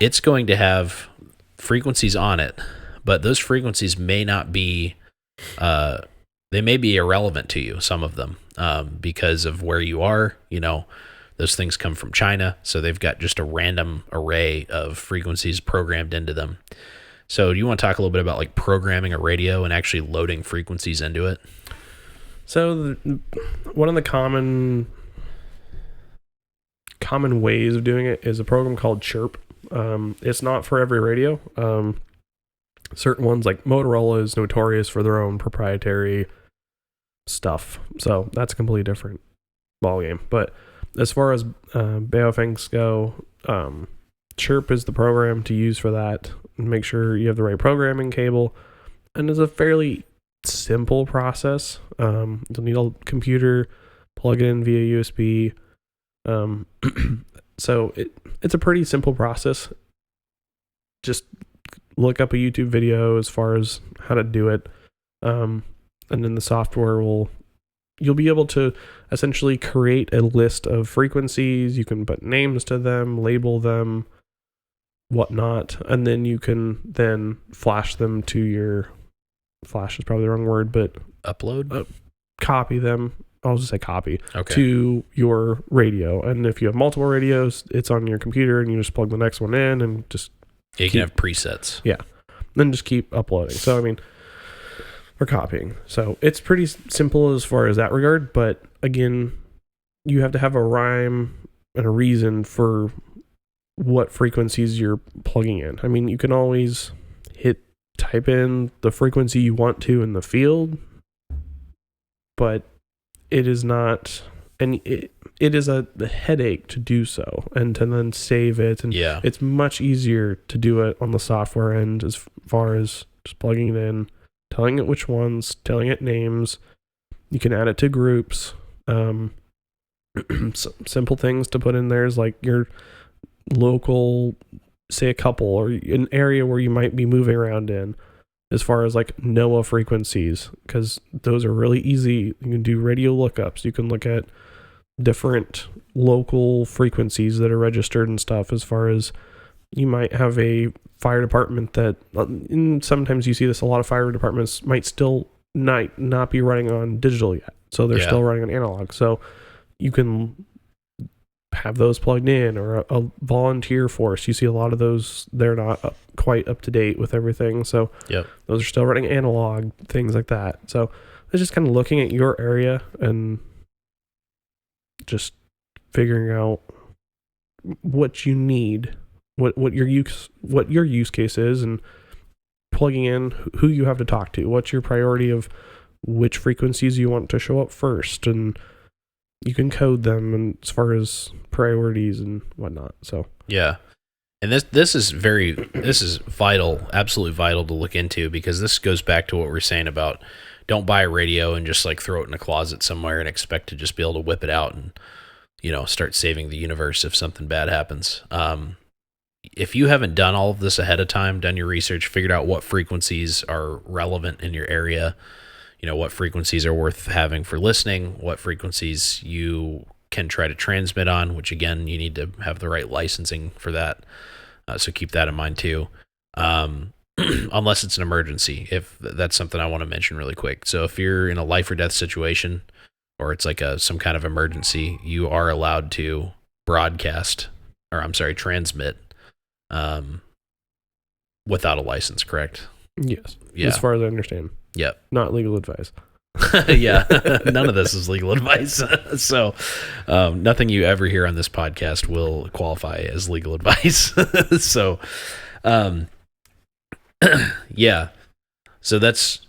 It's going to have frequencies on it, but those frequencies may not be, they may be irrelevant to you, some of them, because of where you are. Those things come from China, so they've got just a random array of frequencies programmed into them. So do you want to talk a little bit about like programming a radio and actually loading frequencies into it? So one of the common ways of doing it is a program called Chirp. It's not for every radio. Certain ones like Motorola is notorious for their own proprietary stuff, so that's a completely different ballgame. But as far as Baofengs go, Chirp is the program to use for that. Make sure you have the right programming cable, and it's a fairly simple process. You'll need a computer, plug it in via USB. So it's a pretty simple process. Just look up a YouTube video as far as how to do it, and then the software you'll be able to essentially create a list of frequencies. You can put names to them, label them, whatnot, and then you can then flash them to your, flash is probably the wrong word, but upload, copy them. I'll just say copy okay. to your radio. And if you have multiple radios, it's on your computer and you just plug the next one in and just you can have presets. Yeah. Then just keep uploading. So, I mean, or copying. So it's pretty simple as far as that regard. But again, you have to have a rhyme and a reason for what frequencies you're plugging in. I mean, you can always type in the frequency you want to in the field, but it is not, and it is a headache to do so and to then save it. And it's much easier to do it on the software end as far as just plugging it in, telling it which ones, telling it names. You can add it to groups. Simple things to put in there is like your local, say a couple or an area where you might be moving around in, as far as like NOAA frequencies, because those are really easy. You can do radio lookups. You can look at different local frequencies that are registered and stuff. As far as you might have a fire department that, and sometimes you see this, a lot of fire departments might still not be running on digital yet. So they're still running on analog. So you can have those plugged in, or a volunteer force. You see a lot of those, they're not quite up to date with everything. So those are still running analog, things like that. So it's just kind of looking at your area and just figuring out what you need, what your use case is, and plugging in who you have to talk to. What's your priority of which frequencies you want to show up first, and you can code them and as far as priorities and whatnot. So and this is vital, absolutely vital to look into, because this goes back to what we were saying about don't buy a radio and just like throw it in a closet somewhere and expect to just be able to whip it out and start saving the universe if something bad happens. If you haven't done all of this ahead of time, done your research, figured out what frequencies are relevant in your area, what frequencies are worth having for listening, what frequencies you can try to transmit on, which again, you need to have the right licensing for that. So keep that in mind too. Unless it's an emergency, if that's something I want to mention really quick. So if you're in a life or death situation, or it's like some kind of emergency, you are allowed to transmit without a license, correct? Yes. Yeah. As far as I understand. Yep. Not legal advice. Yeah, none of this is legal advice. So, nothing you ever hear on this podcast will qualify as legal advice. So, yeah. So this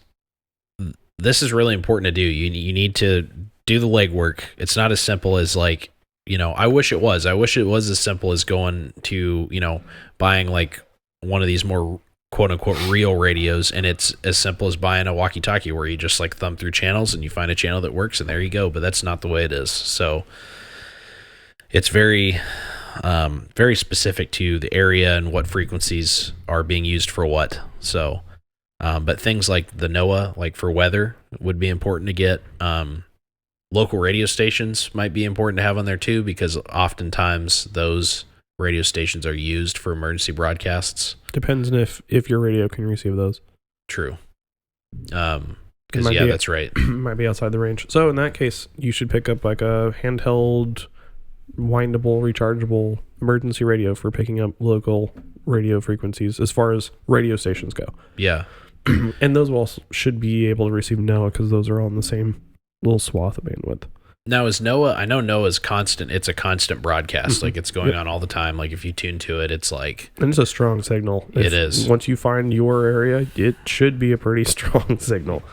is really important to do. You need to do the legwork. It's not as simple as like, I wish it was. I wish it was as simple as going to, buying like one of these more quote unquote real radios, and it's as simple as buying a walkie-talkie where you just like thumb through channels and you find a channel that works and there you go. But that's not the way it is. So it's very very specific to the area and what frequencies are being used for what. So but things like the NOAA, like for weather, would be important to get. Local radio stations might be important to have on there too, because oftentimes those radio stations are used for emergency broadcasts. Depends on if your radio can receive those. True. Because that's right. Might be outside the range. So in that case, you should pick up like a handheld, windable, rechargeable emergency radio for picking up local radio frequencies as far as radio stations go. Yeah. And those should be able to receive NOAA because those are all in the same little swath of bandwidth. Now, is NOAA, I know NOAA is constant. It's a constant broadcast. Like it's going on all the time. Like if you tune to it, it's like... And it's a strong signal. It is. Once you find your area, it should be a pretty strong signal.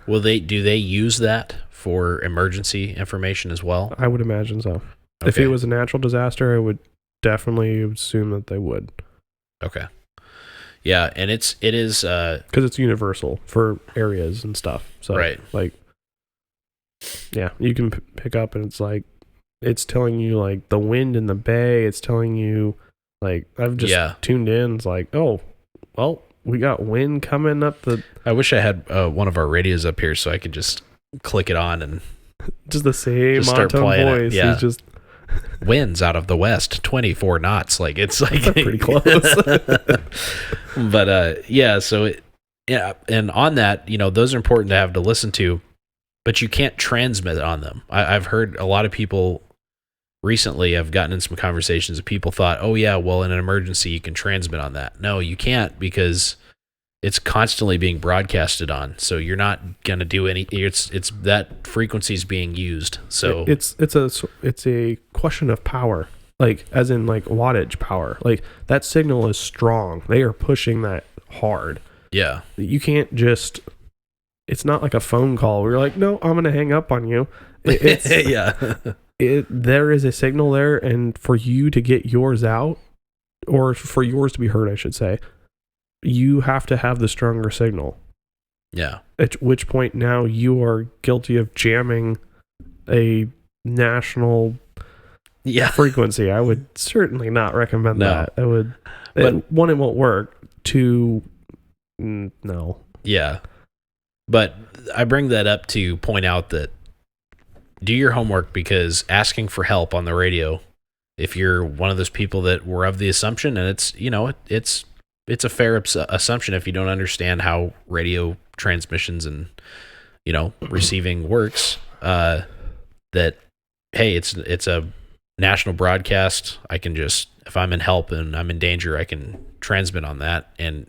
Do they use that for emergency information as well? I would imagine so. Okay. If it was a natural disaster, I would definitely assume that they would. Okay. Yeah, and it is... Because it's universal for areas and stuff. So, right. Like... Yeah, you can pick up and it's like, it's telling you like the wind in the bay. It's telling you like, I've just tuned in. It's like, oh, well, we got wind coming up the... I wish I had one of our radios up here so I could just click it on and... Just the same just start monotone playing voice. It. Yeah. He's just... Winds out of the west, 24 knots. Like it's like... pretty close. But so and on that, those are important to have to listen to. But you can't transmit on them. I've heard a lot of people recently, I've gotten in some conversations of people thought, oh yeah, well in an emergency you can transmit on that. No, you can't because it's constantly being broadcasted on. So you're not going to do any, it's that frequency is being used. So it's a question of power, like as in like wattage power. Like that signal is strong. They are pushing that hard. Yeah. You can't just... It's not like a phone call where you're like, no, I'm going to hang up on you. There is a signal there, and for you to get yours out, or for yours to be heard, I should say, you have to have the stronger signal. Yeah. At which point now you are guilty of jamming a national frequency. I would certainly not recommend that. I would. One, it won't work. Two, no. Yeah. But I bring that up to point out that do your homework, because asking for help on the radio, if you're one of those people that were of the assumption, and it's a fair assumption if you don't understand how radio transmissions and receiving works, that hey, it's a national broadcast. I can just, if I'm in help and I'm in danger, I can transmit on that, and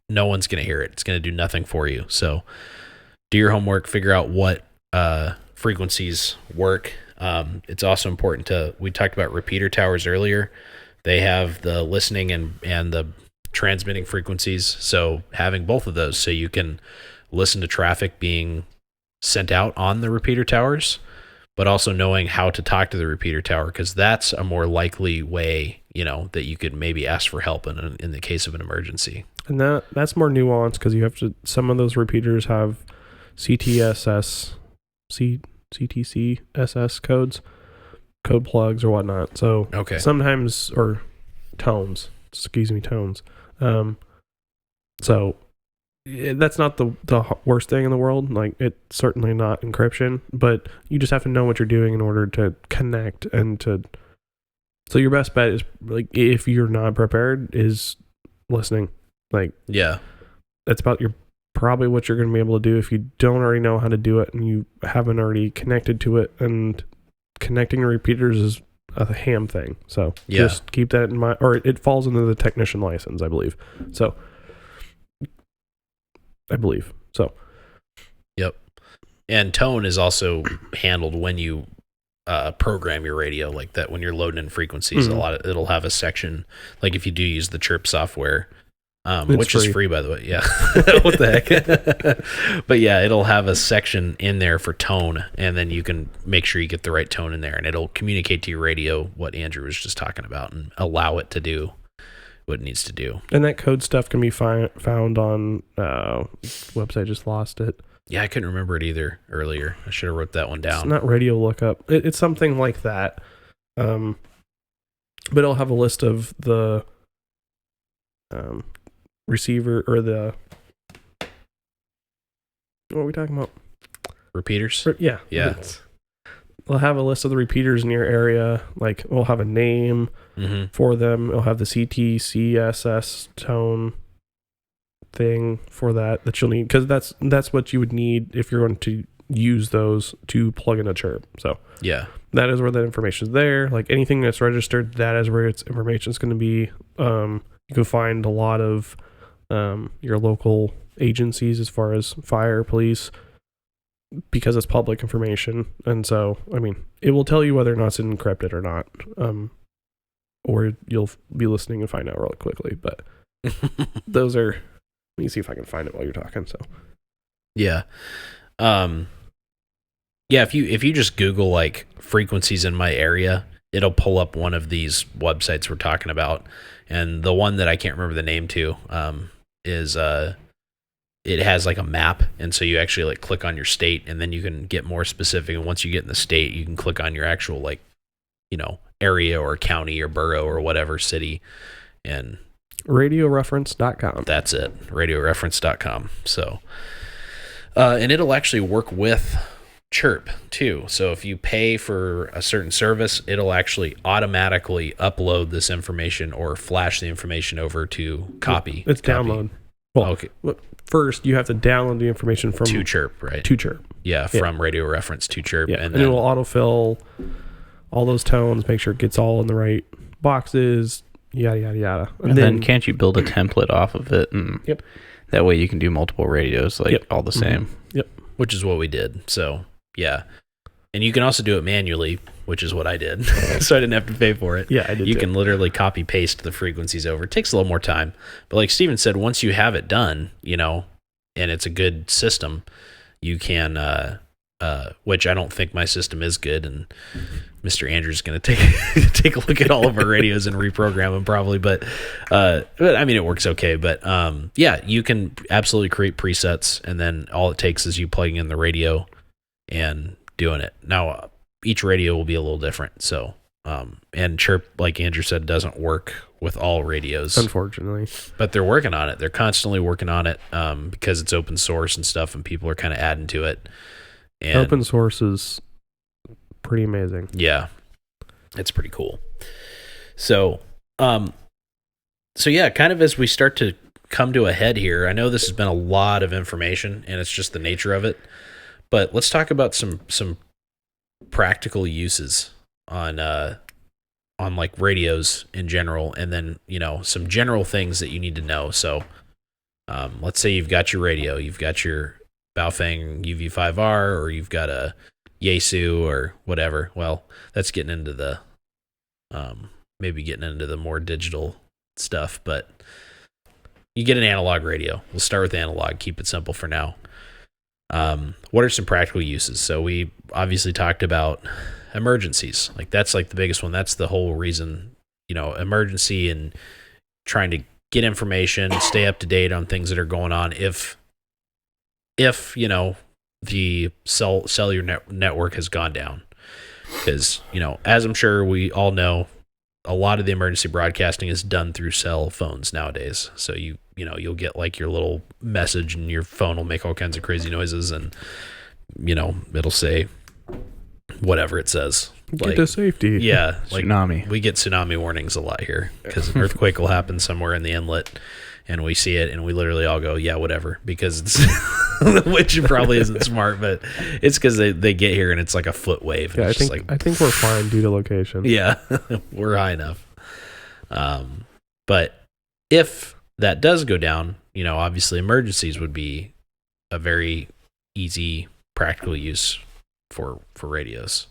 no one's going to hear it. It's going to do nothing for you. So do your homework, figure out what frequencies work. It's also important we talked about repeater towers earlier. They have the listening and the transmitting frequencies. So having both of those so you can listen to traffic being sent out on the repeater towers, but also knowing how to talk to the repeater tower, because that's a more likely way, that you could maybe ask for help in the case of an emergency. And that's more nuanced because you have to, some of those repeaters have CTCSS codes, code plugs or whatnot. So sometimes, or tones. So that's not the worst thing in the world. Like, it's certainly not encryption, but you just have to know what you're doing in order to connect and to. So your best bet is, like, if you're not prepared, is listening. Like, yeah, that's about probably what you're going to be able to do if you don't already know how to do it and you haven't already connected to it. And connecting repeaters is a ham thing. So just keep that in mind, or it falls into the technician license, I believe. So, yep. And tone is also handled when you program your radio, like that when you're loading in frequencies. Mhm. It'll have a section, like if you do use the Chirp software, It's which is free. free, by the way. Yeah. What the heck? But yeah, it'll have a section in there for tone, and then you can make sure you get the right tone in there, and it'll communicate to your radio what Andrew was just talking about and allow it to do what it needs to do. And that code stuff can be found on website. Just lost it. Yeah, I couldn't remember it either earlier. I should have wrote that one It's down. not radio lookup. It's something like that. But it'll have a list of the receiver or the. What are we talking about? Repeaters? Yeah. Yeah. We'll have a list of the repeaters in your area. Like we'll have a name Mm-hmm. for them. It'll have the CT, CSS tone thing for that you'll need, because that's what you would need if you're going to use those to plug in a chirp. So Yeah. that is where that information is there. Like anything that's registered, that is where its information is going to be. You can find a lot of your local agencies as far as fire, police, because it's public information. And so, I mean, it will tell you whether or not it's encrypted or not. Or you'll be listening and find out really quickly. But those are, let me see if I can find it while you're talking. So Yeah. Yeah, if you just Google like frequencies in my area, it'll pull up one of these websites we're talking about. And the one that I can't remember the name to is it has like a map, and so you actually like click on your state, and then you can get more specific, and once you get in the state, you can click on your actual like, you know, area or county or borough or whatever city, and radioreference.com. that's it, radioreference.com. So and it'll actually work with Chirp too. So if you pay for a certain service, it'll actually automatically upload this information or flash the information over to copy. It's Copy. download. Well, Okay. first you have to download the information from To Chirp, right? to Chirp. Yeah, from Radio Reference to Chirp. Yeah, And and then it will autofill all those tones, make sure it gets all in the right boxes, yada yada yada. And then can't you build a template off of it? And Yep. that way you can do multiple radios, like Yep. all the same. which is what we did. So, yeah. And you can also do it manually, which is what I did. So I didn't have to pay for it. Yeah, I did You too. can literally copy paste the frequencies over. It takes a little more time. But like Steven said, once you have it done, you know, and it's a good system, you can which I don't think my system is good, and Mr. Andrew's going to take a look at all of our radios and reprogram them probably, but I mean it works okay. But yeah, you can absolutely create presets, and then all it takes is you plugging in the radio and doing it. Now each radio will be a little different, so and Chirp, like Andrew said, doesn't work with all radios, Unfortunately. but they're working on it. They're constantly working on it because it's open source and stuff, and people are kind of adding to it. And Open source is pretty amazing. yeah, it's pretty cool. So, so yeah, kind of as we start to come to a head here, I know this has been a lot of information, and it's just the nature of it. But let's talk about some practical uses on like radios in general, and then some general things that you need to know. So, let's say you've got your radio, you've got your Baofeng UV5R, or you've got a Yaesu or whatever. Well, that's getting into the maybe getting into the more digital stuff, but you get an analog radio. We'll start with analog, keep it simple for now. What are some practical uses? So we obviously talked about emergencies. Like that's like the biggest one. That's the whole reason, emergency and trying to get information, stay up to date on things that are going on. If the cellular network has gone down, because as I'm sure we all know, a lot of the emergency broadcasting is done through cell phones nowadays. So you'll get like your little message, and your phone will make all kinds of crazy noises, and it'll say whatever it says. Get to safety. Yeah, like Tsunami. we get tsunami warnings a lot here because an earthquake will happen somewhere in the inlet, and we see it, and we literally all go, yeah, whatever, because it's which probably isn't smart, but it's because they get here and it's like a foot wave. And Yeah, it's I think we're fine due to location. yeah, we're high enough. But if that does go down, obviously emergencies would be a very easy practical use for radios.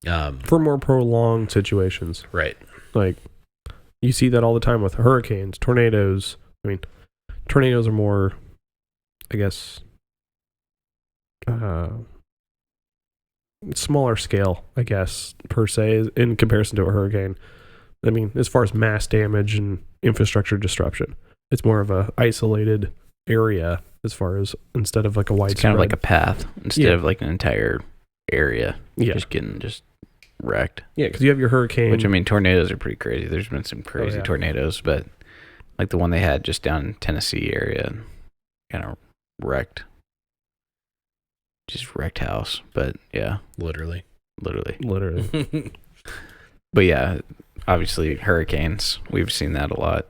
For more prolonged situations. Right. Like, you see that all the time with hurricanes, tornadoes. I mean, tornadoes are more, I guess, smaller scale, I guess, per se, in comparison to a hurricane. I mean, as far as mass damage and infrastructure disruption, it's more of a isolated area as far as, instead of like a widespread. It's kind of like a path instead of like an entire area. Yeah. Just getting wrecked. Yeah, because you have your hurricane. Which, I mean, tornadoes are pretty crazy. There's been some crazy yeah. tornadoes, but like the one they had just down in Tennessee area, kind of wrecked. Just wrecked house. But yeah, Literally. But yeah, obviously hurricanes. We've seen that a lot.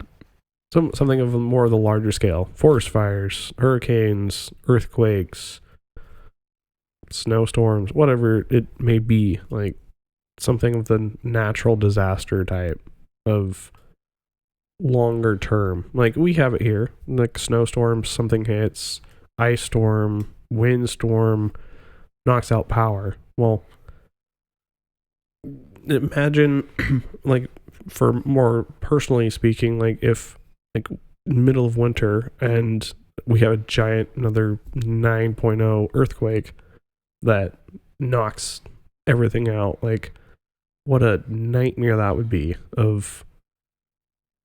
Something of more of the larger scale. Forest fires, hurricanes, earthquakes, snowstorms, whatever it may be. Like, something of the natural disaster type of longer term. Like, we have it here. Like, snowstorms, something hits, ice storm, windstorm, knocks out power. Well, imagine, like, for more personally speaking, like, if, like, middle of winter and we have a giant, another 9.0 earthquake that knocks everything out. Like, what a nightmare that would be. Of,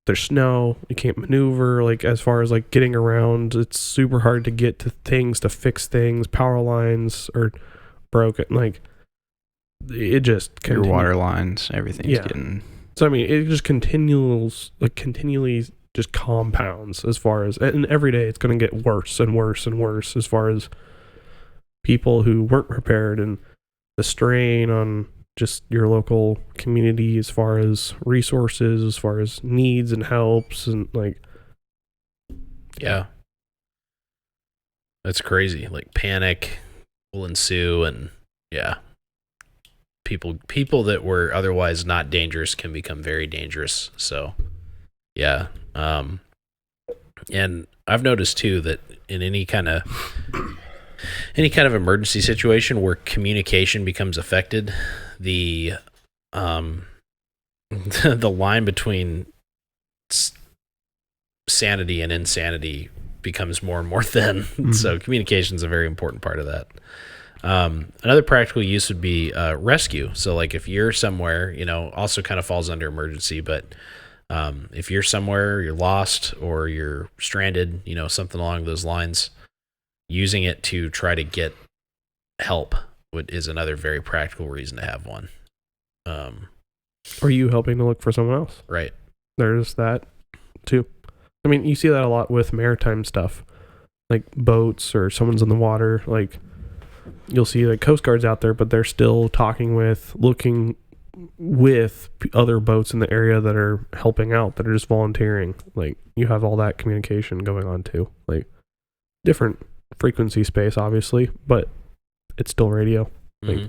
there's snow, you can't maneuver, like, as far as like getting around, it's super hard to get to things, to fix things, power lines are broken, like, it just Your water lines, everything's getting. So I mean, it just continually just compounds as far as, and every day it's going to get worse and worse and worse as far as people who weren't prepared, and the strain on just your local community as far as resources, as far as needs and helps, and like, Yeah. That's crazy. Like, panic will ensue, and yeah. People that were otherwise not dangerous can become very dangerous. So, yeah. And I've noticed too that in any kind of emergency situation where communication becomes affected, the the line between sanity and insanity becomes more and more thin. Mm-hmm. So communication is a very important part of that. Another practical use would be rescue. So like if you're somewhere, also kind of falls under emergency, but if you're somewhere, you're lost or you're stranded, something along those lines, using it to try to get help is another very practical reason to have one. Are you helping to look for someone else? Right. There's that too. I mean, you see that a lot with maritime stuff, like boats or someone's in the water. Like, you'll see the Coast Guard's out there, but they're still looking with other boats in the area that are helping out, that are just volunteering. Like, you have all that communication going on too. Like, different frequency space, obviously, but it's still radio. Mm-hmm.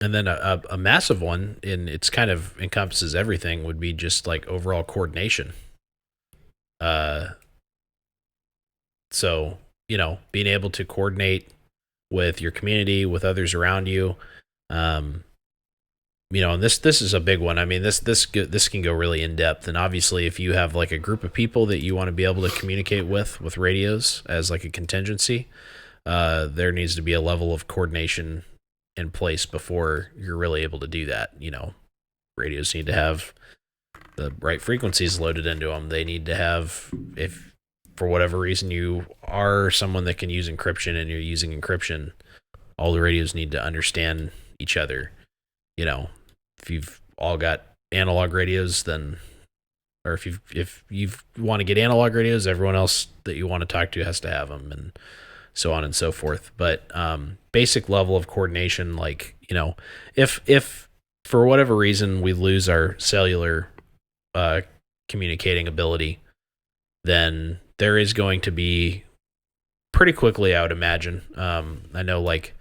And then a massive one, and it's kind of encompasses everything, would be just like overall coordination. So, being able to coordinate with your community, with others around you, and this is a big one. I mean, this can go really in depth, and obviously, if you have like a group of people that you want to be able to communicate with radios as like a contingency, there needs to be a level of coordination in place before you're really able to do that. Radios need to have the right frequencies loaded into them. They need to have, if for whatever reason you are someone that can use encryption and you're using encryption, all the radios need to understand each other. If you've all got analog radios, then, or if you want to get analog radios, everyone else that you want to talk to has to have them, and so on and so forth. But basic level of coordination, like, if for whatever reason we lose our cellular communicating ability, then there is going to be pretty quickly, I would imagine. I know like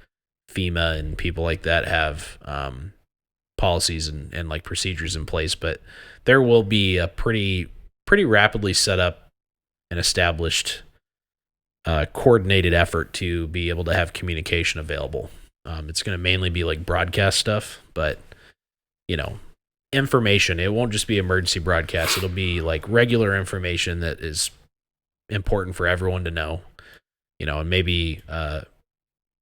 FEMA and people like that have policies and like procedures in place, but there will be a pretty rapidly set up and established coordinated effort to be able to have communication available. It's going to mainly be like broadcast stuff, but information. It won't just be emergency broadcasts. It'll be like regular information that is important for everyone to know. And maybe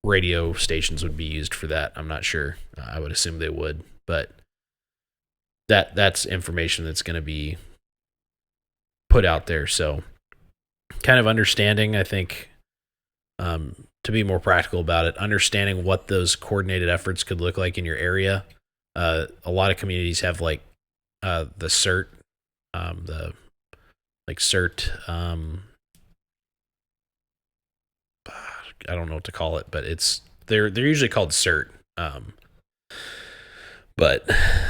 radio stations would be used for that. I'm not sure. I would assume they would, but that's information that's going to be put out there. So kind of understanding, I think, to be more practical about it, understanding what those coordinated efforts could look like in your area. A lot of communities have like the CERT, CERT. I don't know what to call it, but they're usually called CERT. But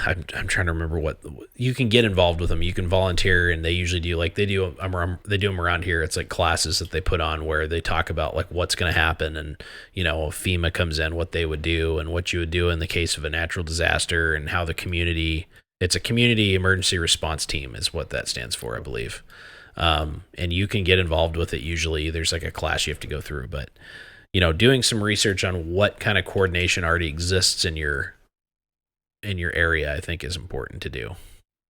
I'm trying to remember what you can get involved with them. You can volunteer, and they usually do they do them around here. It's like classes that they put on where they talk about like what's going to happen, and if FEMA comes in, what they would do, and what you would do in the case of a natural disaster, and how the community. It's a community emergency response team, is what that stands for, I believe. And you can get involved with it. Usually, there's like a class you have to go through, but doing some research on what kind of coordination already exists in your area, I think is important to do.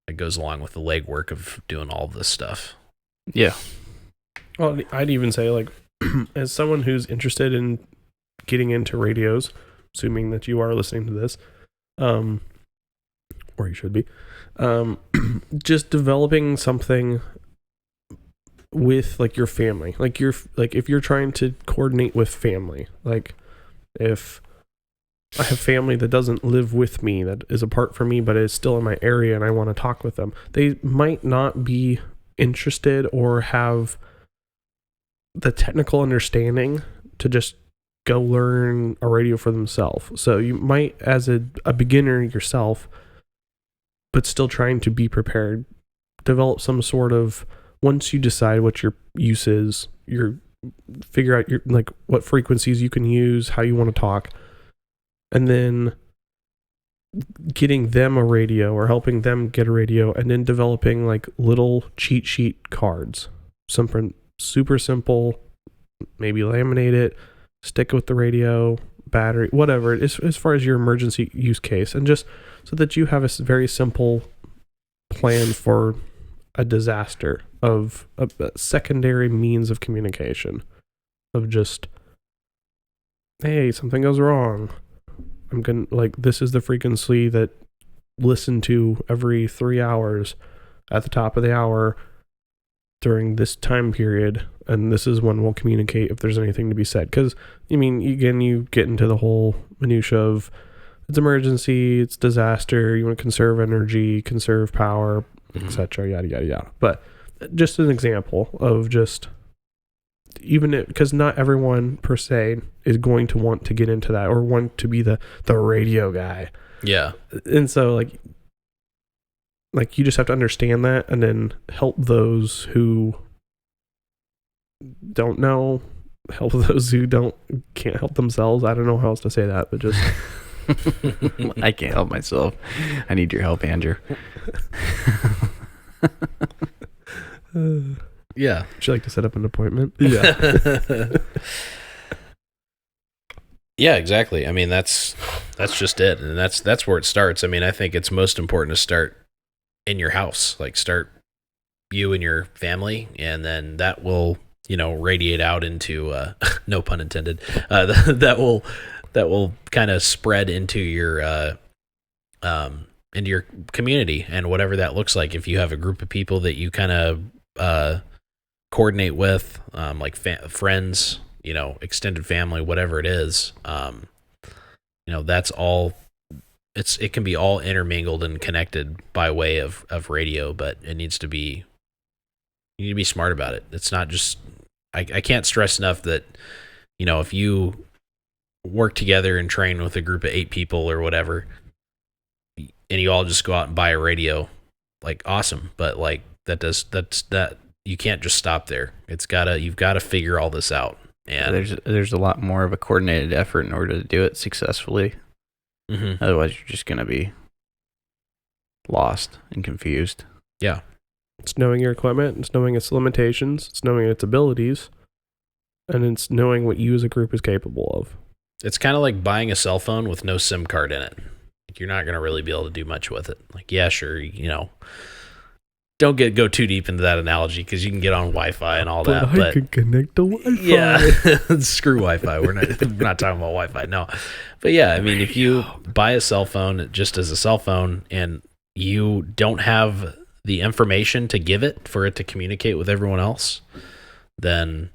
It goes along with the legwork of doing all of this stuff. Yeah. Well, I'd even say, like, as someone who's interested in getting into radios, assuming that you are listening to this, or you should be, just developing something with like your family, like if you're trying to coordinate with family, like if I have family that doesn't live with me, that is apart from me, but is still in my area, and I want to talk with them. They might not be interested or have the technical understanding to just go learn a radio for themselves. So you might, as a beginner yourself, but still trying to be prepared, develop some sort of, once you decide what your use is, figure out your like what frequencies you can use, how you want to talk, and then getting them a radio or helping them get a radio, and then developing like little cheat sheet cards, something super simple, maybe laminate it, stick it with the radio, battery, whatever, as far as your emergency use case, and just so that you have a very simple plan for a disaster, of a secondary means of communication, of just, hey, something goes wrong, I'm gonna, like, this is the frequency that listen to every 3 hours at the top of the hour during this time period, and this is when we'll communicate if there's anything to be said. Because, I mean, again, you get into the whole minutia of it's emergency, it's disaster, you want to conserve energy, conserve power, etc., yada, yada, yada. But just an example of just, even because not everyone per se is going to want to get into that or want to be the radio guy. Yeah. And so like you just have to understand that, and then help those who don't know, help those who can't help themselves. I don't know how else to say that, but just I can't help myself. I need your help, Andrew. Yeah. Would you like to set up an appointment? Yeah. Yeah, exactly. I mean, that's just it. And that's where it starts. I mean, I think it's most important to start in your house, like start you and your family, and then that will, radiate out into, no pun intended, that will kind of spread into your community, and whatever that looks like. If you have a group of people that you kind of, coordinate with, like friends, extended family, whatever it is, that's all. It can be all intermingled and connected by way of radio, but it needs to be. You need to be smart about it. It's not just. I can't stress enough that, if you work together and train with a group of 8 people or whatever, and you all just go out and buy a radio, like, awesome, but like that you can't just stop there. You've got to figure all this out. And there's a lot more of a coordinated effort in order to do it successfully. Mm-hmm. Otherwise, you're just going to be lost and confused. Yeah. It's knowing your equipment, it's knowing its limitations, it's knowing its abilities, And it's knowing what you as a group is capable of. It's kind of like buying a cell phone with no SIM card in it. You're not going to really be able to do much with it. Like, yeah, sure, don't go too deep into that analogy because you can get on Wi-Fi and all that. I can connect to Wi-Fi. Yeah, screw Wi-Fi. We're not talking about Wi-Fi. No, but yeah, I mean, if you buy a cell phone just as a cell phone and you don't have the information to give it for it to communicate with everyone else, then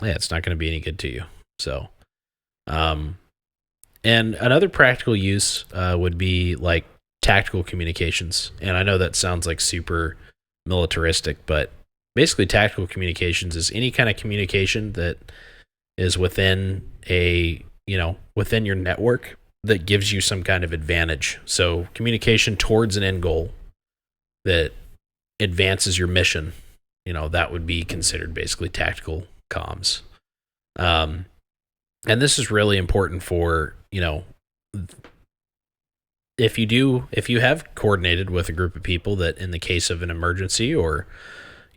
yeah, it's not going to be any good to you. So, and another practical use would be like tactical communications. And I know that sounds like super militaristic, but basically tactical communications is any kind of communication that is within within your network that gives you some kind of advantage. So communication towards an end goal that advances your mission, that would be considered basically tactical comms. And this is really important for, if you have coordinated with a group of people that in the case of an emergency or,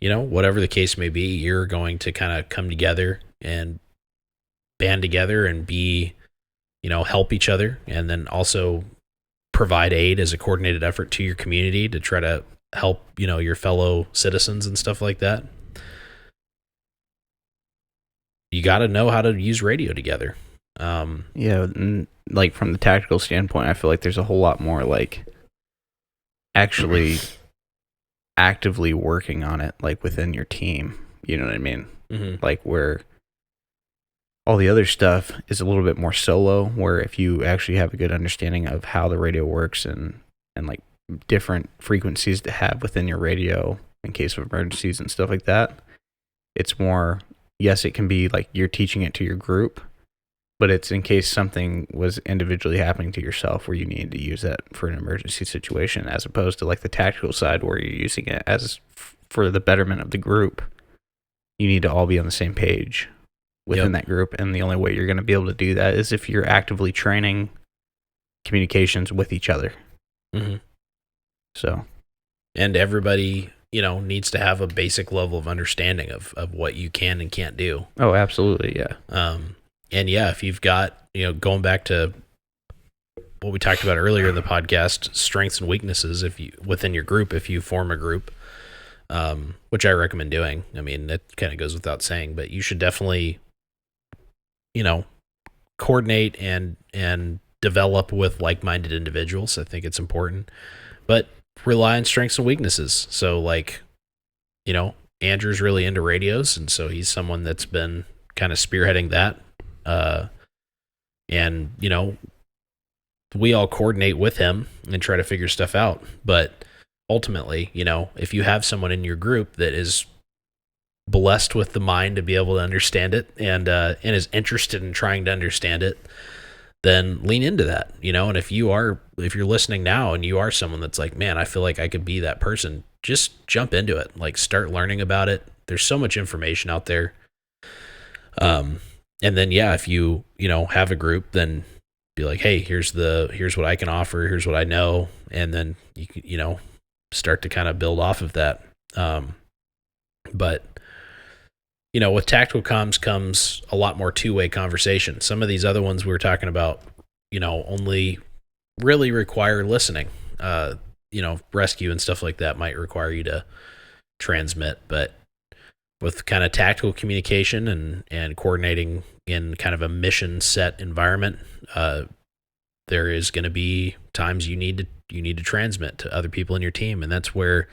whatever the case may be, you're going to kind of come together and band together and be, help each other, and then also provide aid as a coordinated effort to your community to try to help, your fellow citizens and stuff like that. You got to know how to use radio together. Yeah, like from the tactical standpoint, I feel like there's a whole lot more like actually actively working on it, like within your team. You know what I mean? Mm-hmm. Like where all the other stuff is a little bit more solo, where if you actually have a good understanding of how the radio works and like different frequencies to have within your radio in case of emergencies and stuff like that, it's more, yes, it can be like you're teaching it to your group, but it's in case something was individually happening to yourself where you needed to use that for an emergency situation, as opposed to like the tactical side where you're using it as for the betterment of the group. You need to all be on the same page within that group. And the only way you're going to be able to do that is if you're actively training communications with each other. Mm-hmm. So, and everybody, needs to have a basic level of understanding of what you can and can't do. Oh, absolutely. Yeah. And yeah, if you've got, going back to what we talked about earlier in the podcast, strengths and weaknesses, within your group, if you form a group, which I recommend doing. I mean, that kind of goes without saying, but you should definitely, coordinate and develop with like-minded individuals. I think it's important, but rely on strengths and weaknesses. So like, Andrew's really into radios. And so he's someone that's been kind of spearheading that. And we all coordinate with him and try to figure stuff out. But ultimately, if you have someone in your group that is blessed with the mind to be able to understand it and is interested in trying to understand it, then lean into that, and if you're listening now and you are someone that's like, man, I feel like I could be that person, just jump into it. Like, start learning about it. There's so much information out there. And then, yeah, if you have a group, then be like, hey, here's what I can offer. Here's what I know. And then you can, start to kind of build off of that. But with tactical comms comes a lot more two-way conversation. Some of these other ones we were talking about, only really require listening. Rescue and stuff like that might require you to transmit, but with kind of tactical communication and coordinating in kind of a mission set environment, there is going to be times you need to transmit to other people in your team. And that's where,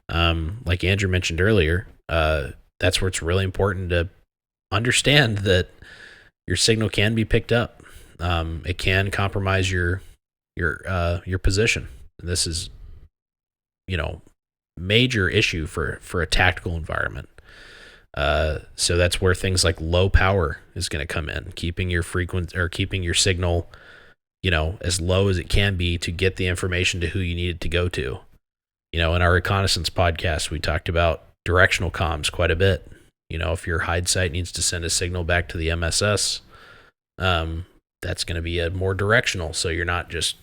like Andrew mentioned earlier, that's where it's really important to understand that your signal can be picked up. It can compromise your position. This is, major issue for a tactical environment. So that's where things like low power is going to come in, keeping your signal, as low as it can be to get the information to who you need it to go to. In our reconnaissance podcast, we talked about directional comms quite a bit. If your hide site needs to send a signal back to the MSS, that's going to be a more directional. So you're not just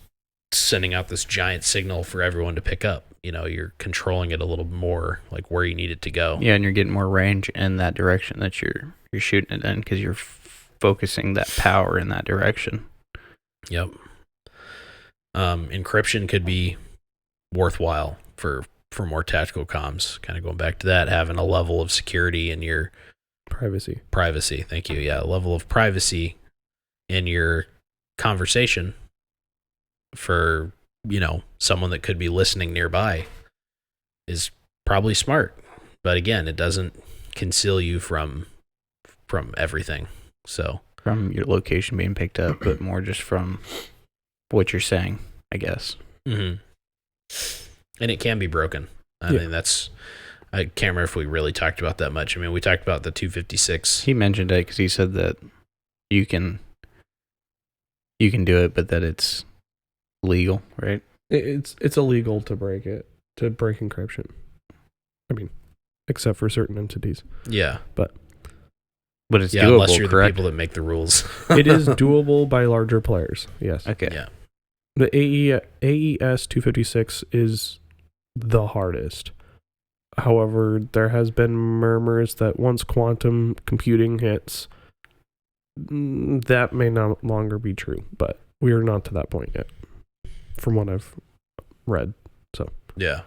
sending out this giant signal for everyone to pick up. You're controlling it a little more, like where you need it to go. Yeah, and you're getting more range in that direction that you're you're shooting it in because you're focusing that power in that direction. Yep. Encryption could be worthwhile for more tactical comms. Kind of going back to that, having a level of security in your Privacy. Thank you. Yeah, a level of privacy in your conversation for, someone that could be listening nearby is probably smart. But again, it doesn't conceal you from everything. So from your location being picked up, but more just from what you're saying, I guess. Mm-hmm. And it can be broken. I mean, I can't remember if we really talked about that much. I mean, we talked about the 256. He mentioned it because he said that you can do it, but that it's legal, right? It's illegal to break encryption. I mean, except for certain entities. Yeah. But it's doable, unless you're correct? the people that make the rules. It is doable by larger players, yes. Okay. Yeah. The AES 256 is the hardest. However, there has been murmurs that once quantum computing hits, that may no longer be true, but we are not to that point yet, from what I've read. So yeah.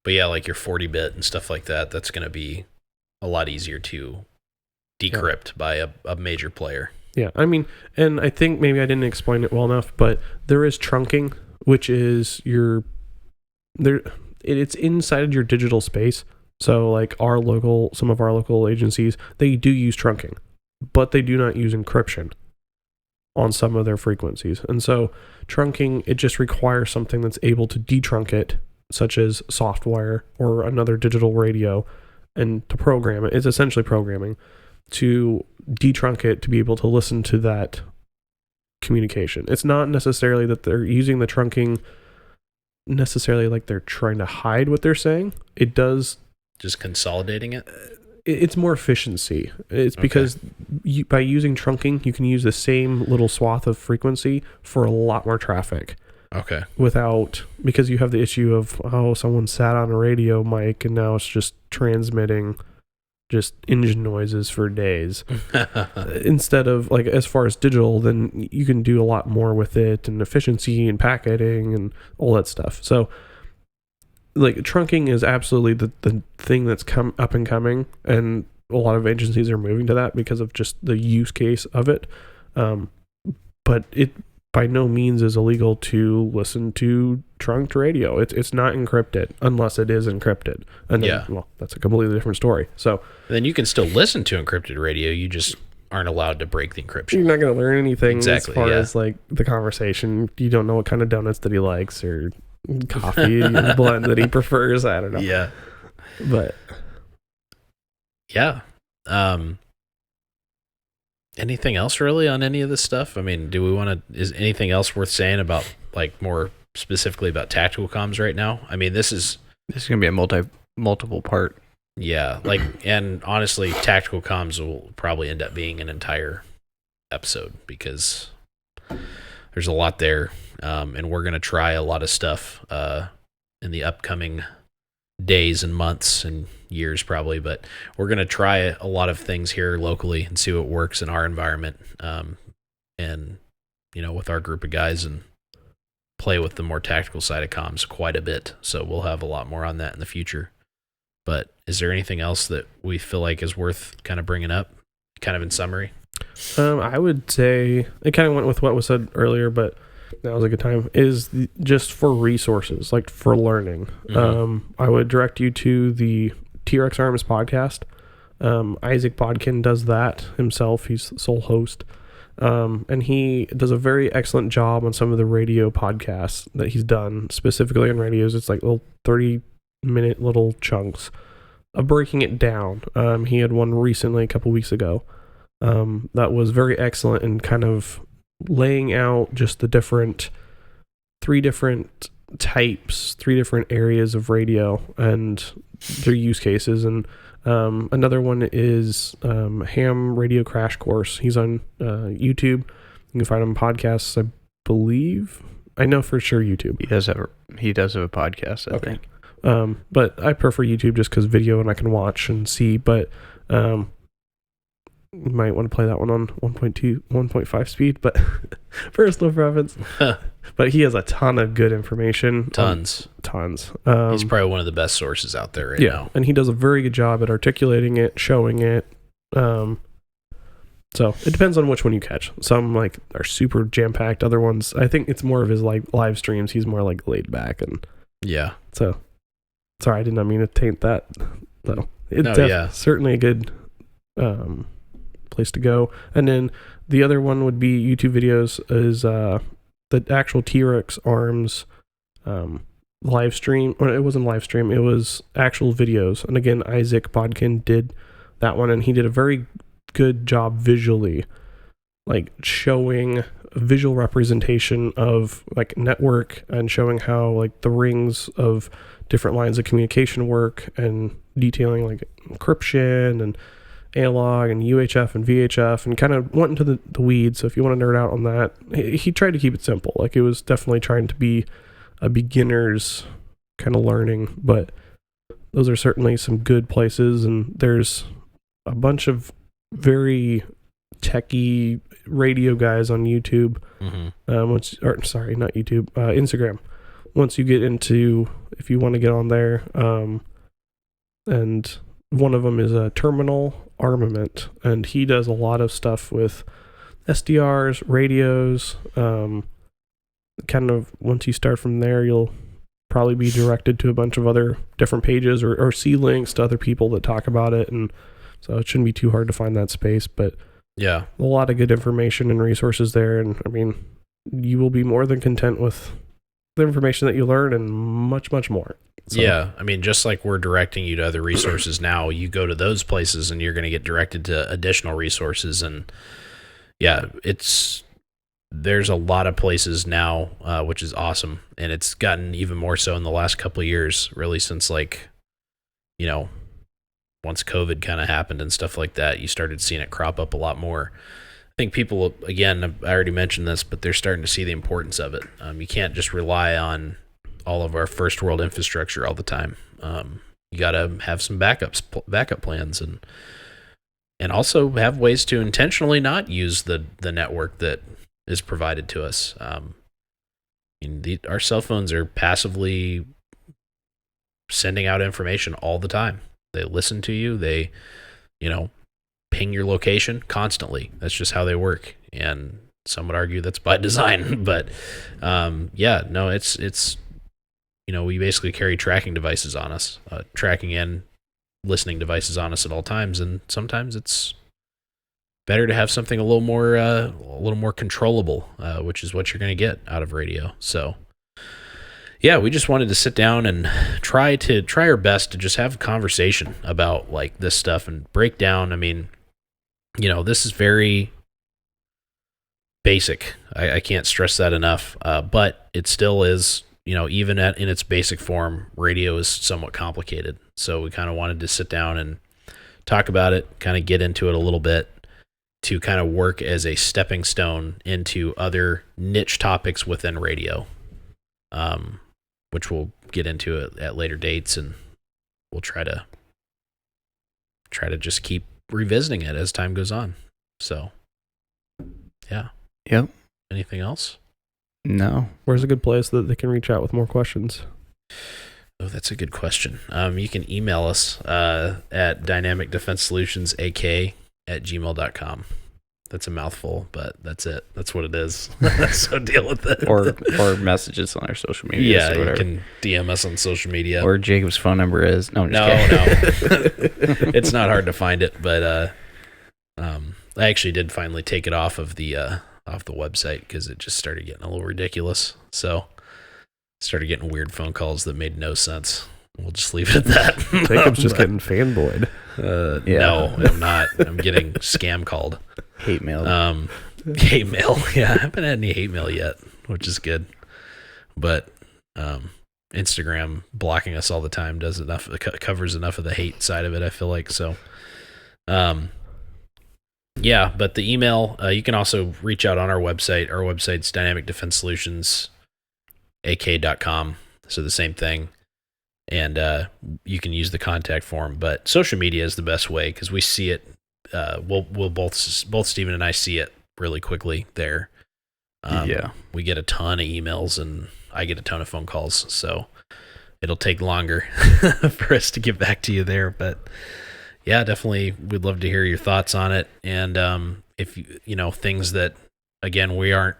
But yeah, like your 40-bit and stuff like that, that's going to be a lot easier to decrypt by a major player. Yeah, I mean, and I think maybe I didn't explain it well enough, but there is trunking, which is it's inside your digital space. So like some of our local agencies, they do use trunking, but they do not use encryption on some of their frequencies. And so trunking, it just requires something that's able to detrunk it, such as software or another digital radio, and to program it. It's essentially programming to detrunk it to be able to listen to that communication. It's not necessarily that they're using the trunking necessarily like they're trying to hide what they're saying. It does just consolidating it. It's more efficiency. It's because by using trunking, you can use the same little swath of frequency for a lot more traffic. Okay. Because you have the issue of, someone sat on a radio mic and now it's just transmitting just engine noises for days. Instead of, like, as far as digital, then you can do a lot more with it, and efficiency and packaging and all that stuff. So, like, trunking is absolutely the thing that's come up and coming, and a lot of agencies are moving to that because of just the use case of it. But it by no means is illegal to listen to trunked radio. It's not encrypted unless it is encrypted. And then, well, that's a completely different story. So then you can still listen to encrypted radio. You just aren't allallowed to break the encryption. You're not going to learn anything as far yeah. as like the conversation. You don't know what kind of donuts that he likes or coffee blend that he prefers. I don't know. Yeah. But yeah. Anything else really on any of this stuff? I mean, is anything else worth saying about, like, more specifically about tactical comms right now? I mean, this is going to be a multiple part. Yeah, like, and honestly, tactical comms will probably end up being an entire episode because there's a lot there, and we're going to try a lot of stuff in the upcoming days and months and years probably, but we're going to try a lot of things here locally and see what works in our environment, and with our group of guys, and play with the more tactical side of comms quite a bit. So we'll have a lot more on that in the future. But is there anything else that we feel like is worth kind of bringing up, kind of in summary? I would say it kind of went with what was said earlier, but that was a good time, is just for resources, like for learning. Mm-hmm. I would direct you to the T-Rex Arms podcast. Isaac Bodkin does that himself. He's the sole host. And he does a very excellent job on some of the radio podcasts that he's done, specifically on radios. It's like little 30-minute little chunks of breaking it down. He had one recently, a couple weeks ago, that was very excellent and kind of laying out just the three different types, three different areas of radio and their use cases. And another one is Ham Radio Crash Course. He's on YouTube. You can find him on podcasts, I believe. I know for sure YouTube. He does have a podcast, I think. But I prefer YouTube just because video and I can watch and see. But you might want to play that one on 1.2, 1.5 speed, but personal preference. But he has a ton of good information. Tons. He's probably one of the best sources out there right now. And he does a very good job at articulating it, showing it. So it depends on which one you catch. Some like are super jam packed. Other ones, I think it's more of his like live streams. He's more like laid back, and yeah. So sorry, I did not mean to taint that. So it's certainly a good place to go. And then the other one would be YouTube videos. Is the actual T-Rex arms live stream? Or it wasn't live stream. It was actual videos. And again, Isaac Bodkin did that one, and he did a very good job visually, like showing a visual representation of like network and showing how like the rings of different lines of communication work, and detailing like encryption and analog and UHF and VHF, and kind of went into the weeds. So if you want to nerd out on that, he tried to keep it simple. Like it was definitely trying to be a beginner's kind of learning, but those are certainly some good places. And there's a bunch of very techie radio guys on YouTube. Not YouTube, Instagram. Once you get into, if you want to get on there, and one of them is a Terminal Armament, and he does a lot of stuff with SDRs, radios. Kind of once you start from there, you'll probably be directed to a bunch of other different pages, or see links to other people that talk about it, and so it shouldn't be too hard to find that space. But yeah, a lot of good information and resources there, and I mean, you will be more than content with the information that you learn, and much, much more. So. Yeah, I mean, just like we're directing you to other resources now, you go to those places and you're going to get directed to additional resources. And yeah, there's a lot of places now, which is awesome. And it's gotten even more so in the last couple of years, really, since like, once COVID kind of happened and stuff like that, you started seeing it crop up a lot more. I think people, again, I already mentioned this, but they're starting to see the importance of it. You can't just rely on all of our first world infrastructure all the time. You got to have some backup plans, and also have ways to intentionally not use the network that is provided to us. Our cell phones are passively sending out information all the time. They listen to you. They, ping your location constantly. That's just how they work. And some would argue that's by design, but it's we basically carry tracking devices on us, tracking and listening devices on us at all times. And sometimes it's better to have something a little more controllable, which is what you're going to get out of radio. So yeah, we just wanted to sit down and try our best to just have a conversation about like this stuff and break down. I mean, this is very basic. I can't stress that enough. But it still is, even in its basic form, radio is somewhat complicated. So we kind of wanted to sit down and talk about it, kind of get into it a little bit, to kind of work as a stepping stone into other niche topics within radio, which we'll get into at later dates, and we'll try to just keep revisiting it as time goes on. So, yeah. Yep. Anything else? No. Where's a good place that they can reach out with more questions? Oh, that's a good question. You can email us at dynamicdefensesolutionsak@gmail.com. That's a mouthful, but that's it. That's what it is. So deal with it. Or messages on our social media. Yeah, you can DM us on social media. Or Jacob's phone number is... No, no. It's not hard to find it, but I actually did finally take it off the website because it just started getting a little ridiculous. So started getting weird phone calls that made no sense. We'll just leave it at that. Jacob's just getting fanboyed. Yeah. No, I'm not. I'm getting scam called. Hate mail. Hate mail. Yeah, I haven't had any hate mail yet, which is good. But Instagram blocking us all the time does enough. Covers enough of the hate side of it, I feel like. So, yeah. But the email, you can also reach out on our website. Our website's dynamicdefensesolutionsak.com. So the same thing. And you can use the contact form, but social media is the best way because we see it we'll both Steven and I see it really quickly there. We get a ton of emails and I get a ton of phone calls, so it'll take longer for us to get back to you there. But yeah, definitely, we'd love to hear your thoughts on it. And if you know things that, again, we are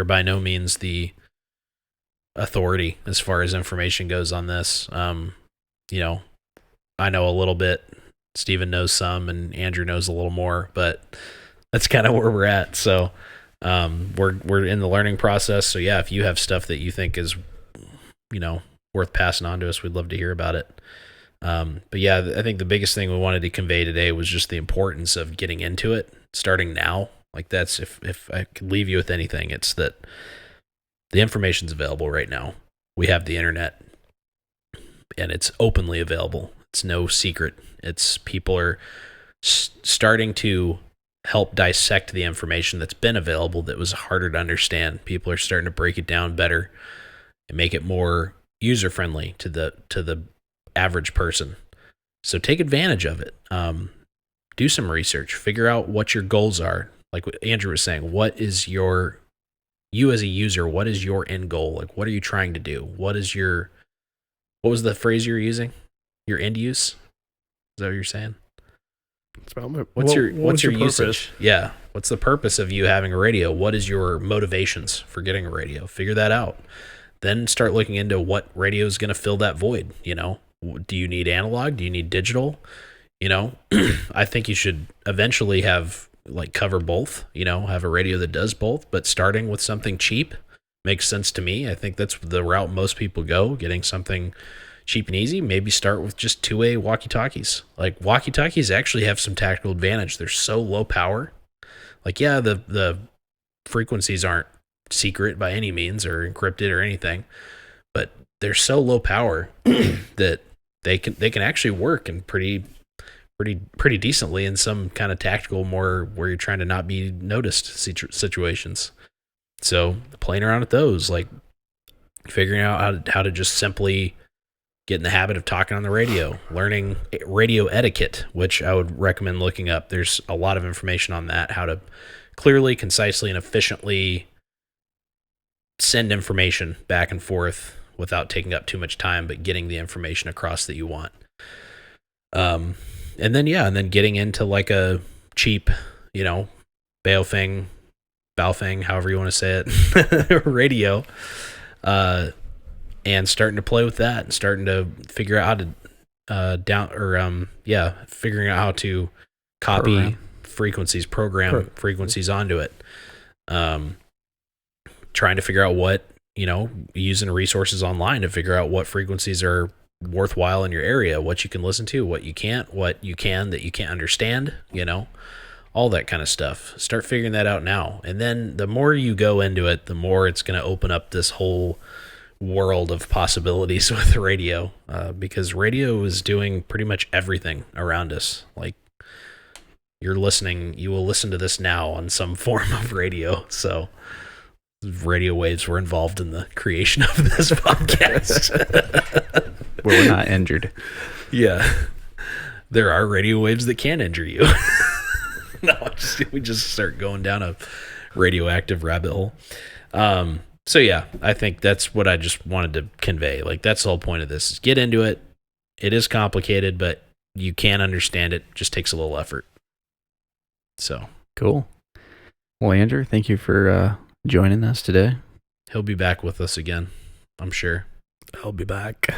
by no means the authority as far as information goes on this. You know, I know a little bit, Steven knows some, and Andrew knows a little more, but that's kind of where we're at. So we're in the learning process. So yeah, if you have stuff that you think is, you know, worth passing on to us, we'd love to hear about it. But yeah, I think the biggest thing we wanted to convey today was just the importance of getting into it, starting now. Like that's, if I could leave you with anything, it's that the information's available right now. We have the internet and it's openly available. It's no secret. It's people are starting to help dissect the information that's been available that was harder to understand. People are starting to break it down better and make it more user friendly to the average person. So take advantage of it. Do some research, figure out what your goals are. Like what Andrew was saying, what is you as a user, what is your end goal? Like, what are you trying to do? What was the phrase you were using? Your end use? Is that what you're saying? What's your usage? Yeah. What's the purpose of you having a radio? What is your motivations for getting a radio? Figure that out. Then start looking into what radio is going to fill that void. You know, do you need analog? Do you need digital? You know, I think you should eventually cover both, you know, have a radio that does both, but starting with something cheap makes sense to me. I think that's the route most people go, getting something cheap and easy. Maybe start with just 2-way walkie-talkies. Like walkie-talkies actually have some tactical advantage. They're so low power. Like, yeah, the frequencies aren't secret by any means or encrypted or anything, but they're so low power that they can actually work in pretty decently in some kind of tactical, more where you're trying to not be noticed situations. So playing around with those, like figuring out how to just simply get in the habit of talking on the radio, learning radio etiquette, which I would recommend looking up. There's a lot of information on that, how to clearly, concisely, and efficiently send information back and forth without taking up too much time, but getting the information across that you want. And then getting into like a cheap, you know, Baofeng, however you want to say it, radio, and starting to play with that and starting to figure out how to figuring out how to copy frequencies, program frequencies onto it. Trying to figure out what, you know, using resources online to figure out what frequencies are worthwhile in your area, what you can listen to, what you can't, that you can't understand, you know, all that kind of stuff. Start figuring that out now. And then the more you go into it, the more it's going to open up this whole world of possibilities with the radio, because radio is doing pretty much everything around us. Like you will listen to this now on some form of radio. So radio waves were involved in the creation of this podcast. Where we're not injured. Yeah. There are radio waves that can injure you. No, we just start going down a radioactive rabbit hole. So yeah, I think that's what I just wanted to convey. Like that's the whole point of this, is get into it. It is complicated, but you can understand it. Just takes a little effort. So cool. Well, Andrew, thank you for joining us today. He'll be back with us again, I'm sure. I'll be back.